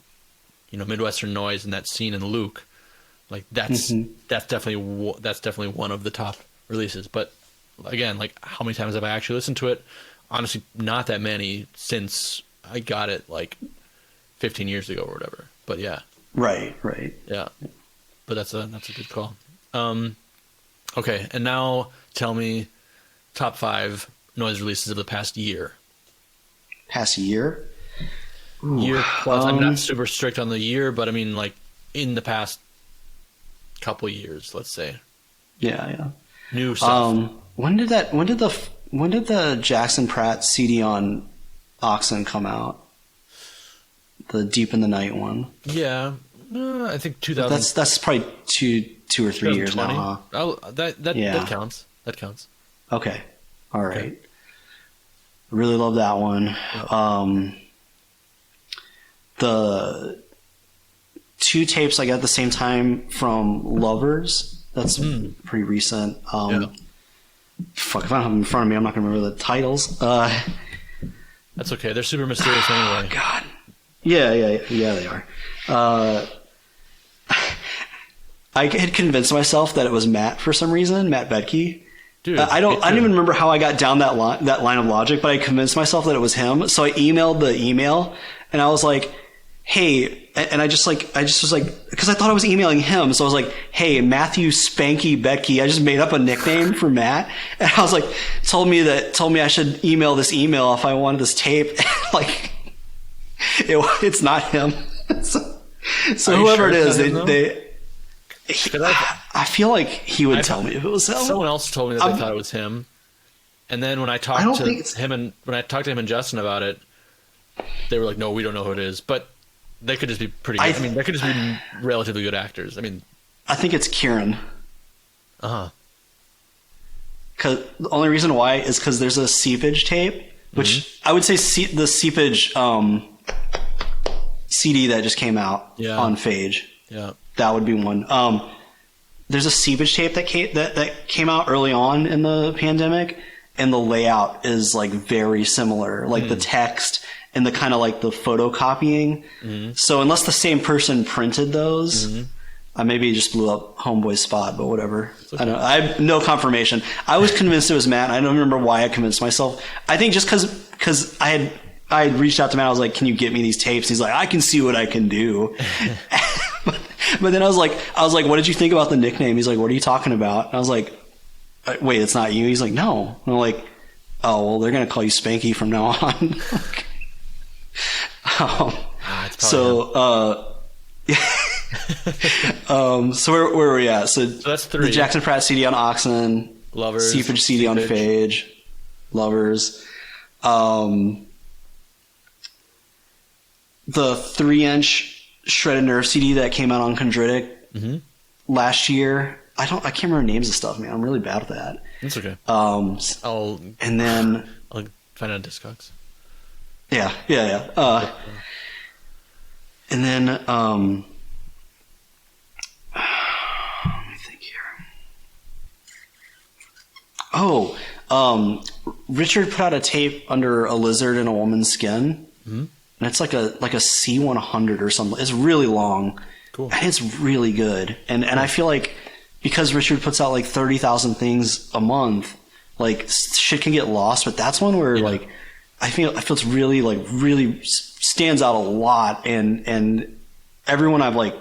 Speaker 1: Midwestern noise and that scene in Luke, like that's definitely one of the top releases. But again, like, how many times have I actually listened to it? Honestly, not that many, since I got it like 15 years ago or whatever. But yeah.
Speaker 2: Right.
Speaker 1: Yeah. But that's a good call. Okay, and now tell me top 5 noise releases of the past year.
Speaker 2: Past year?
Speaker 1: Year plus. I'm not super strict on the year, but I mean, like, in the past couple years, let's say.
Speaker 2: Yeah.
Speaker 1: New stuff.
Speaker 2: When did the Jackson Pratt CD on Oxen come out? The Deep in the Night one.
Speaker 1: Yeah, I think 2000.
Speaker 2: That's probably two or 3 years now. Huh?
Speaker 1: Oh, that counts. That counts.
Speaker 2: Okay. All right.
Speaker 1: Okay.
Speaker 2: Really love that one. The 2 tapes I got at the same time from Lovers. That's pretty recent. Fuck, if I don't have them in front of me, I'm not going to remember the titles.
Speaker 1: That's okay. They're super mysterious anyway.
Speaker 2: God. Yeah, they are. I had convinced myself that it was Matt for some reason, Matt Bedke.
Speaker 1: Dude,
Speaker 2: I don't even remember how I got down that line of logic, but I convinced myself that it was him. So I emailed the email, and I was like, "Hey," and I just was like, because I thought I was emailing him, so I was like, "Hey, Matthew Spanky Bedke." I just made up a nickname for Matt, and I was like, told me I should email this email if I wanted this tape. Like, it's not him. So whoever it is, I feel like he would tell me if it was him.
Speaker 1: Someone else told me that they thought it was him, and then when I talked to him and Justin about it, they were like, "No, we don't know who it is." But they could just be pretty good. I mean, they could just be relatively good actors. I mean,
Speaker 2: I think it's Kieran.
Speaker 1: Because
Speaker 2: the only reason why is because there's a Seepage tape, which I would say the Seepage CD that just came out on Phage.
Speaker 1: Yeah.
Speaker 2: That would be one. There's a Seepage tape that came out early on in the pandemic, and the layout is like very similar, like the text and the kind of like the photocopying. So unless the same person printed those, I maybe just blew up Homeboy's spot, but whatever. Okay. I don't know. I have no confirmation. I was convinced it was Matt. I don't remember why I convinced myself. I think just because I had reached out to Matt. I was like, "Can you get me these tapes?" He's like, "I can see what I can do." But then I was like, "What did you think about the nickname?" He's like, "What are you talking about?" And I was like, "Wait, it's not you?" He's like, "No." And I'm like, "Oh, well, they're gonna call you Spanky from now on." So where were we at? So
Speaker 1: that's 3.
Speaker 2: The Jackson Pratt CD on Oxen,
Speaker 1: Lovers,
Speaker 2: Seepage CD on Phage, Lovers, the 3-inch Shredded Nerve CD that came out on Chondritic last year. I can't remember names of stuff, man. I'm really bad at that.
Speaker 1: That's okay.
Speaker 2: I'll
Speaker 1: find out Discogs.
Speaker 2: Yeah. And then let me think here. Richard put out a tape under A Lizard in a Woman's Skin. And it's like a C100 or something. It's really long.
Speaker 1: Cool. And
Speaker 2: it's really good. And I feel like because Richard puts out like 30,000 things a month, like shit can get lost. But that's one where like I feel it's really stands out a lot. And everyone I've like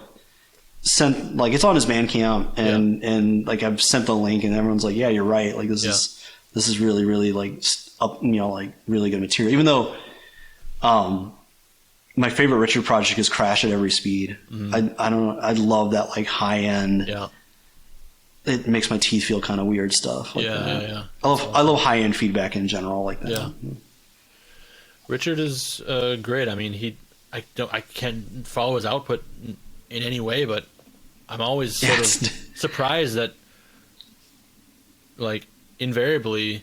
Speaker 2: sent, like it's on his Bandcamp and like I've sent the link and everyone's like, "Yeah, you're right. Like this is really, really like up, like really good material." Even though my favorite Richard project is Crash at Every Speed. I don't know. I love that like high end. Yeah. It makes my teeth feel kind of weird stuff. Like that. I love high end feedback in general like that.
Speaker 1: Yeah. Richard is great. I mean, I can't follow his output in any way, but I'm always sort of surprised that like invariably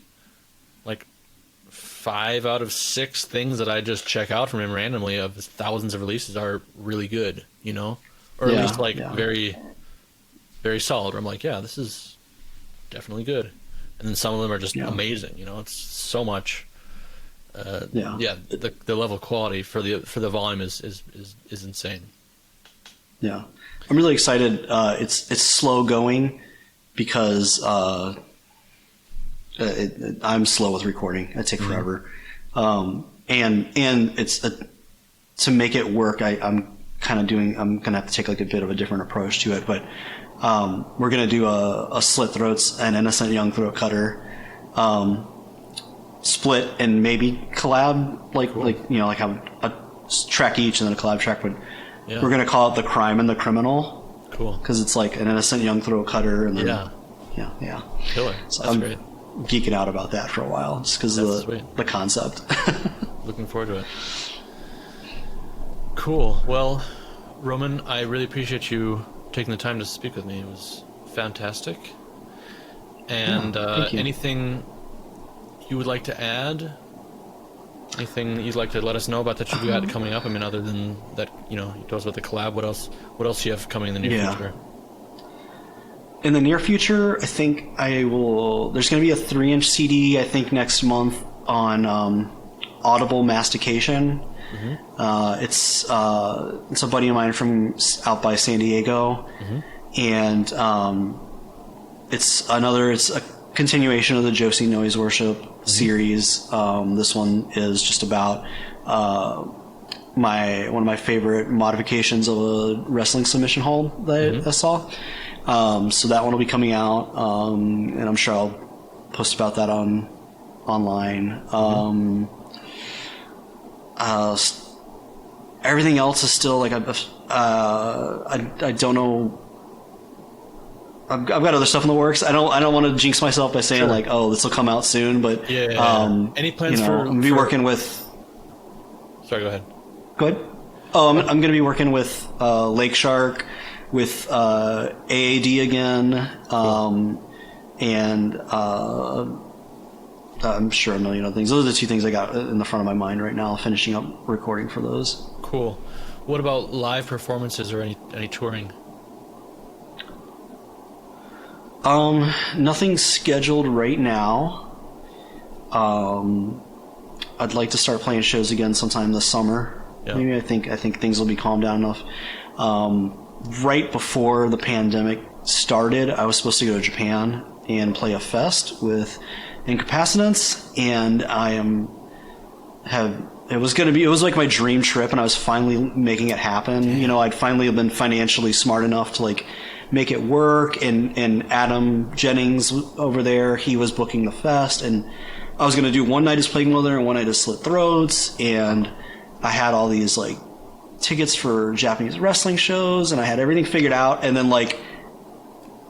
Speaker 1: like 5 out of 6 things that I just check out from him randomly of his thousands of releases are really good, or at least like very, very solid. Where I'm like, yeah, this is definitely good, and then some of them are just amazing. It's so much. The level of quality for the volume is insane.
Speaker 2: Yeah, I'm really excited. It's slow going because. I'm slow with recording. I take forever. And it's to make it work. I'm going to have to take like a bit of a different approach to it, but, we're going to do a Slit Throats and Innocent Young Throat Cutter, split and maybe collab, like have a track each and then a collab track, but we're going to call it The Crime and the Criminal.
Speaker 1: Cool.
Speaker 2: Because it's like an innocent young throat cutter. And then, yeah.
Speaker 1: Killer.
Speaker 2: So
Speaker 1: That's
Speaker 2: I'm
Speaker 1: great.
Speaker 2: geeking out about that for a while just because of the concept.
Speaker 1: Looking forward to it. Cool. Well, Roman, I really appreciate you taking the time to speak with me. It was fantastic. And anything you would like to add? Anything you'd like to let us know about that you've got coming up? I mean, other than that, you told us about the collab. What else do you have coming in the near future?
Speaker 2: In the near future, I think there's going to be a 3-inch CD, I think, next month on audible mastication. Mm-hmm. It's a buddy of mine from out by San Diego. Mm-hmm. And it's a continuation of the Josie Noise Worship series. This one is just about one of my favorite modifications of a wrestling submission hold that I saw. So that one will be coming out, and I'm sure I'll post about that online. Everything else is still like I don't know. I've got other stuff in the works. I don't want to jinx myself by saying like, oh, this will come out soon. But
Speaker 1: any plans for?
Speaker 2: I'm gonna be working with.
Speaker 1: Sorry, go ahead.
Speaker 2: Go ahead. Oh, I'm going to be working with Lake Shark, with AAD again, and I'm sure a million other things. Those are the two things I got in the front of my mind right now. Finishing up recording for those.
Speaker 1: Cool. What about live performances or any touring?
Speaker 2: Nothing scheduled right now. I'd like to start playing shows again sometime this summer. Yeah. Maybe I think things will be calmed down enough. Right before the pandemic started, I was supposed to go to Japan and play a fest with Incapacitants, and it was like my dream trip, and I was finally making it happen. I'd finally been financially smart enough to like make it work, and Adam Jennings over there, he was booking the fest, and I was going to do one night as Plague Mother and one night as Slit Throats, and I had all these like tickets for Japanese wrestling shows, and I had everything figured out, and then like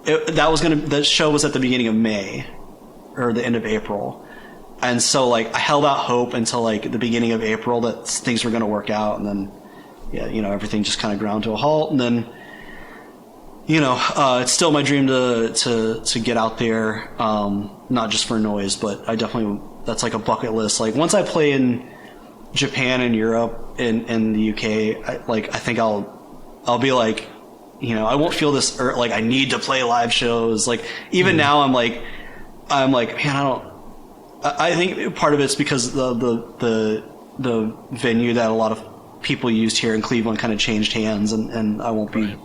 Speaker 2: that show was at the beginning of May or the end of April, and so like I held out hope until like the beginning of April that things were going to work out, and then everything just kind of ground to a halt, and then it's still my dream to get out there, not just for noise, but that's like a bucket list. Like once I play in Japan and Europe and the UK, I think I'll be like, I won't feel this like I need to play live shows. Like even now I'm like, man, I think part of it's because the venue that a lot of people used here in Cleveland kind of changed hands, and I won't be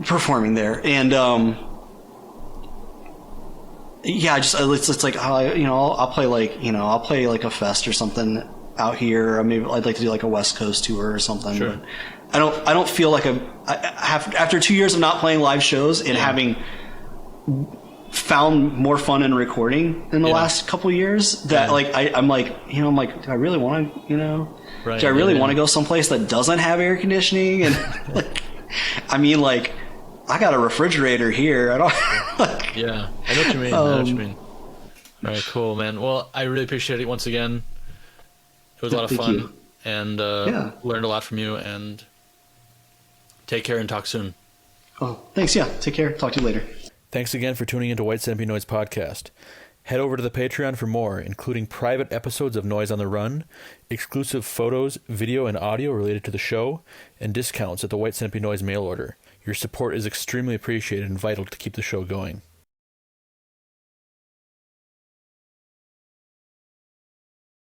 Speaker 2: performing there, and it's like I'll play like a fest or something out here. Or maybe I'd like to do like a West Coast tour or something.
Speaker 1: Sure.
Speaker 2: But I don't feel like after 2 years of not playing live shows and having found more fun in recording in the last couple of years that I'm like do I really want to do I really want to go someplace that doesn't have air conditioning and like I got a refrigerator here. I don't.
Speaker 1: Yeah, I know what you mean. All right, cool, man. Well, I really appreciate it once again. It was a lot of fun, and learned a lot from you. And take care and talk soon.
Speaker 2: Oh, thanks. Yeah, take care. Talk to you later.
Speaker 1: Thanks again for tuning into White Centipede Noise Podcast. Head over to the Patreon for more, including private episodes of Noise on the Run, exclusive photos, video, and audio related to the show, and discounts at the White Centipede Noise mail order. Your support is extremely appreciated and vital to keep the show going.